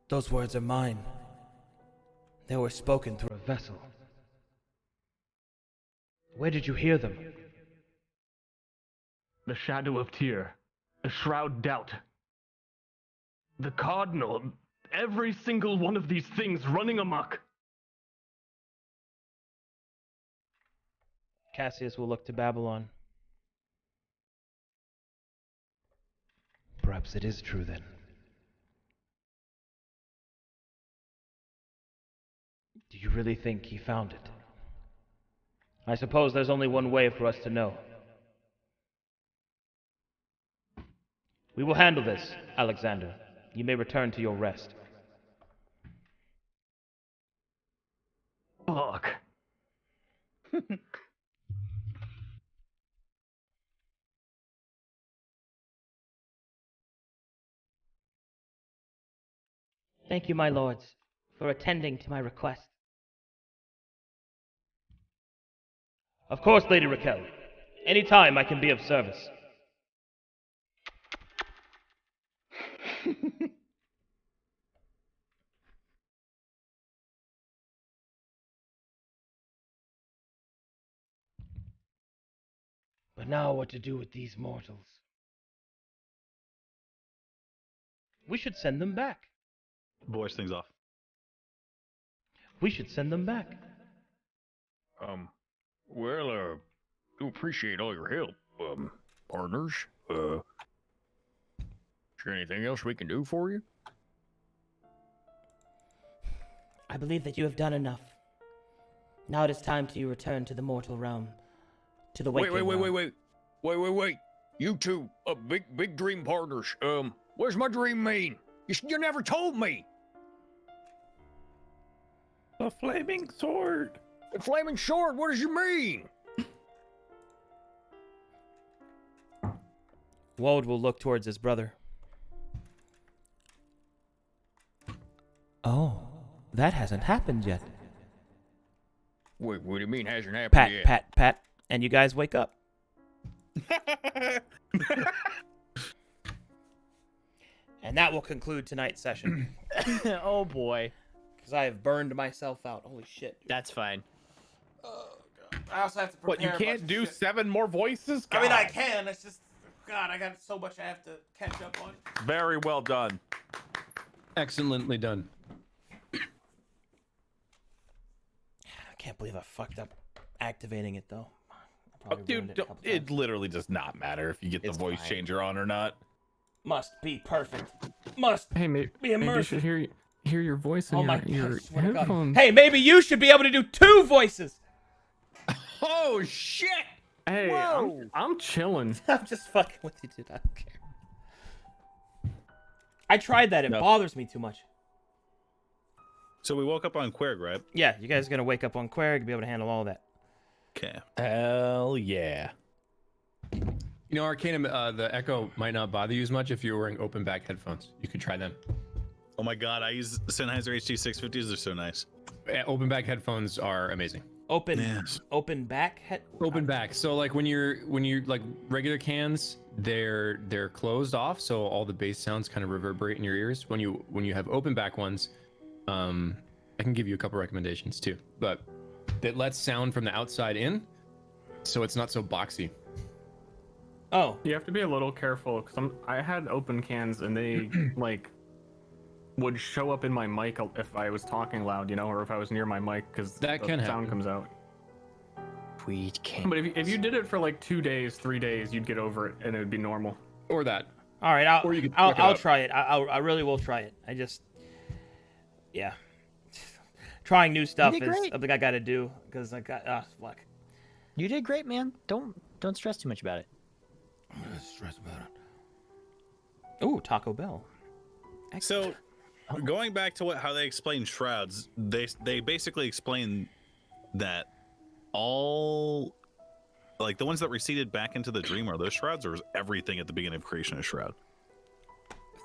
Those words are mine. They were spoken through A vessel. Where did you hear them? The shadow of Tyr. The shroud doubt. The cardinal. Every single one of these things running amok. Cassius will look to Babylon. Perhaps it is true then. Do you really think he found it? I suppose there's only one way for us to know. We will handle this, Alexander. You may return to your rest. Fuck. Thank you, my lords, for attending to my request. Of course, Lady Raquel. Any time I can be of service. But now what to do with these mortals? We should send them back. Voice things off. We should send them back. Well, do appreciate all your help, partners. Is there anything else we can do for you? I believe that you have done enough. Now it is time to return to the mortal realm. To the waking realm. Wait. You two, big dream partners. What does my dream mean? You never told me. A flaming sword. A flaming sword. What does you mean? Wold will look towards his brother. Oh, that hasn't happened yet. Wait, what do you mean hasn't happened Pat, yet? pat, and you guys wake up. And that will conclude tonight's session. Oh boy. Because I have burned myself out. Holy shit. Dude. That's fine. Oh, God. I also have to prepare What, you can't do 7 more voices? I mean, I God. can. It's just, God, I got so much I have to catch up on. Very well done. Excellently done. I can't believe I fucked up activating it, though. Oh, dude, it literally does not matter if you get the voice changer on or not. Must be perfect. Must Hey, maybe be you immersive. should hear your voice in Oh my your God, I swear to God. headphones. Hey, maybe you should be able to do 2 voices. Oh shit! Hey, Whoa. I'm chilling. I'm just fucking with you, dude. I don't care. I tried that. It bothers me too much. So we woke up on Querg, right? Yeah, you guys are going to wake up on Querg, be able to handle all that. Okay. Hell yeah. You know, Arcadum, the echo might not bother you as much if you're wearing open back headphones. You could try them. Oh my god, I use Sennheiser HD 650s. They're so nice. Open back headphones are amazing. open back head. Open back. So like when you're like regular cans, they're closed off, so all the bass sounds kind of reverberate in your ears. When you have open back ones, I can give you a couple recommendations too, but that lets sound from the outside in, so it's not so boxy. Oh, you have to be a little careful because I had open cans and they like would show up in my mic if I was talking loud, or if I was near my mic, because that the sound comes out. Sweet can. But if you did it for like 2 days, 3 days, you'd get over it and it would be normal. Or that. All right, I'll Or you could I'll try it. I really will try it. Yeah. Trying new stuff is something I got to do because I got fuck. You did great, man. Don't stress too much about it. I'm gonna stress about it. Ooh, Taco Bell. So, going back to how they explain shrouds, they basically explain that all, like the ones that receded back into the dream, are those shrouds, or is everything at the beginning of creation a shroud?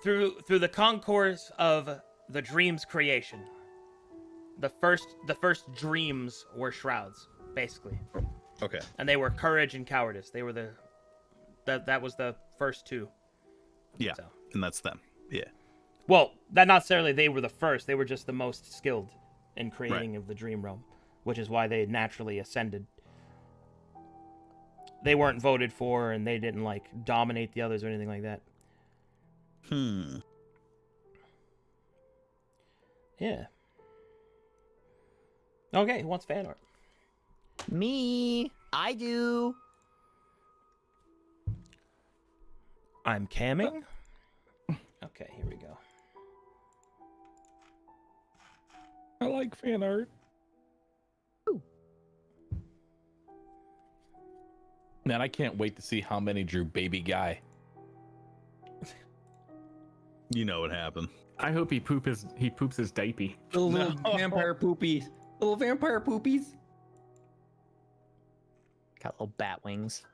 Through the concourse of the dream's creation, the first dreams were shrouds, basically. Okay. And they were courage and cowardice. They were that was the first two. Yeah, so. And that's them. Yeah. Well, not necessarily they were the first. They were just the most skilled in creating of the dream realm, which is why they naturally ascended. They weren't voted for, and they didn't like dominate the others or anything like that. Yeah. Okay, who wants fan art? Me. I do. I'm camming. Okay, here we go. I like fan art. Ooh. Man, I can't wait to see how many drew Baby Guy. You know what happened. I hope he poops his diaper. Little vampire poopies. Little vampire poopies. Got little bat wings.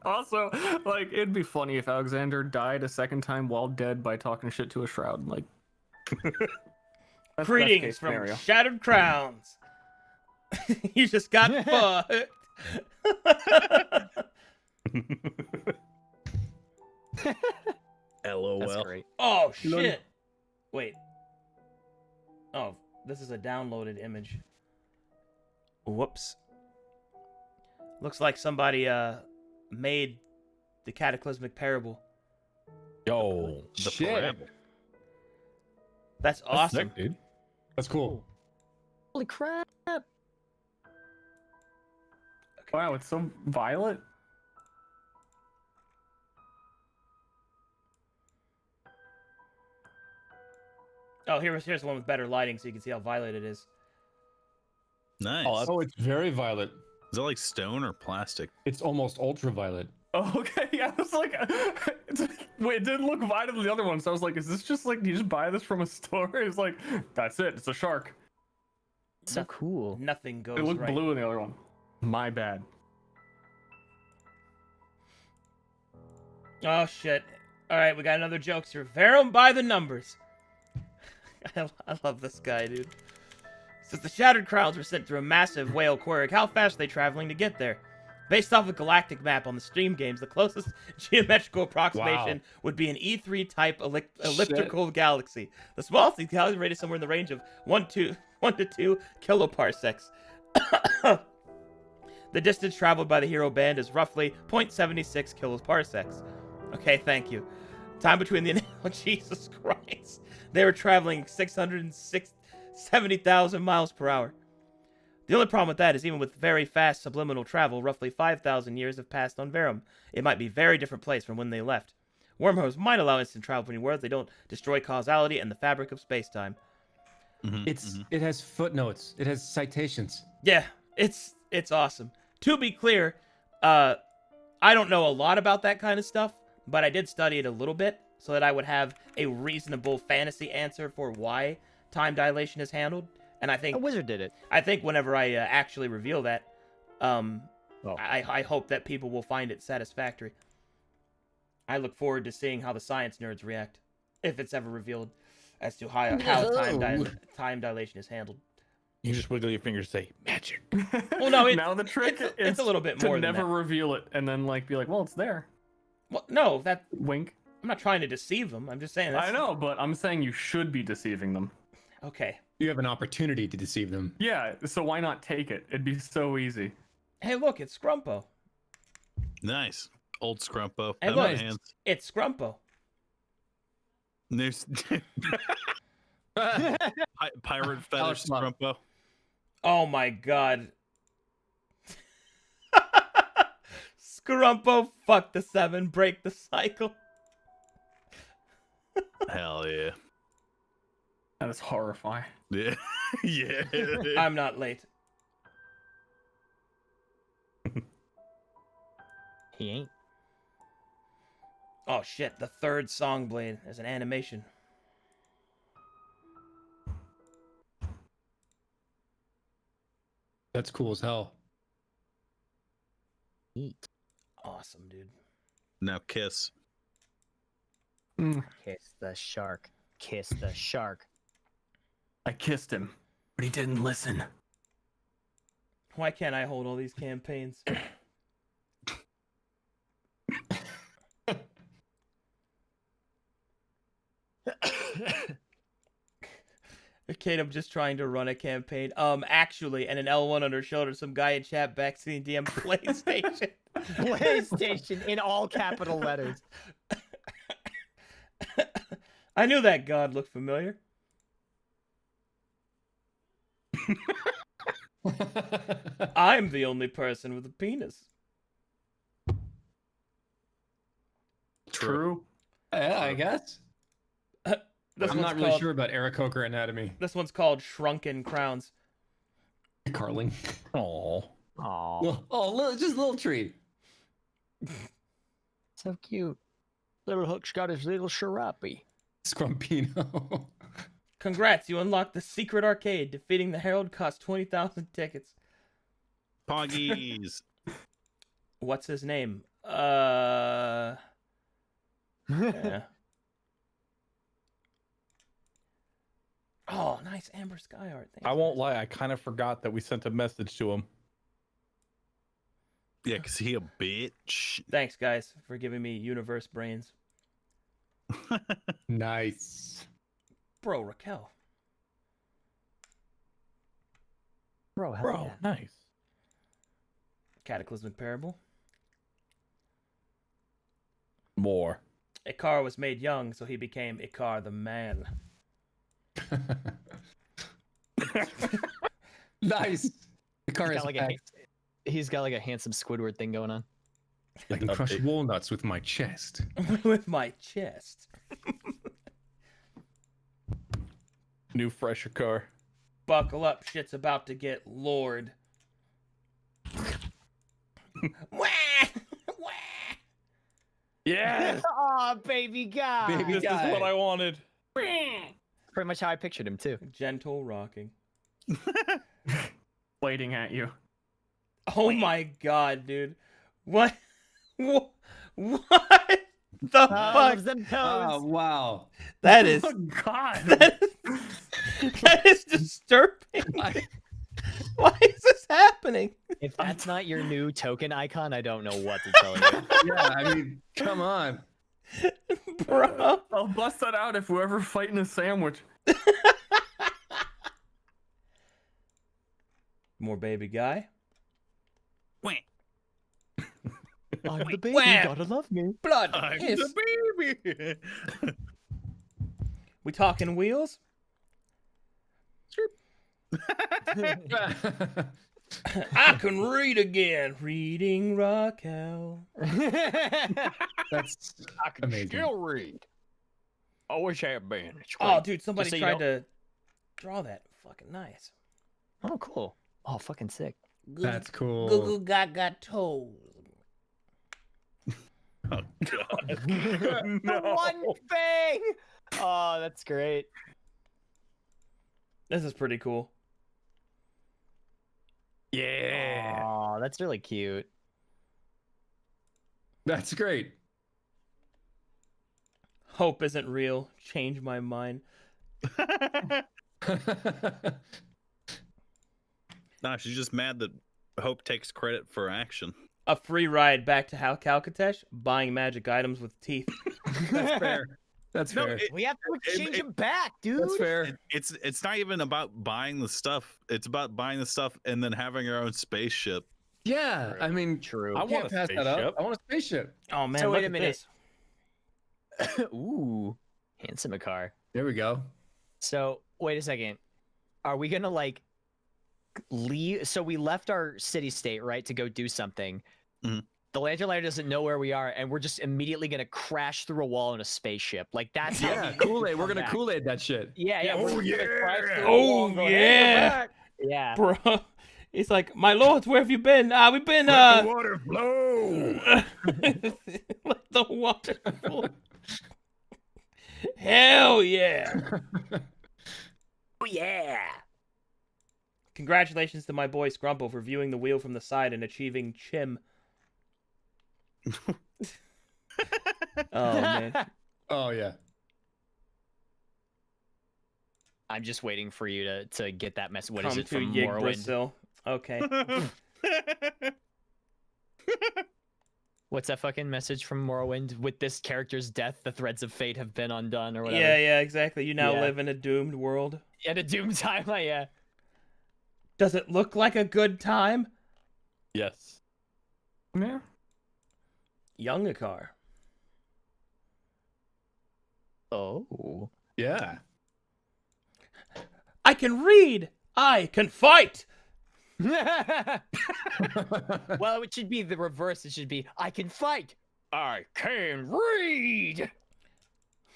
Also, like, it'd be funny if Alexander died a second time while dead by talking shit to a shroud. Like, greetings from Shattered Crowns. You just got fucked. LOL. That's great. Oh shit! Wait. Oh, this is a downloaded image. Whoops. Looks like somebody made the cataclysmic parable. Yo, the shit. parable. That's awesome, sick, dude. That's cool. Holy crap! Wow, it's so violent. Oh, here's the one with better lighting, so you can see how violent it is. Nice. Oh, it's very violet. Is that like stone or plastic? It's almost ultraviolet. Oh, okay. Yeah, I was like, wait, it didn't look violent in the other one, so I was like, is this just like, you just buy this from a store? It's like, that's it. It's a shark. So cool. Nothing goes It looked right. blue in the other one. My bad. Oh shit! All right, we got another jokester. Verum by the numbers. I love this guy, dude. Since the Shattered Crowns were sent through a massive whale quirk, how fast are they traveling to get there? Based off a galactic map on the Stream games, the closest geometrical approximation would be an E3 type elliptical galaxy. The smallest galaxy rated somewhere in the range of 1 to 2 kiloparsecs. The distance traveled by the hero band is roughly 0.76 kiloparsecs. Okay, thank you. Time between the... Oh, Jesus Christ. They were traveling 670,000 miles per hour. The only problem with that is even with very fast subliminal travel, roughly 5,000 years have passed on Verum. It might be a very different place from when they left. Wormholes might allow instant travel between worlds. They don't destroy causality and the fabric of space-time. It has footnotes. It has citations. Yeah, it's awesome. To be clear, I don't know a lot about that kind of stuff, but I did study it a little bit so that I would have a reasonable fantasy answer for why time dilation is handled. And I think a wizard did it. I think whenever I actually reveal that, I hope that people will find it satisfactory. I look forward to seeing how the science nerds react, if it's ever revealed, as to how time dilation is handled. You just wiggle your fingers and say magic. Well, no, now the trick it's a little bit more to than never that. reveal it and then like be like, well, it's there. Well, no, that Wink. I'm not trying to deceive them. I'm just saying. I know, but I'm saying you should be deceiving them. Okay. You have an opportunity to deceive them. Yeah, so why not take it? It'd be so easy. Hey, look, it's Scrumpo. Nice. Old Scrumpo. Hey, Have my look, hands. it's Scrumpo. There's pirate feather Scrumpo. Oh my god. Scrumpo, fuck the 7, break the cycle. Hell yeah. That is horrifying. Yeah. Yeah. I'm not late. He ain't. Oh shit, the 3rd song blade is an animation. That's cool as hell. Eat. Awesome, dude. Now kiss. Kiss the shark. Kiss the shark. I kissed him, but he didn't listen. Why can't I hold all these campaigns? Kate, I'm just trying to run a campaign. Actually, and an L1 on her shoulder, some guy in chat backseating DM PlayStation. PlayStation in all capital letters. I knew that god looked familiar. I'm the only person with a penis. True. Yeah, I guess. This I'm one's not really called- sure about Aarakocra anatomy. This one's called Shrunken Crowns. Carling. Oh. Aw. Oh, just a little tree. So cute. Little Hook's got his little Sharapi. Scrumpino. Congrats, you unlocked the secret arcade. Defeating the Herald cost 20,000 tickets. Poggies. What's his name? Yeah. Oh, nice Amber Sky art. Thanks, I won't guys. lie, I kind of forgot that we sent a message to him. Yeah, cause he a bitch. Thanks, guys, for giving me universe brains. Nice. Bro, Raquel. Bro, hell Bro, yeah. nice. Cataclysmic Parable. More. Ikar was made young, so he became Ikar the man. Nice. The car He's is got, like back. he's got like a handsome Squidward thing going on. I can crush walnuts with my chest. With my chest. New fresher car. Buckle up, shit's about to get Lord. Wah! Wah! Yes. Aw, baby guy. Baby This guy. is what I wanted. Pretty much how I pictured him too. Gentle rocking. Waiting at you. Oh my god, dude. What? What the fuck? Them Oh, wow. That is Oh God. that is disturbing. Why is this happening? If that's not your new token icon, I don't know what to tell you. Yeah, I mean, come on. Bro. I'll bust that out if we're ever fighting a sandwich. More baby guy. I'm the baby, Wham! gotta love me. Blood. I'm Hiss. the baby. We talking wheels? I can read again. Reading Raquel. That's I can amazing. still read. Always have been. It's Oh, great. dude, somebody so you tried to draw that. Fucking nice. Oh, cool. Oh, fucking sick. That's cool. Goo gaga toes. Oh god. The one thing. Oh, that's great. This is pretty cool. Yeah. Oh, that's really cute. That's great. Hope isn't real. Change my mind. Nah, she's just mad that Hope takes credit for action. A free ride back to Calcatesh, buying magic items with teeth. That's fair. That's fair. We have to exchange them back, dude. That's fair. It's not even about buying the stuff. It's about buying the stuff and then having your own spaceship. Yeah, I mean, True. I want can't a pass that up. spaceship. I want a spaceship. Oh man, So look wait a at minute. this. Ooh, handsome car. There we go. So wait a second. Are we gonna like leave? So we left our city state, right, to go do something. Mhm. The Lantern Lighter doesn't know where we are, and we're just immediately gonna crash through a wall in a spaceship. Like that's how Yeah, we Kool-Aid. We're come gonna back. Kool-Aid that shit. Yeah, yeah. Oh, we're gonna yeah. crash through a wall and go, "Hey, we're back." Yeah. Bro, it's like, my lords, where have you been? We've been Let the water flow. let the water flow. Hell yeah! Oh yeah. Congratulations to my boy Scrumple for viewing the wheel from the side and achieving Chim. Oh man. Oh yeah. I'm just waiting for you to get that message. What is Come it to from Yig Morrowind? Brazil. Okay. What's that fucking message from Morrowind? With this character's death, the threads of fate have been undone, or whatever. Yeah, exactly. You now Yeah. live in a doomed world. At a doom time, yeah. Does it look like a good time? Yes. Yeah. Youngakar. Oh. Yeah. I can read! I can fight! Well, it should be the reverse. It should be, I can fight. I can read.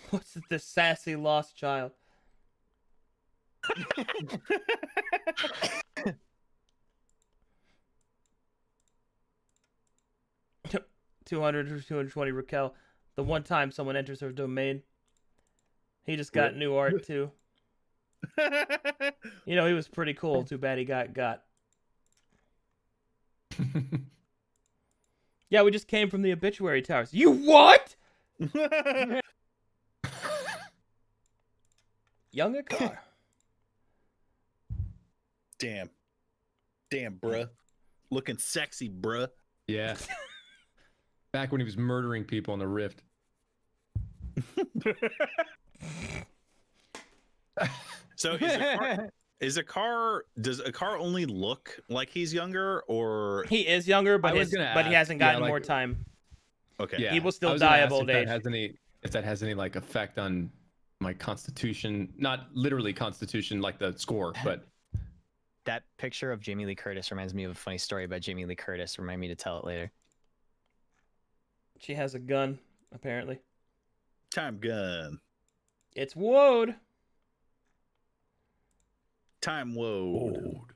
What's this sassy lost child? 200 or 220 Raquel. The one time someone enters her domain. He just got new art too. You know, he was pretty cool. Too bad he got. Yeah, we just came from the obituary towers. You what? Youngakar. Damn, bruh, looking sexy, bruh. Yeah. Back when he was murdering people on the Rift. So does a car only look like he's younger, or He is younger, but I was he gonna hasn't ask, gotten yeah, more like- time. okay? Yeah. He will still I was gonna die of ask old if age. if that has any like effect on my constitution, not literally constitution like the score, but That picture of Jamie Lee Curtis reminds me of a funny story about Jamie Lee Curtis. Remind me to tell it later. She has a gun, apparently. Time gun. It's Woad. Time woad.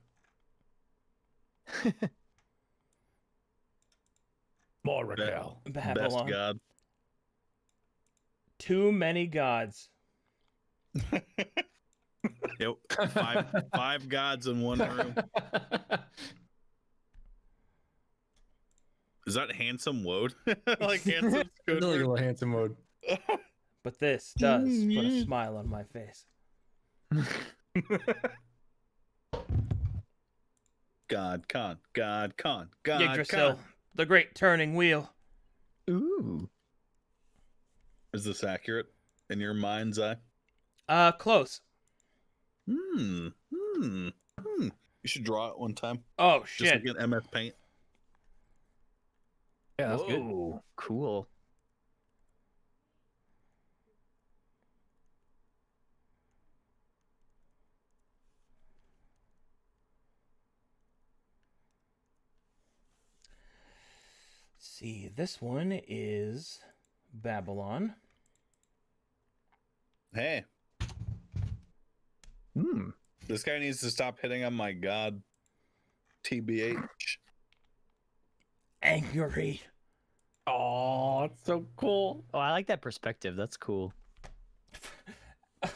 More Raquel. Best Babylon. god. Too many gods. Yep. Five gods in one room. Is that handsome woad? Like handsome Really little handsome mode. But this does put a smile on my face. God con. Yggdrasil, the great turning wheel. Ooh. Is this accurate in your mind's eye? Close. You should draw it one time. Oh Just shit. like an MS Paint. Yeah, that's good. Whoa, cool. See, this one is Babylon. Hey, this guy needs to stop hitting on my god. TBH. Angry. Oh, it's so cool. Oh, I like that perspective. That's cool.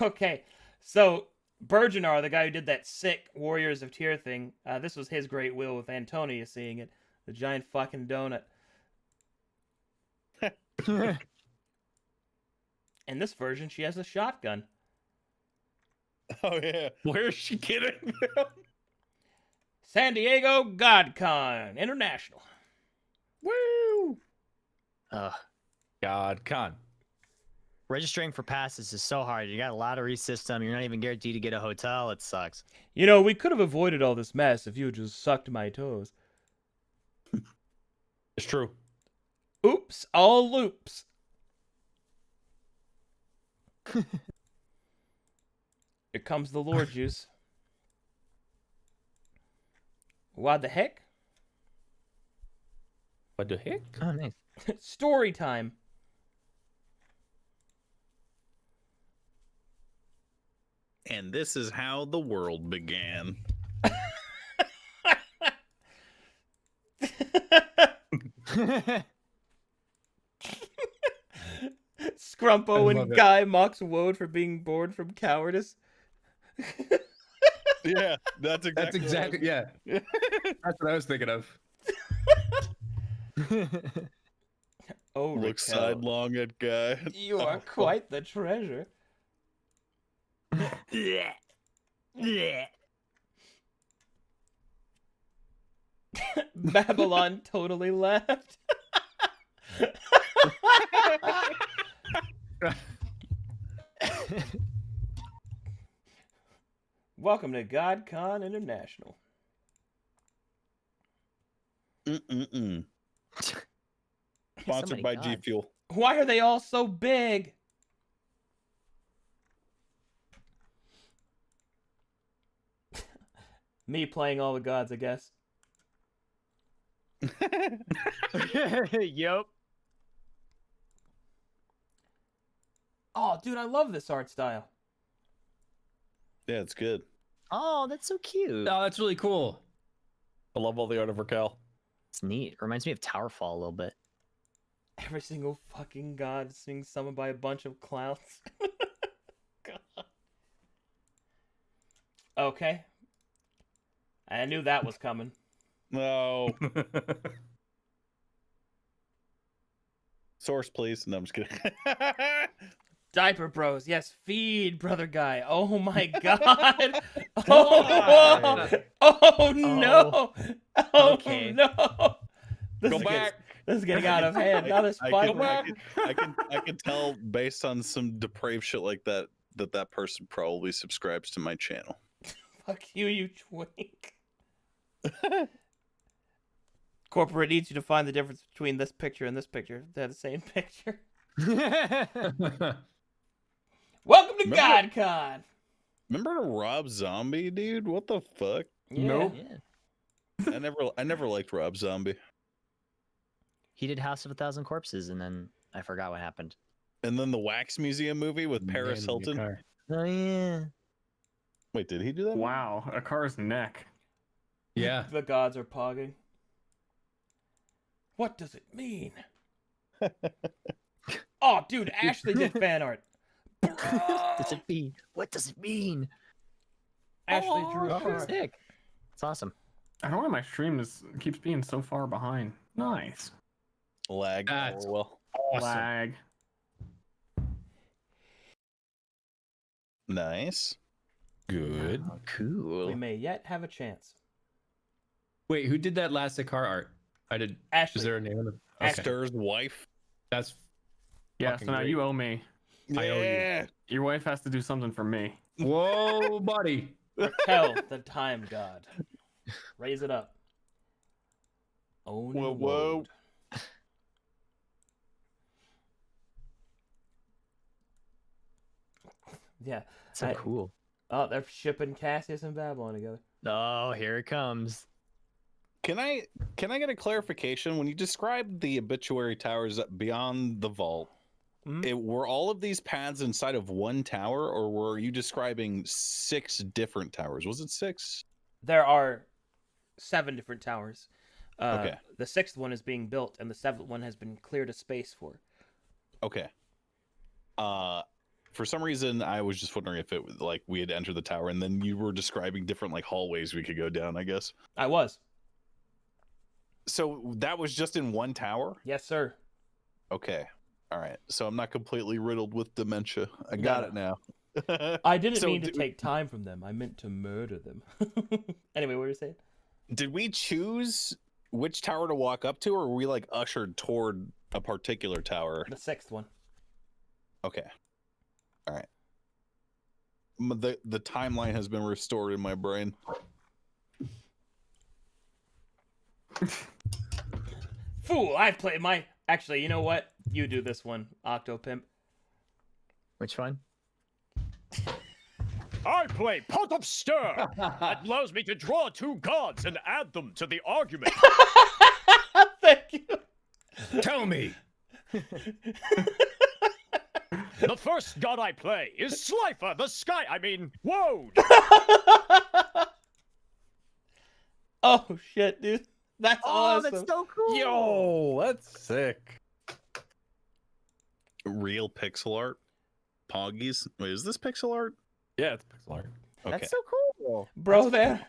Okay, so Burgeonar, the guy who did that sick Warriors of Tyr thing, this was his great will with Antonia seeing it. The giant fucking donut. In this version, she has a shotgun. Oh yeah. Where is she getting them? San Diego GodCon International. Woo! Ugh. Con. Registering for passes is so hard. You got a lottery system. You're not even guaranteed to get a hotel. It sucks. You know, we could have avoided all this mess if you had just sucked my toes. It's true. Oops, all loops. Here comes the lore juice. What the heck? What the heck? Oh, nice. Story time. And this is how the world began. Scrumpo and Guy mocks Woad for being born from cowardice. Yeah, that's exactly yeah. That's what I was thinking of. Oh, look Raquel, sidelong at Guy. you are quite the treasure. Babylon totally laughed. Welcome to GodCon International. Sponsored Somebody by God. G Fuel. Why are they all so big? Me playing all the gods, I guess. Yup. Oh, dude, I love this art style. Yeah, it's good. Oh, that's so cute. Oh, that's really cool. I love all the art of Raquel. It's neat. Reminds me of Towerfall a little bit. Every single fucking god is being summoned by a bunch of clowns. God. Okay. I knew that was coming. No. Source, please. No, I'm just kidding. Diaper Bros. Yes, feed, brother guy. Oh my god. Oh, oh no. Oh Okay. no. This Go is back. This is getting out of hand. Now there's I five. can tell based on some depraved shit like that that person probably subscribes to my channel. Fuck you, you twink. Corporate needs you to find the difference between this picture and this picture. They're the same picture. Welcome to GodCon. Remember Rob Zombie, dude? What the fuck? Yeah. Nope. Yeah. I never liked Rob Zombie. He did House of a Thousand Corpses, and then I forgot what happened. And then the Wax Museum movie with Paris Hilton. Oh yeah. Wait, did he do that? Wow, a car's neck. Yeah. The gods are pogging. What does it mean? Oh, dude, Ashley did fan art. What does it mean? What does it mean? Ashley drew a Oh, card. sick. It's awesome. I don't know why my stream keeps being so far behind. Nice. Lag. That's Oh, well. Lag. Nice. Good. Oh, cool. We may yet have a chance. Wait, who did that last car art? I did. Ashley. Is there a name on it? Ashley. Stir's wife. That's Yeah, Fucking so now great. you owe me. I owe you. Yeah. Your wife has to do something for me. whoa, buddy. Raquel, the time god. Raise it up. Own Whoa, and whoa. woad. Yeah. So I- cool. Oh, they're shipping Cassius and Babylon together. Oh, here it comes. Can I get a clarification? When you described the obituary towers beyond the vault, were all of these paths inside of one tower, or were you describing 6 different towers? Was it 6? There are 7 different towers. Okay. The 6th one is being built, and the 7th one has been cleared a space for. Okay. For some reason, I was just wondering if it was like we had entered the tower, and then you were describing different like hallways we could go down. I guess. I was. So that was just in one tower. Yes, sir. Okay. All right. So I'm not completely riddled with dementia. I got it now. I didn't So mean to take time from them. I meant to murder them. Anyway, what were you saying? Did we choose which tower to walk up to, or were we like ushered toward a particular tower? The 6th one. Okay. All right. The timeline has been restored in my brain. Fool, I've played my... Actually, you know what? You do this one, Octopimp. Which one? I play Pot of Stir. That allows me to draw 2 gods and add them to the argument. Thank you. Tell me. The first god I play is Slifer, the Sky. I mean, Woad. Oh shit, dude. That's awesome. That's so cool. Yo, that's sick. Real pixel art. Poggies. Wait, is this pixel art? Yeah, it's pixel art. Okay. That's so cool. Bro, there.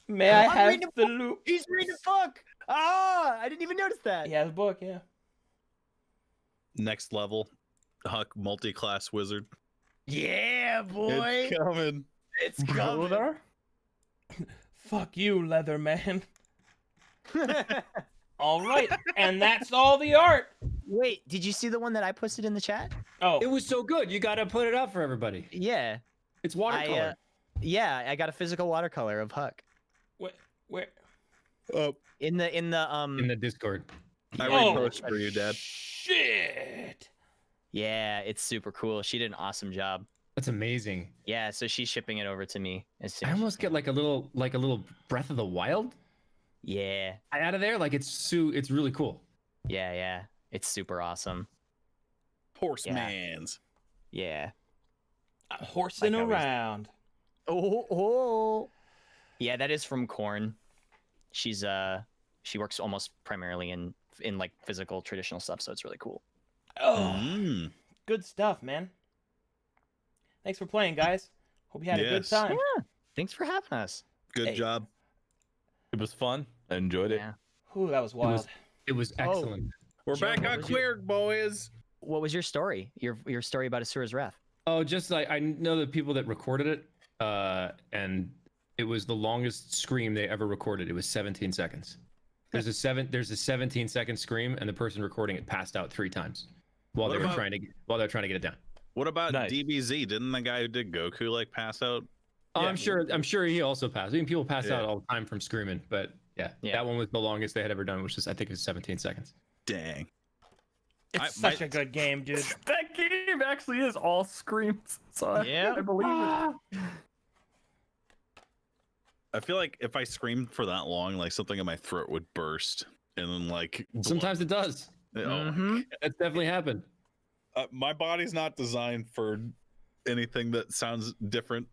May I I'm have reading the loot? He's reading a book. Ah, I didn't even notice that. Yeah, the book, yeah. Next level. Huck multi-class wizard. Yeah, boy. It's coming. It's coming. Fuck you, Leatherman. All right, and that's all the art. Wait, did you see the one that I posted in the chat? Oh, It was so good. You got to put it up for everybody. Yeah. It's watercolor. Yeah, I got a physical watercolor of Huck where? in the in the Discord. I Oh, repost for you, Dad. Shit. Yeah, it's super cool. She did an awesome job. That's amazing. Yeah, so she's shipping it over to me as soon I as almost get like a little Breath of the Wild Yeah. out of there. Like it's really cool. Yeah. It's super awesome. Horsemans. Yeah. Horsing Like I was- around. Oh. Yeah, that is from Korn. She's she works almost primarily in like physical traditional stuff, so it's really cool. Oh, good stuff, man. Thanks for playing, guys. Hope you had a good Yes. time. Yeah. Thanks for having us. Good Hey. job. It was fun. I enjoyed it. Yeah. Ooh, that was wild. It was excellent. We're Joe, back what on was your- Cleric, boys. What was your story? Your story about Asura's Wrath? Oh, just like I know the people that recorded it, and it was the longest scream they ever recorded. It was 17 seconds. There's a 17-second scream, and the person recording it passed out 3 times while What they were about- trying to get it down. What about Nice. DBZ? Didn't the guy who did Goku like pass out? Oh, Yeah. I'm sure he also passed. I mean, people pass Yeah. out all the time from screaming, but yeah, that one was the longest they had ever done, which is I think it was 17 seconds. Dang. It's such a good game, dude. That game actually is all screams. So I believe it. I feel like if I screamed for that long, like something in my throat would burst, and then like Sometimes it does. That's definitely happened. My body's not designed for anything that sounds different